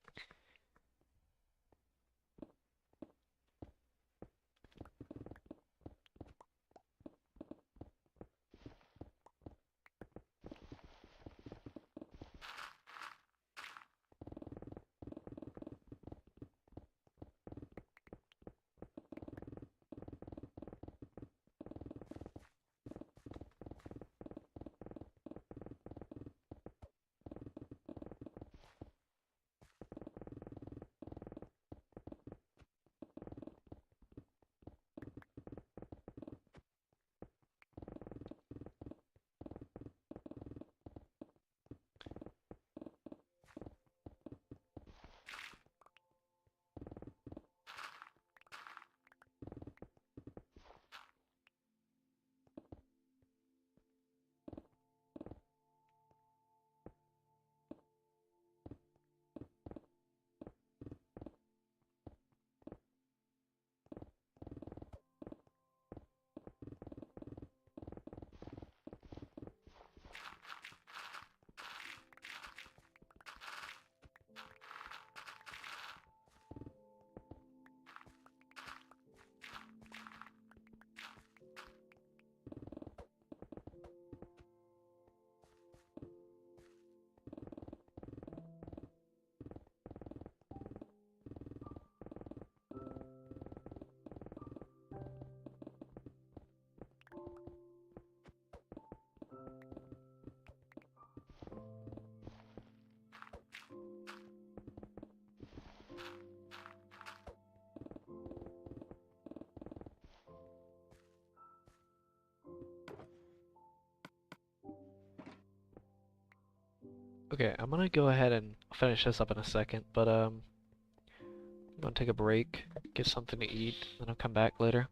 Okay, I'm gonna go ahead and finish this up in a second, but I'm gonna take a break, get something to eat, then I'll come back later.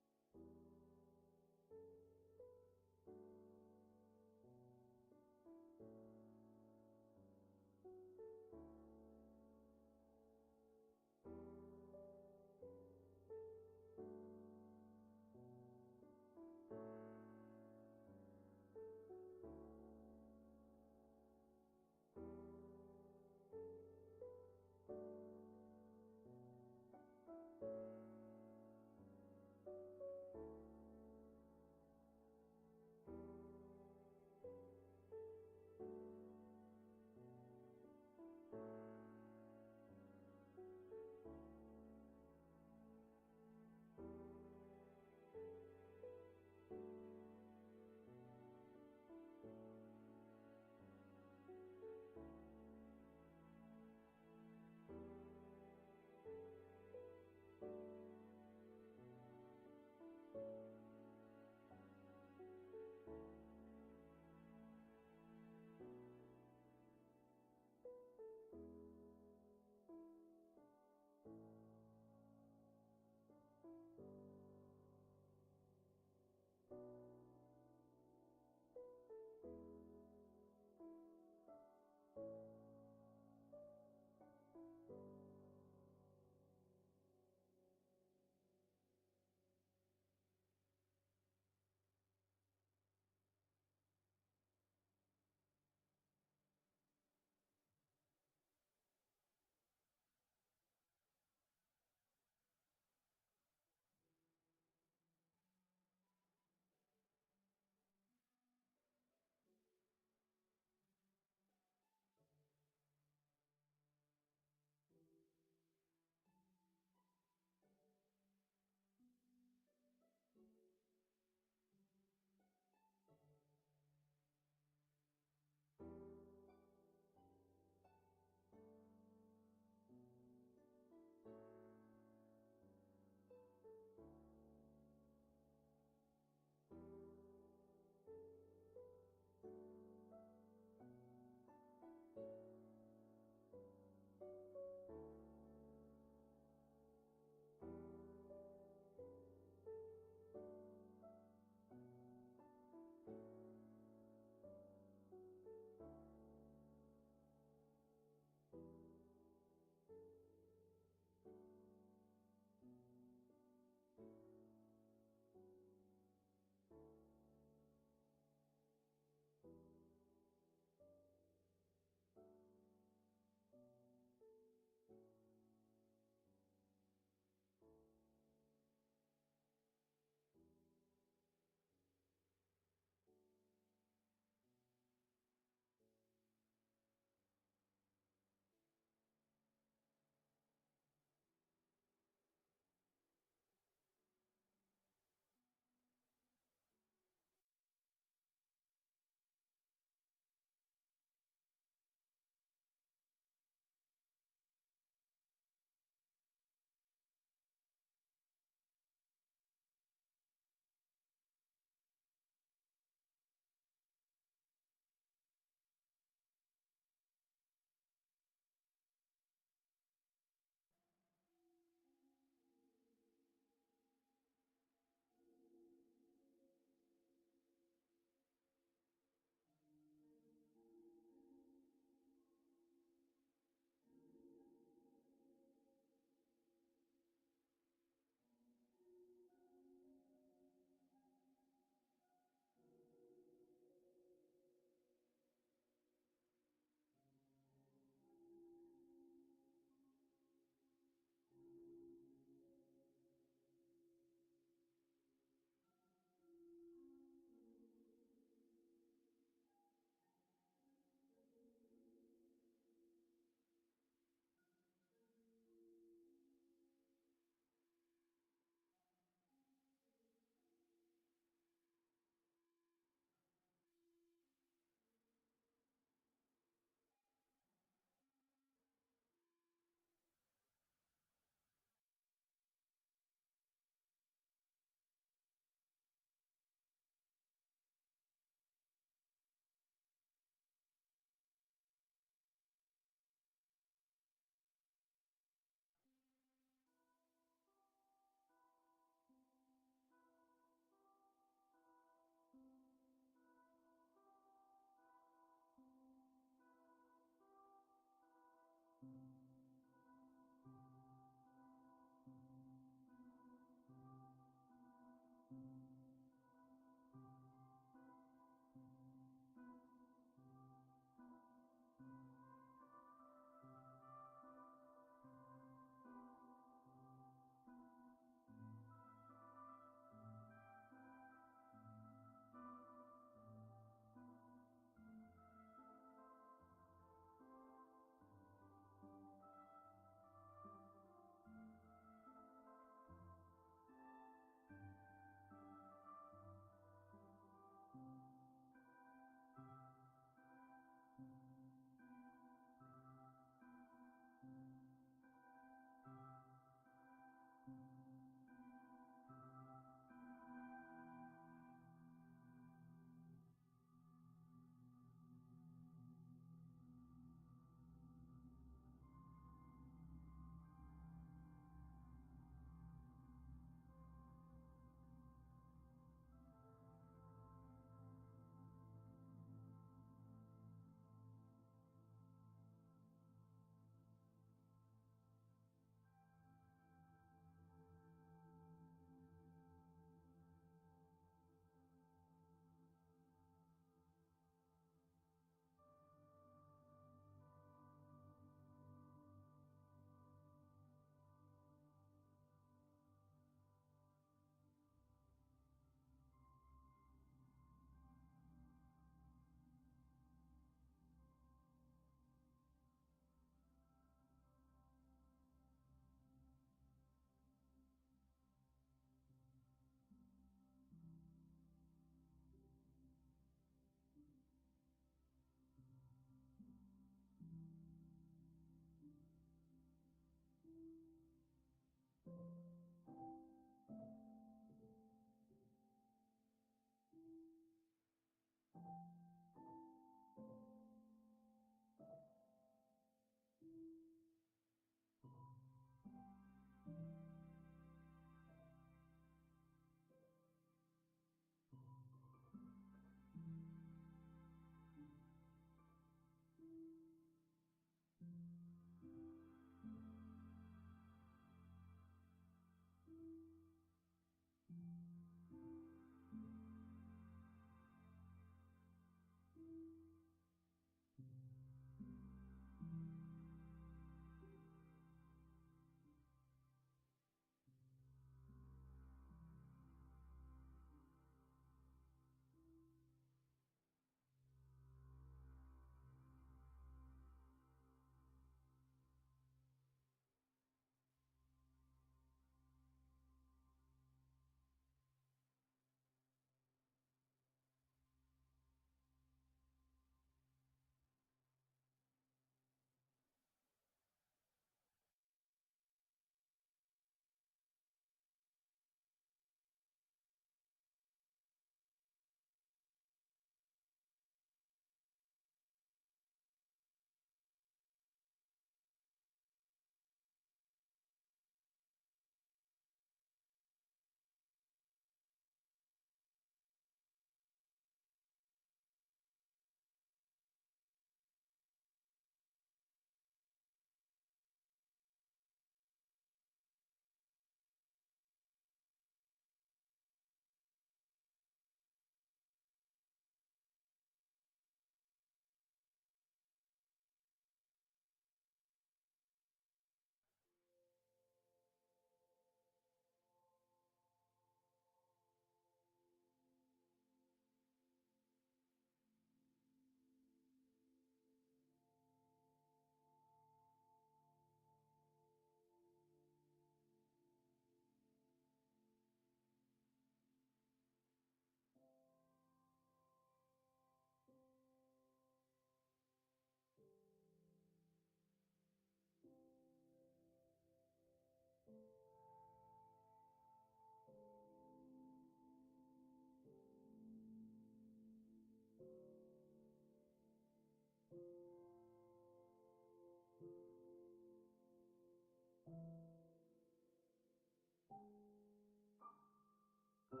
Alright,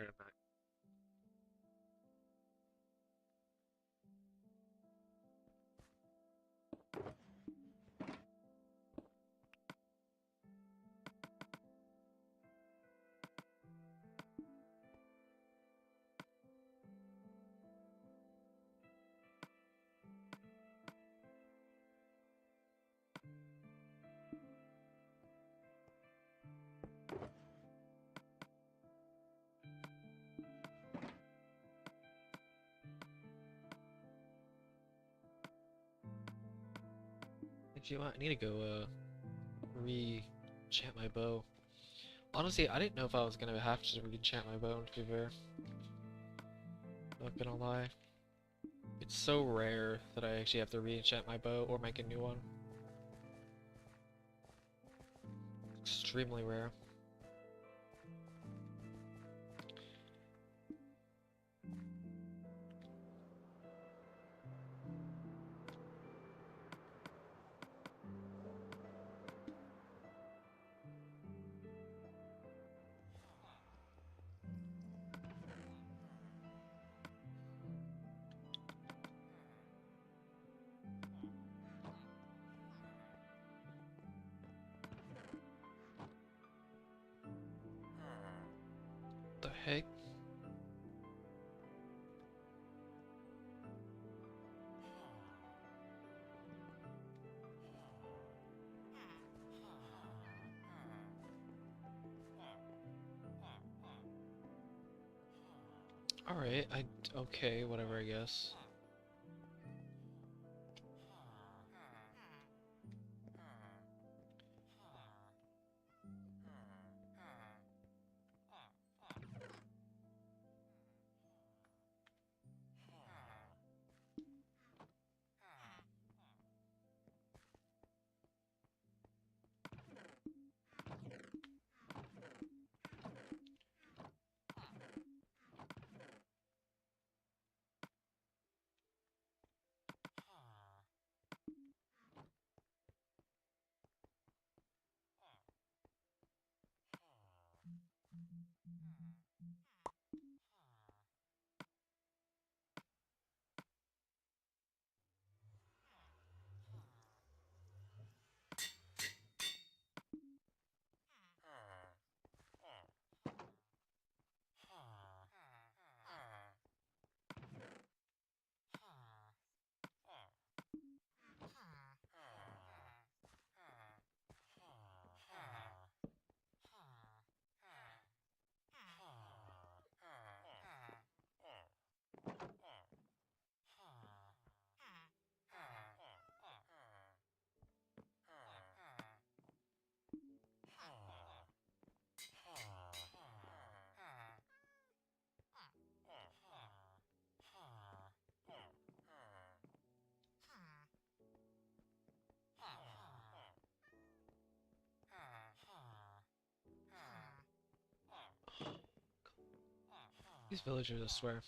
I'm back. Actually, I need to go re-enchant my bow. Honestly, I didn't know if I was gonna have to re-enchant my bow, to be fair. Not gonna lie. It's so rare that I actually have to re-enchant my bow or make a new one. Extremely rare. The heck? Alright, okay, whatever, I guess. These villagers, I swear.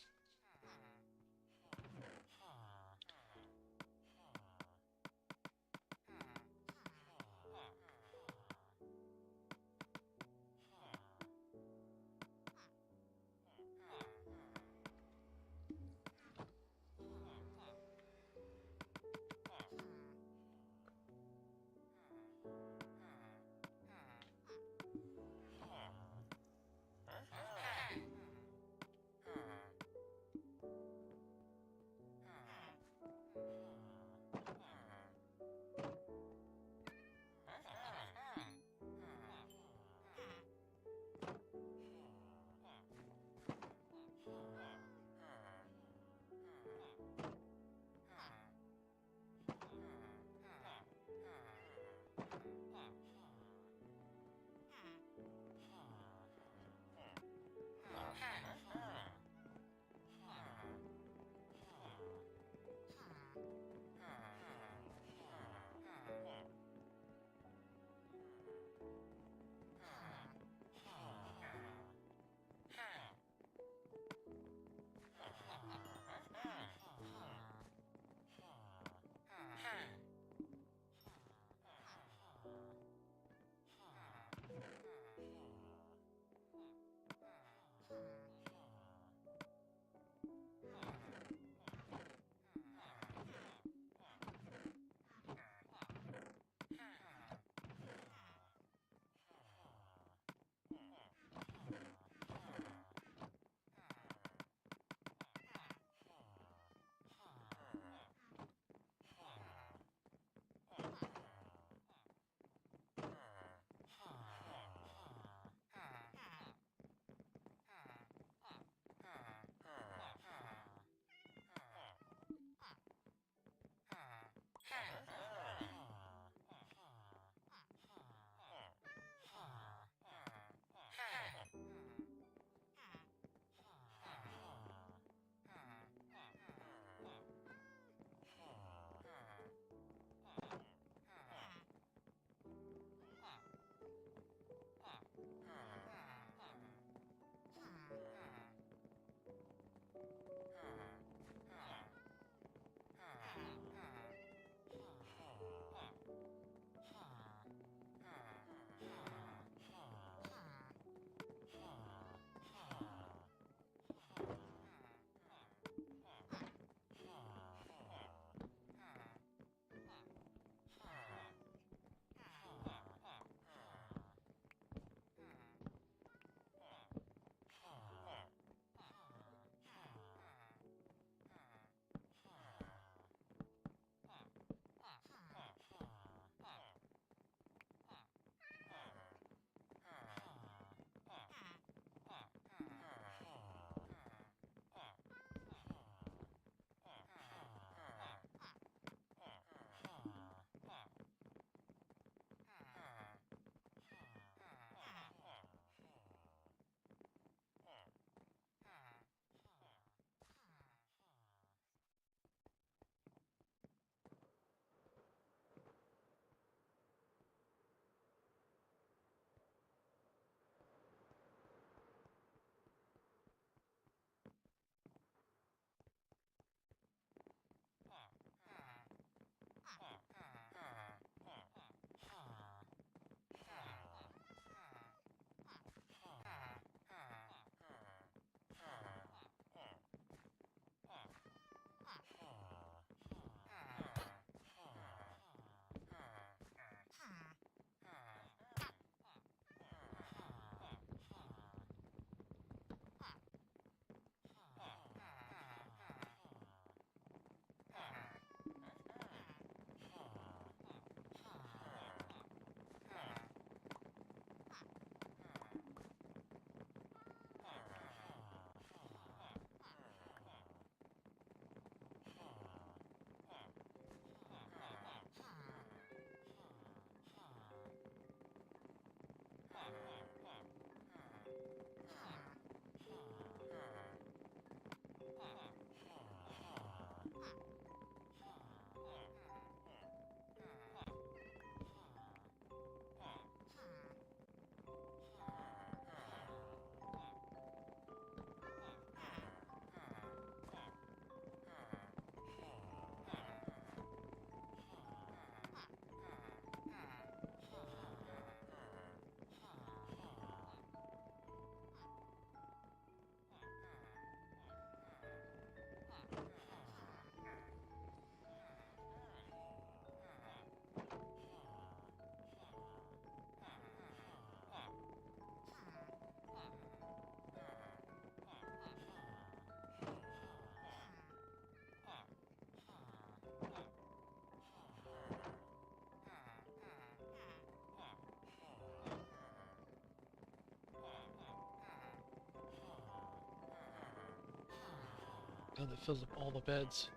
God, that fills up all the beds.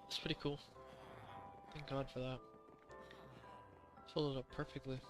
That's pretty cool. Thank God for that. Filled it up perfectly.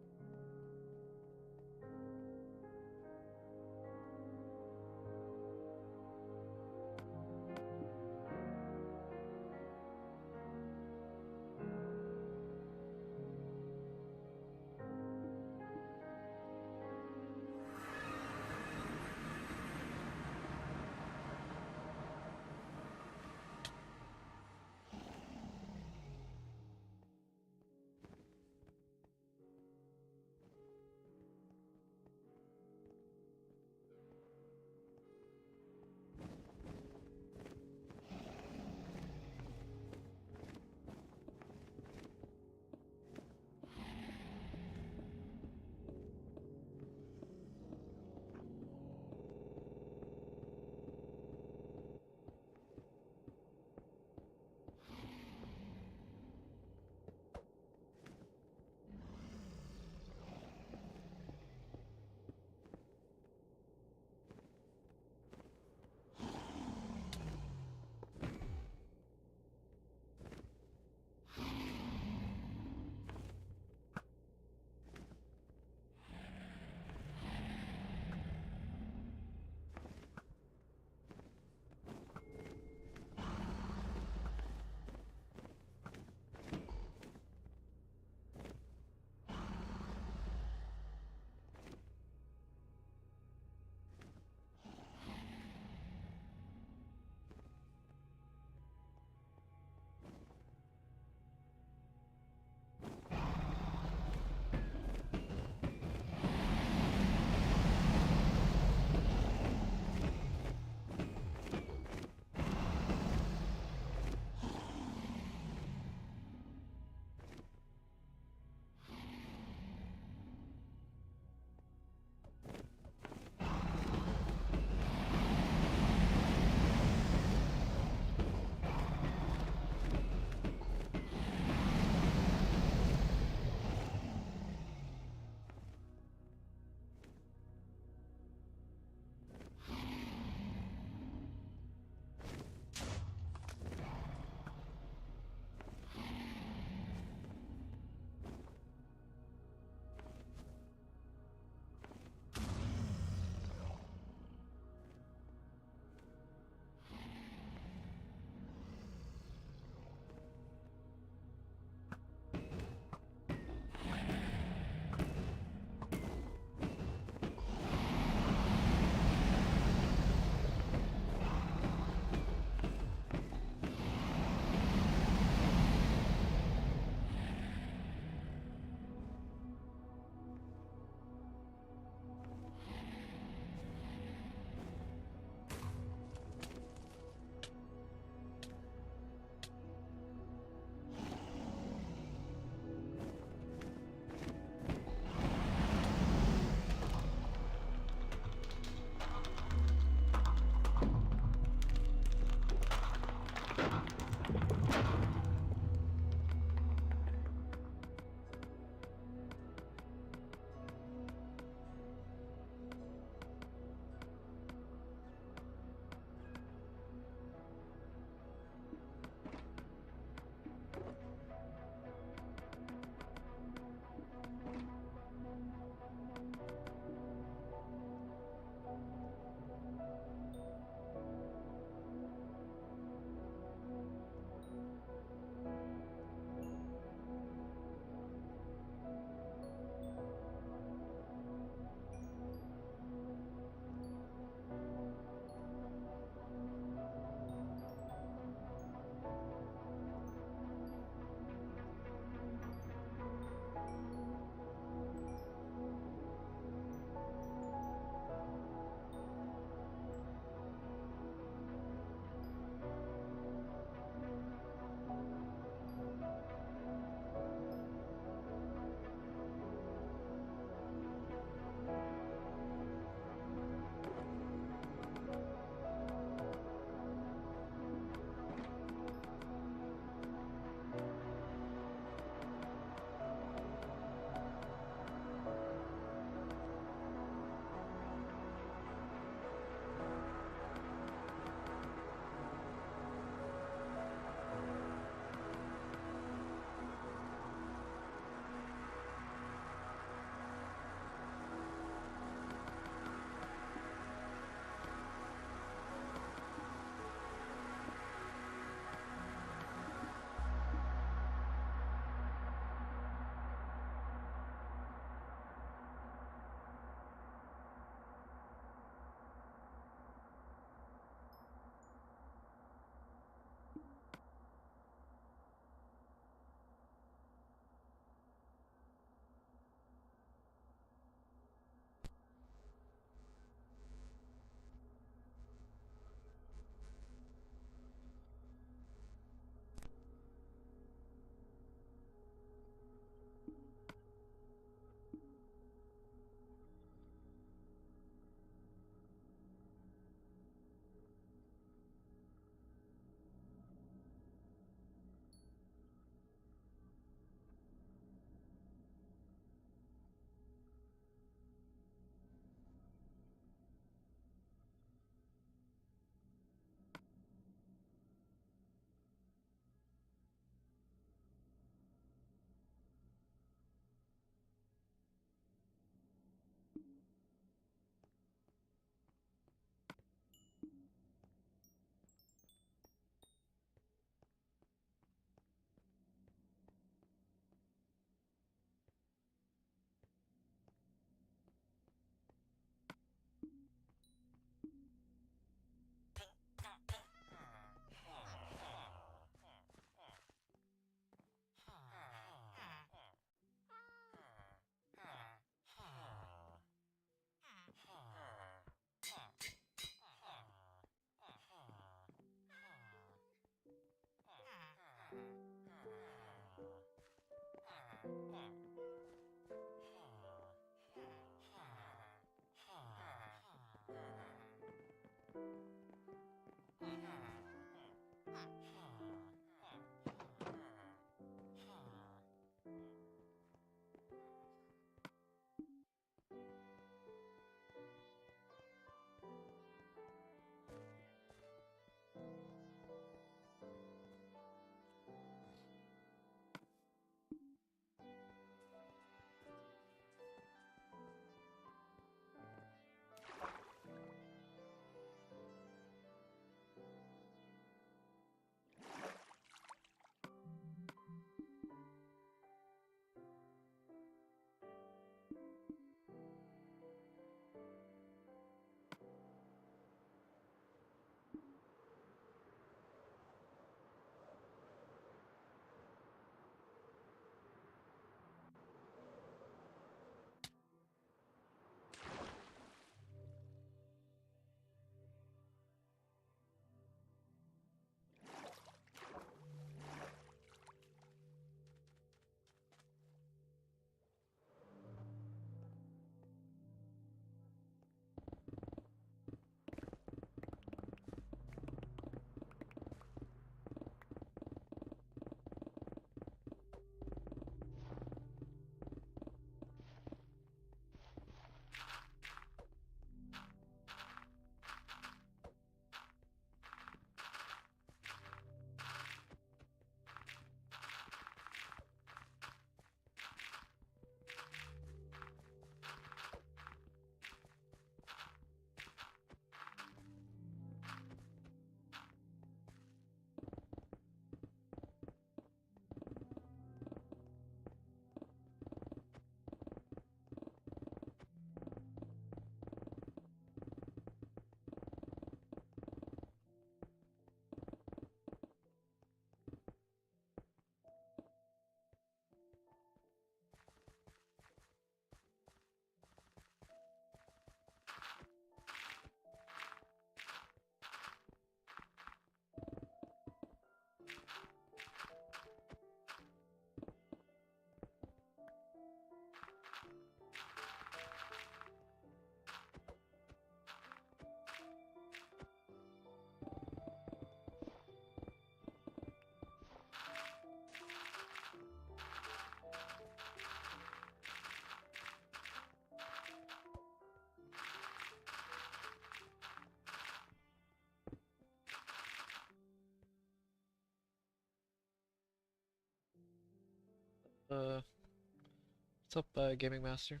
What's up, Gaming Master?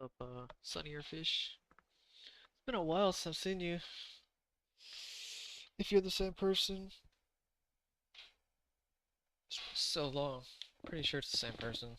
What's up, sunnier fish? It's been a while since I've seen you. If you're the same person. It's been so long. Pretty sure it's the same person.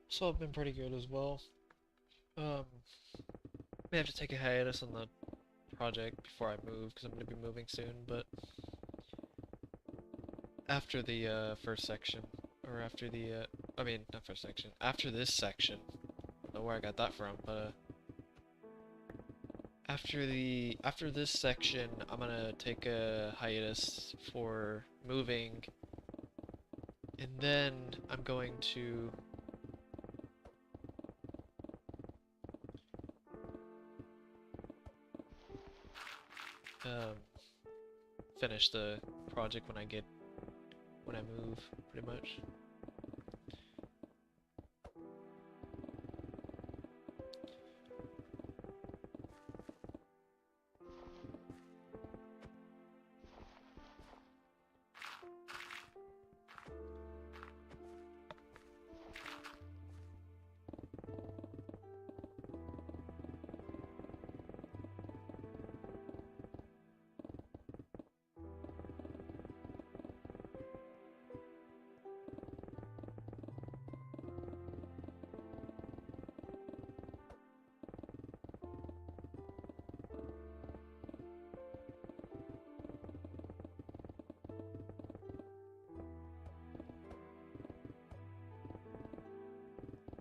So I've been pretty good as well. May have to take a hiatus on the project before I move, because I'm going to be moving soon, but after the first section, or after the, I mean, not first section, after this section, I don't know where I got that from, but after this section, I'm gonna take a hiatus for moving, and then I'm going to um, finish the project when I move, pretty much.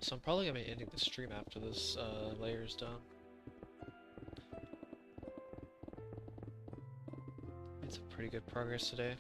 So I'm probably gonna be ending the stream after this layer is done. Made some pretty good progress today.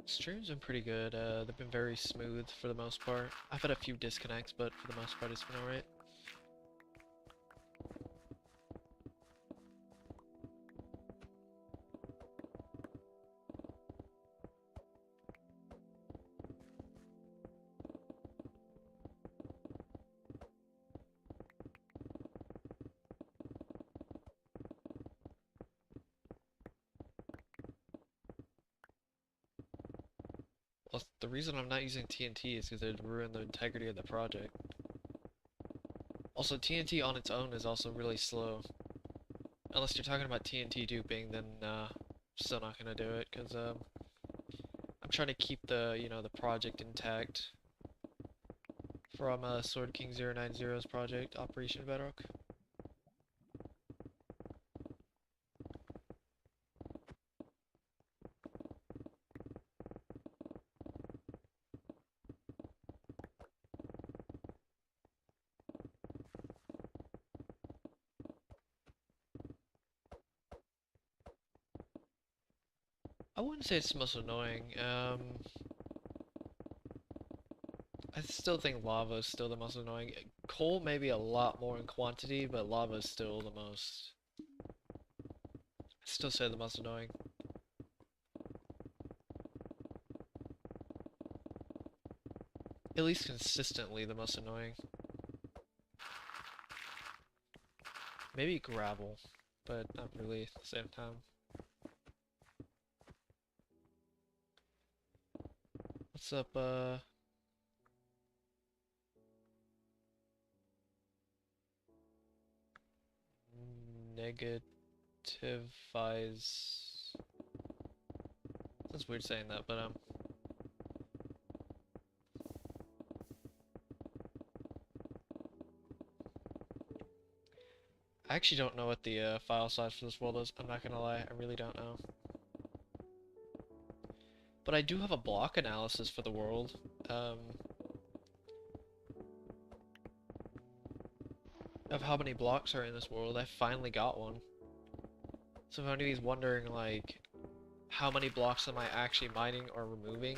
Streams been pretty good. They've been very smooth for the most part. I've had a few disconnects, but for the most part it's been alright. Well, the reason I'm not using TNT is because it'd ruin the integrity of the project. Also, TNT on its own is also really slow. Unless you're talking about TNT duping, then still not gonna do it, because I'm trying to keep the, the project intact from Sword King 090's project, Operation Bedrock. I wouldn't say it's the most annoying. I still think lava is still the most annoying. Coal may be a lot more in quantity, but lava is still the most. I still say the most annoying. At least consistently the most annoying. Maybe gravel, but not really at the same time. What's up, negativize. Sounds weird saying that, but actually don't know what the file size for this world is. I'm not gonna lie, I really don't know. But I do have a block analysis for the world. Of how many blocks are in this world. I finally got one. So if anybody's wondering, like, how many blocks am I actually mining or removing,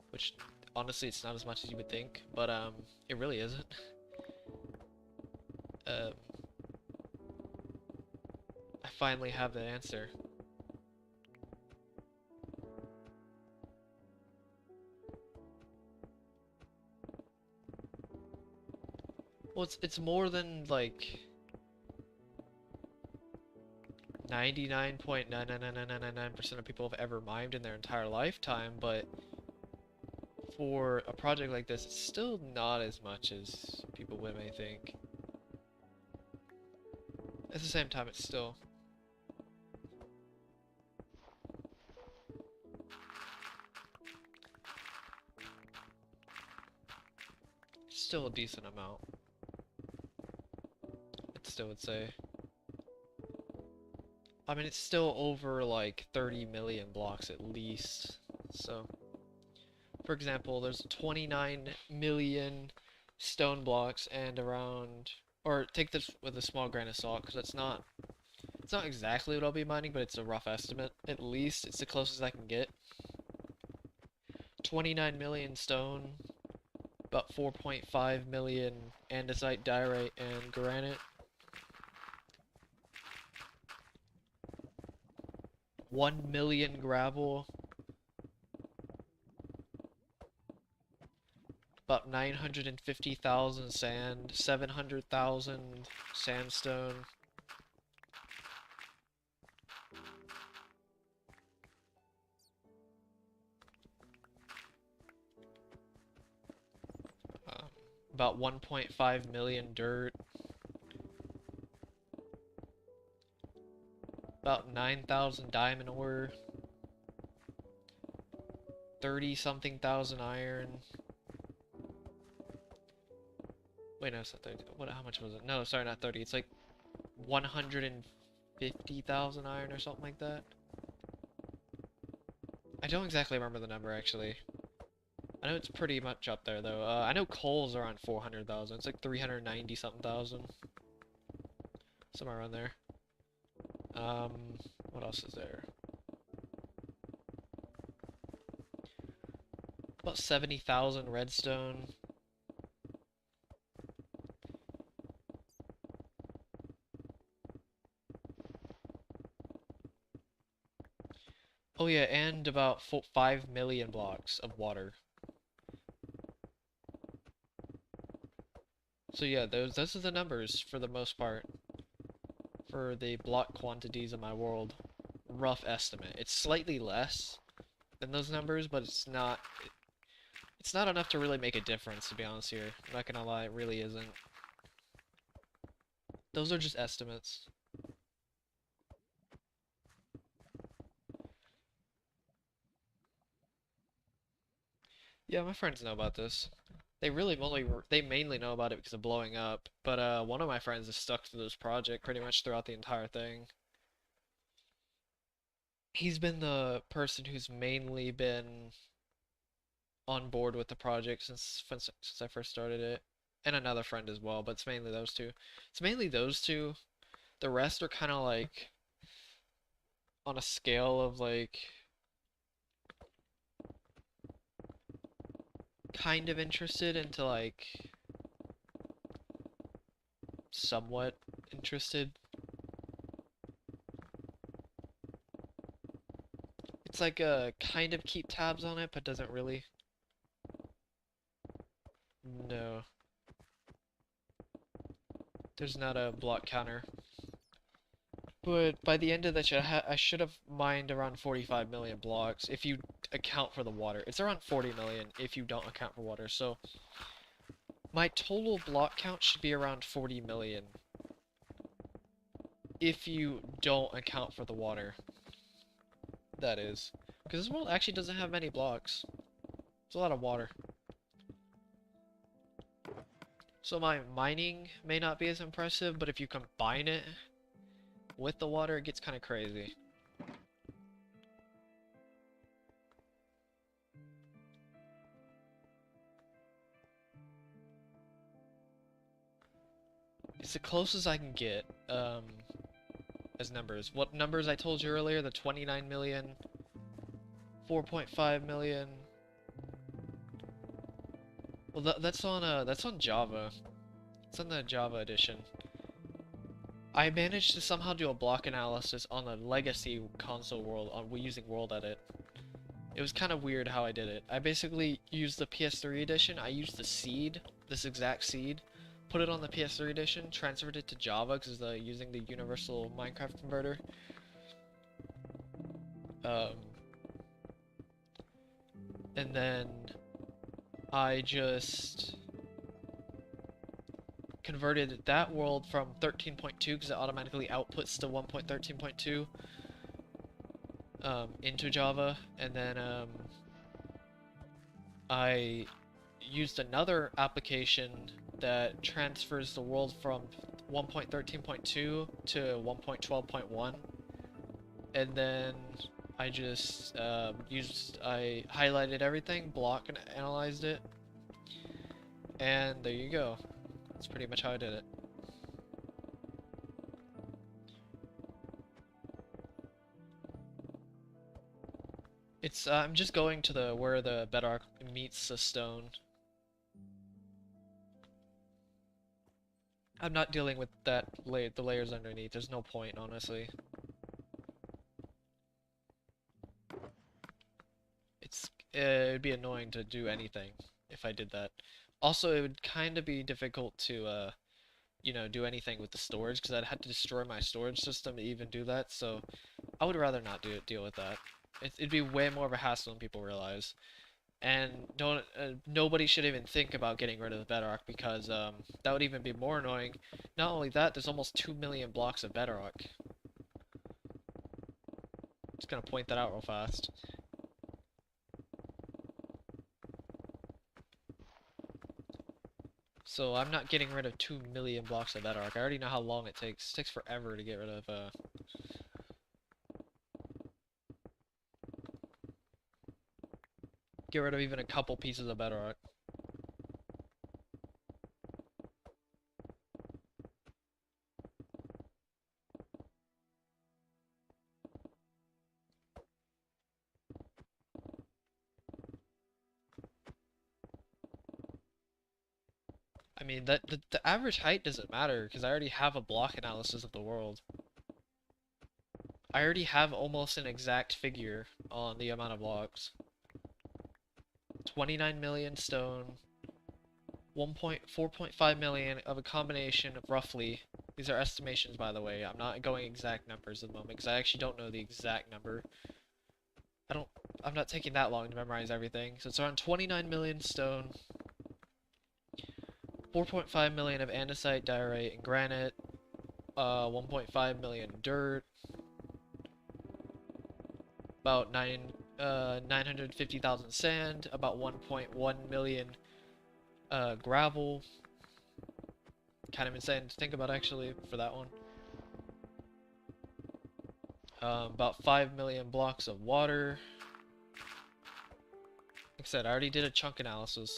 which honestly it's not as much as you would think, but it really isn't. I finally have the answer. Well, it's more than like 99.99999% of people have ever mined in their entire lifetime, but for a project like this, it's still not as much as people may think. At the same time, it's still a decent amount. I'd still would say. I mean, it's still over like 30 million blocks at least. So, for example, there's 29 million stone blocks and around, or take this with a small grain of salt, because it's not exactly what I'll be mining, but it's a rough estimate. At least it's the closest I can get. 29 million stone, about 4.5 million andesite, diorite, and granite. 1 million gravel. About 950,000 sand, 700,000 sandstone. About 1.5 million dirt. About 9,000 diamond ore. 30-something thousand iron. Wait, no, it's not 30. How much was it? No, sorry, not 30. It's like 150,000 iron or something like that. I don't exactly remember the number, actually. I know it's pretty much up there, though. I know coal's around 400,000. It's like 390-something thousand. Somewhere around there. What else is there? About 70,000 redstone. Oh yeah, and about 5 million blocks of water. So yeah, those are the numbers for the most part. For the block quantities of my world. Rough estimate. It's slightly less than those numbers, but it's not enough to really make a difference, to be honest here. I'm not gonna lie, it really isn't. Those are just estimates. Yeah, my friends know about this. They mainly know about it because of blowing up, but one of my friends is stuck to this project pretty much throughout the entire thing. He's been the person who's mainly been on board with the project since I first started it, and another friend as well, but it's mainly those two. It's mainly those two. The rest are kind of like on a scale of like kind of interested into like somewhat interested. It's like kind of keep tabs on it, but doesn't really. No. There's not a block counter. But by the end of the I should have mined around 45 million blocks if you account for the water. It's around 40 million if you don't account for water. So my total block count should be around 40 million if you don't account for the water. That is. Because this world actually doesn't have many blocks. It's a lot of water. So my mining may not be as impressive, but if you combine it with the water, it gets kind of crazy. It's the closest I can get, as numbers. What numbers I told you earlier, the 29 million, 4.5 million. Well, that's on Java. It's on the Java edition. I managed to somehow do a block analysis on the Legacy console world using World Edit. It was kind of weird how I did it. I basically used the PS3 edition. I used the seed, this exact seed, put it on the PS3 edition, transferred it to Java because using the universal Minecraft converter. And then I just converted that world from 13.2 because it automatically outputs to 1.13.2 into Java, and then I used another application that transfers the world from 1.13.2 to 1.12.1, and then I just I highlighted everything, block and analyzed it, and there you go. That's pretty much how I did it. It's I'm just going to where the bedrock meets the stone. I'm not dealing with the layers underneath. There's no point, honestly. It'd be annoying to do anything if I did that. Also, it would kind of be difficult to you know, do anything with the storage because I'd have to destroy my storage system to even do that. So I would rather not deal with that. It'd be way more of a hassle than people realize. And nobody should even think about getting rid of the bedrock because that would even be more annoying. Not only that, there's almost 2 million blocks of bedrock. Just gonna point that out real fast. So I'm not getting rid of 2 million blocks of bedrock. I already know how long it takes. It takes forever to get rid of even a couple pieces of bedrock. I mean, the average height doesn't matter because I already have a block analysis of the world. I already have almost an exact figure on the amount of blocks. 29 million stone, 4.5 million of a combination of roughly. These are estimations, by the way. I'm not going exact numbers at the moment because I actually don't know the exact number. I'm not taking that long to memorize everything. So it's around 29 million stone, 4.5 million of andesite, diorite, and granite, 1.5 million dirt, about 950,000 sand, about 1.1 million gravel. Kind of insane to think about actually for that one. About 5 million blocks of water. Like I said, I already did a chunk analysis.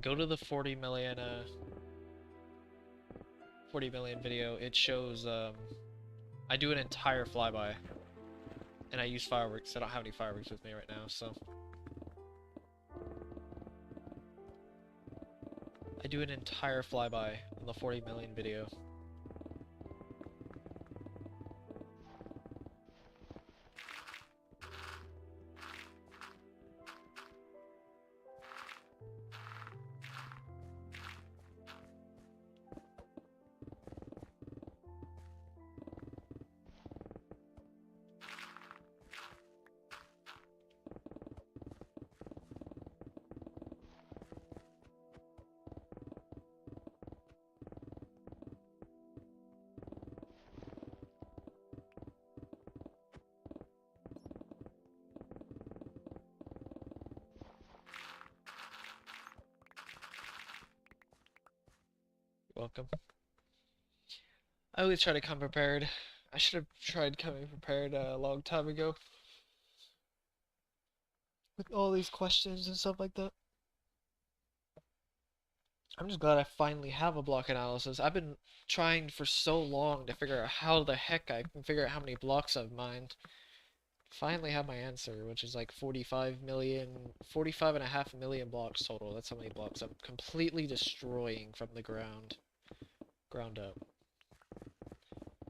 Go to the 40 million video. It shows I do an entire flyby. And I use fireworks. I don't have any fireworks with me right now, so. I do an entire flyby on the 40 million video. Welcome. I always try to come prepared. I should have tried coming prepared a long time ago. With all these questions and stuff like that. I'm just glad I finally have a block analysis. I've been trying for so long to figure out how the heck I can figure out how many blocks I've mined. Finally have my answer, which is like 45 million, 45.5 million blocks total. That's how many blocks I'm completely destroying from the ground up.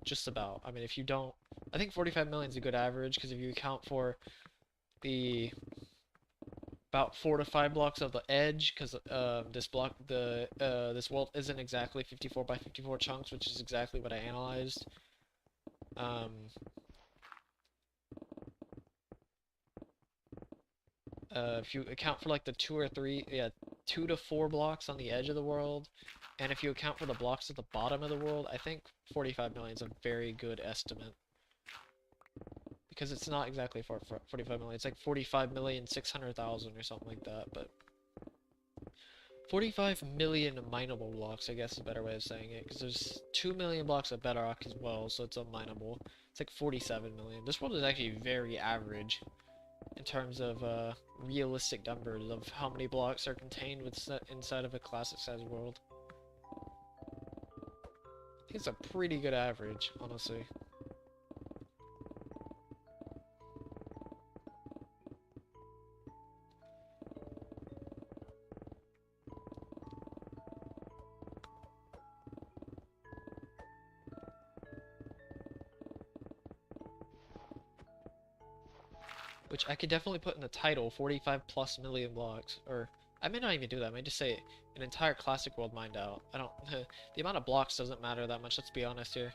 Just about. I mean, if you don't, I think 45 million is a good average, because if you account for the about 4 to 5 blocks of the edge, because this world isn't exactly 54 by 54 chunks, which is exactly what I analyzed. If you account for like the 2 to 4 blocks on the edge of the world, and if you account for the blocks at the bottom of the world, I think 45 million is a very good estimate. Because it's not exactly 45 million, it's like 45,600,000 or something like that, but 45 million mineable blocks, I guess is a better way of saying it, because there's 2 million blocks of bedrock as well, so it's unmineable. It's like 47 million. This world is actually very average in terms of realistic numbers of how many blocks are contained inside of a classic size world. I think it's a pretty good average, honestly. Which I could definitely put in the title, 45 plus million blocks, or I may not even do that, I may just say an entire classic world mined out. I don't, the amount of blocks doesn't matter that much, let's be honest here.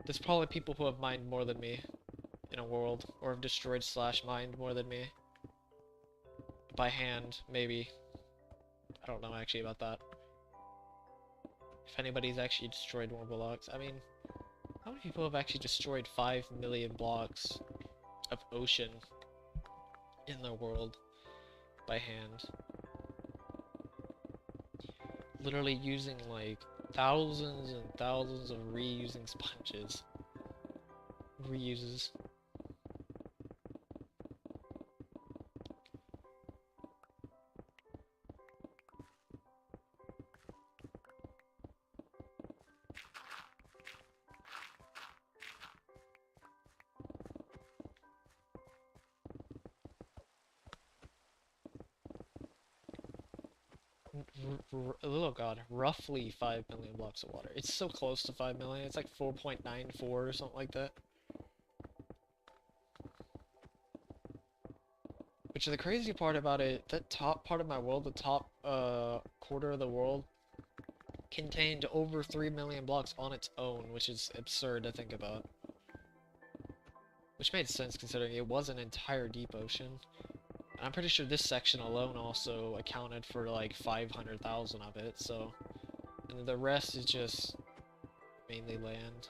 There's probably people who have mined more than me in a world, or have destroyed / mined more than me. By hand, maybe. I don't know actually about that. If anybody's actually destroyed more blocks, I mean, how many people have actually destroyed 5 million blocks of ocean in the world by hand? Literally using like thousands and thousands of reusing sponges. Reuses. Oh god, roughly 5 million blocks of water. It's so close to 5 million, it's like 4.94 or something like that. Which is the crazy part about it, that top part of my world, the top quarter of the world, contained over 3 million blocks on its own, which is absurd to think about. Which made sense considering it was an entire deep ocean. I'm pretty sure this section alone also accounted for like 500,000 of it, so... And the rest is just mainly land.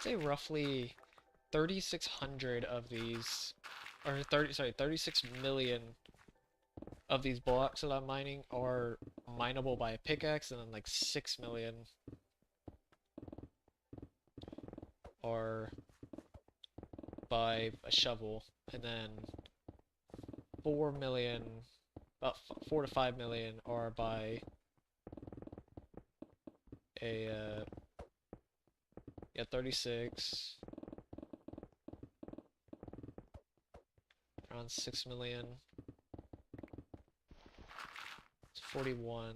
Say roughly 3,600 of these, or 36 million of these blocks that I'm mining are mineable by a pickaxe, and then like 6 million are by a shovel, and then 4 million, about 4 to 5 million are by a, yeah, 36, around 6 million, it's 41,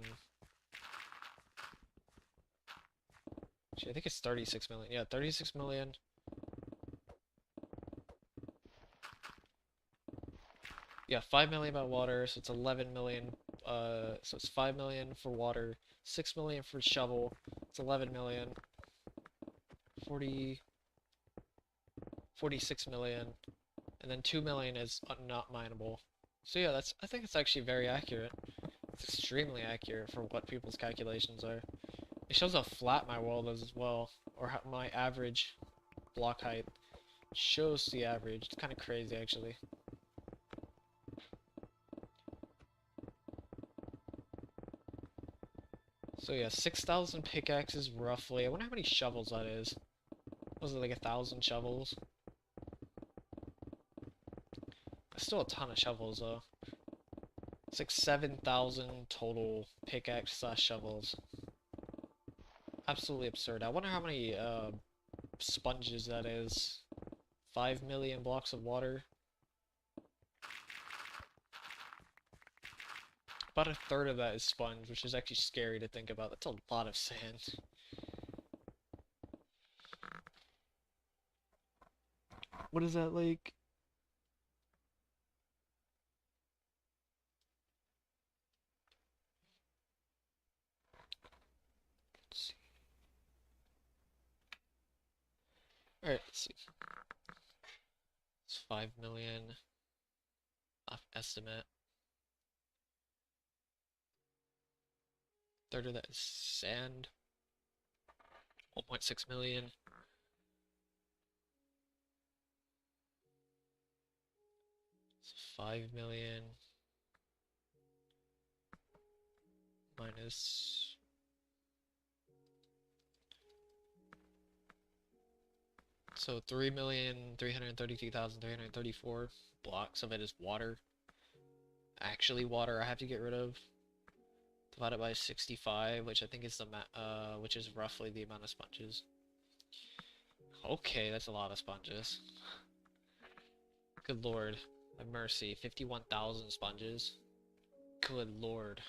actually I think it's 36 million, yeah, 36 million, yeah, 5 million by water, so it's 11 million, so it's 5 million for water, 6 million for shovel, it's 11 million, 40, 46 million, and then 2 million is not mineable. So yeah, I think it's actually very accurate. It's extremely accurate for what people's calculations are. It shows how flat my world is as well, or how my average block height shows the average. It's kind of crazy actually. So yeah, 6,000 pickaxes roughly. I wonder how many shovels that is. Was it like 1,000 shovels? That's still a ton of shovels though. It's like 7,000 total pickaxe slash shovels. Absolutely absurd. I wonder how many sponges that is. 5 million blocks of water. About a third of that is sponge, which is actually scary to think about. That's a lot of sand. What is that like? Let's see. Alright, let's see. It's 5 million. Off estimate. Third of that is sand. 1.6 million. It's 5 million. Minus. So 3,332,334 blocks of it is water. Actually water I have to get rid of. Divided by 65, which I think is which is roughly the amount of sponges. Okay, that's a lot of sponges. Good lord. Have mercy. 51,000 sponges. Good lord.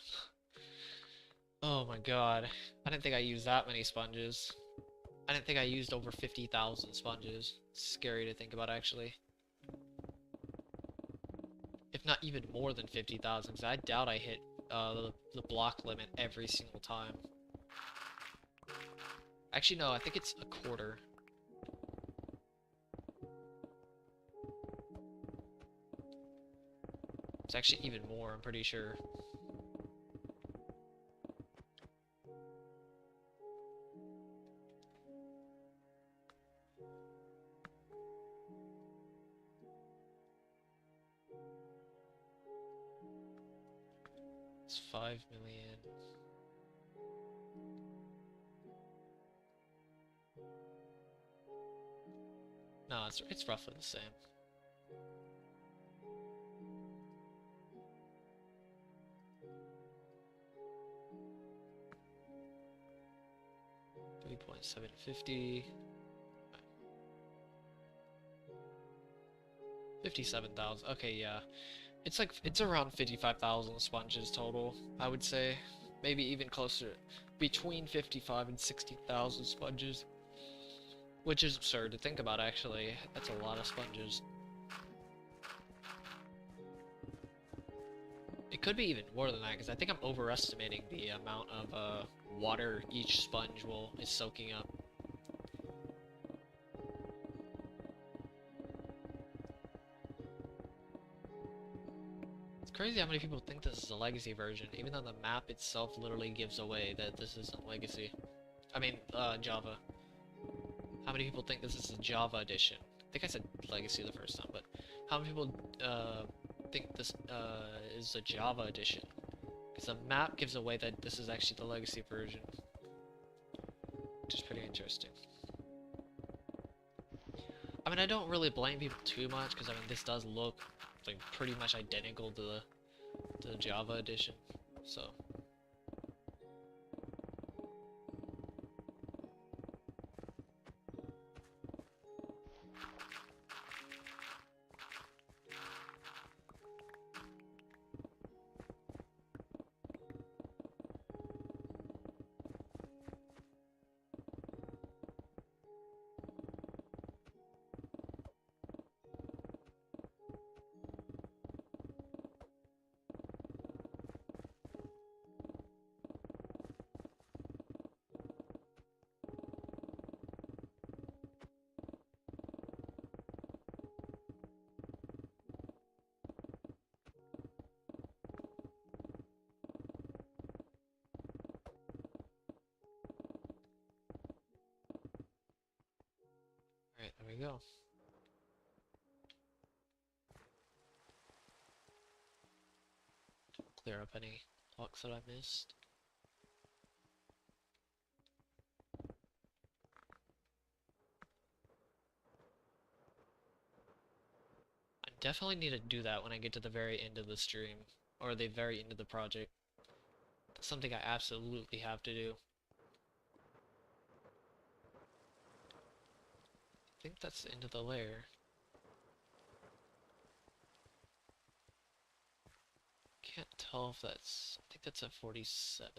Oh my god. I didn't think I used that many sponges. I didn't think I used over 50,000 sponges. It's scary to think about, actually. If not even more than 50,000, because I doubt I hit the block limit every single time. Actually, no, I think it's a quarter. It's actually even more, I'm pretty sure. It's 5 million. No, it's roughly the same. $3.750. 57,000. Okay, yeah. It's around 55,000 sponges total, I would say. Maybe even closer, between 55 and 60,000 sponges. Which is absurd to think about, actually. That's a lot of sponges. It could be even more than that, because I think I'm overestimating the amount of water each sponge is soaking up. It's crazy how many people think this is a Legacy version, even though the map itself literally gives away that this isn't Legacy. I mean, Java. How many people think this is a Java edition? I think I said Legacy the first time, but how many people think this is a Java edition. Because the map gives away that this is actually the Legacy version. Which is pretty interesting. I mean, I don't really blame people too much, because I mean, this does look like pretty much identical to the Java edition. So. Alright, there we go. Clear up any blocks that I missed. I definitely need to do that when I get to the very end of the stream, or the very end of the project. That's something I absolutely have to do. I think that's the end of the layer. Can't tell if that's... I think that's at 47.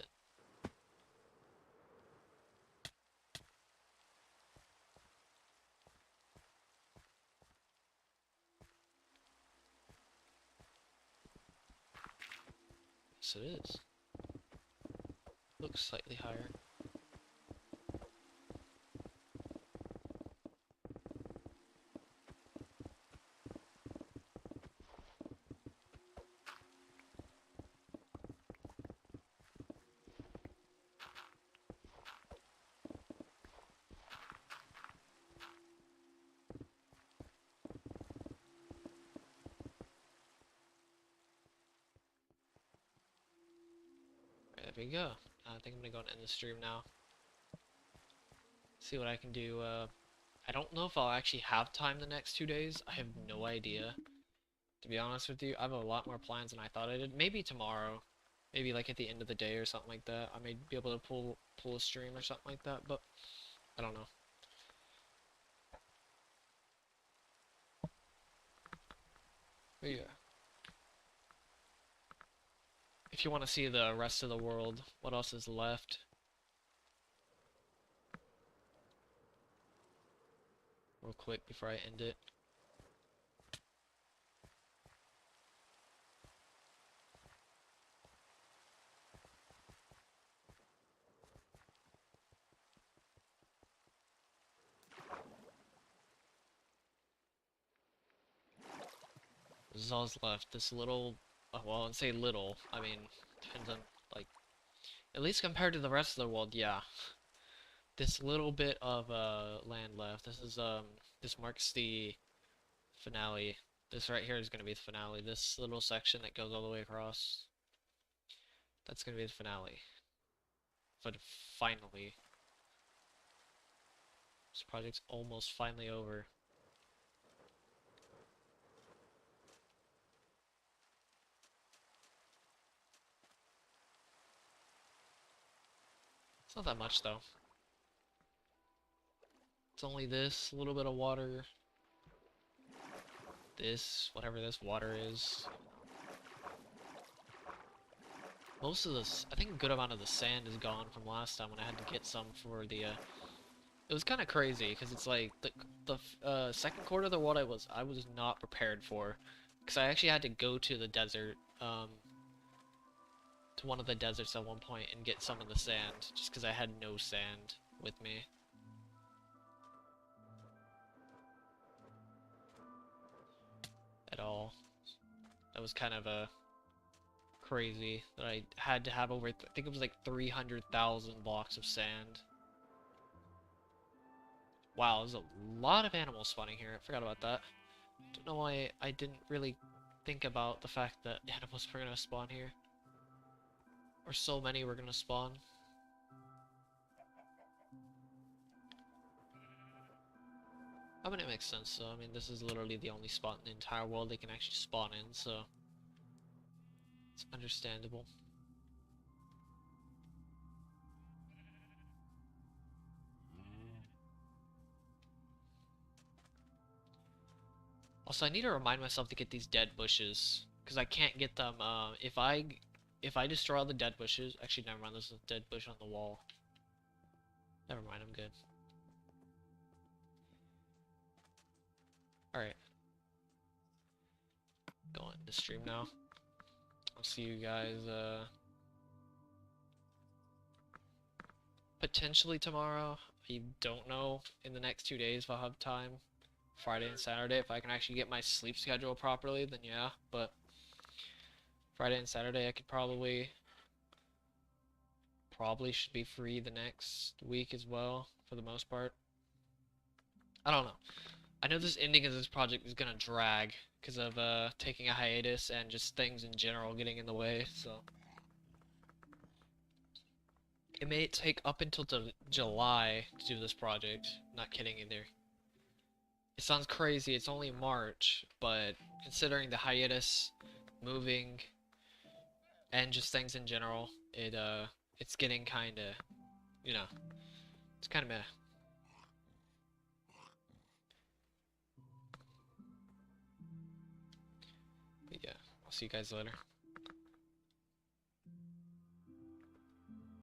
Yes, it is. Looks slightly higher. Right, there we go. I think I'm gonna go and end the stream now. See what I can do. I don't know if I'll actually have time the next 2 days. I have no idea. To be honest with you, I have a lot more plans than I thought I did. Maybe tomorrow. Maybe like at the end of the day or something like that. I may be able to pull a stream or something like that, but I don't know. But yeah. If you want to see the rest of the world, what else is left? Real quick before I end it. This is all that's left. This little, well, I'd say little. I mean, depends on, like, at least compared to the rest of the world, yeah. This little bit of land left. This is this marks the finale. This right here is gonna be the finale. This little section that goes all the way across. That's gonna be the finale. But finally, this project's almost finally over. It's not that much though. It's only this little bit of water. This, whatever this water is. Most of this, I think a good amount of the sand is gone from last time when I had to get some for the, it was kind of crazy, because it's like, the second quarter of the world I was not prepared for. Because I actually had to go to the desert, to one of the deserts at one point and get some of the sand, just because I had no sand with me. At all. That was kind of a crazy that I had to have over, I think it was like 300,000 blocks of sand. Wow, there's a lot of animals spawning here. I forgot about that. Don't know why I didn't really think about the fact that animals were gonna spawn here. Or so many were gonna spawn. I mean, it makes sense, though. I mean, this is literally the only spot in the entire world they can actually spawn in, so it's understandable. Also, I need to remind myself to get these dead bushes, because I can't get them, if I destroy all the dead bushes. Actually, never mind, there's a dead bush on the wall. Never mind, I'm good. Alright. Going to stream now. I'll see you guys, potentially tomorrow. I don't know in the next 2 days if I'll have time. Friday and Saturday. If I can actually get my sleep schedule properly, then yeah. But Friday and Saturday I could probably should be free the next week as well, for the most part. I don't know. I know this ending of this project is gonna drag because of taking a hiatus and just things in general getting in the way, so it may take up until July to do this project. Not kidding either. It sounds crazy, it's only March, but considering the hiatus, moving, and just things in general, it's getting kinda, you know, it's kinda meh. But yeah, I'll see you guys later.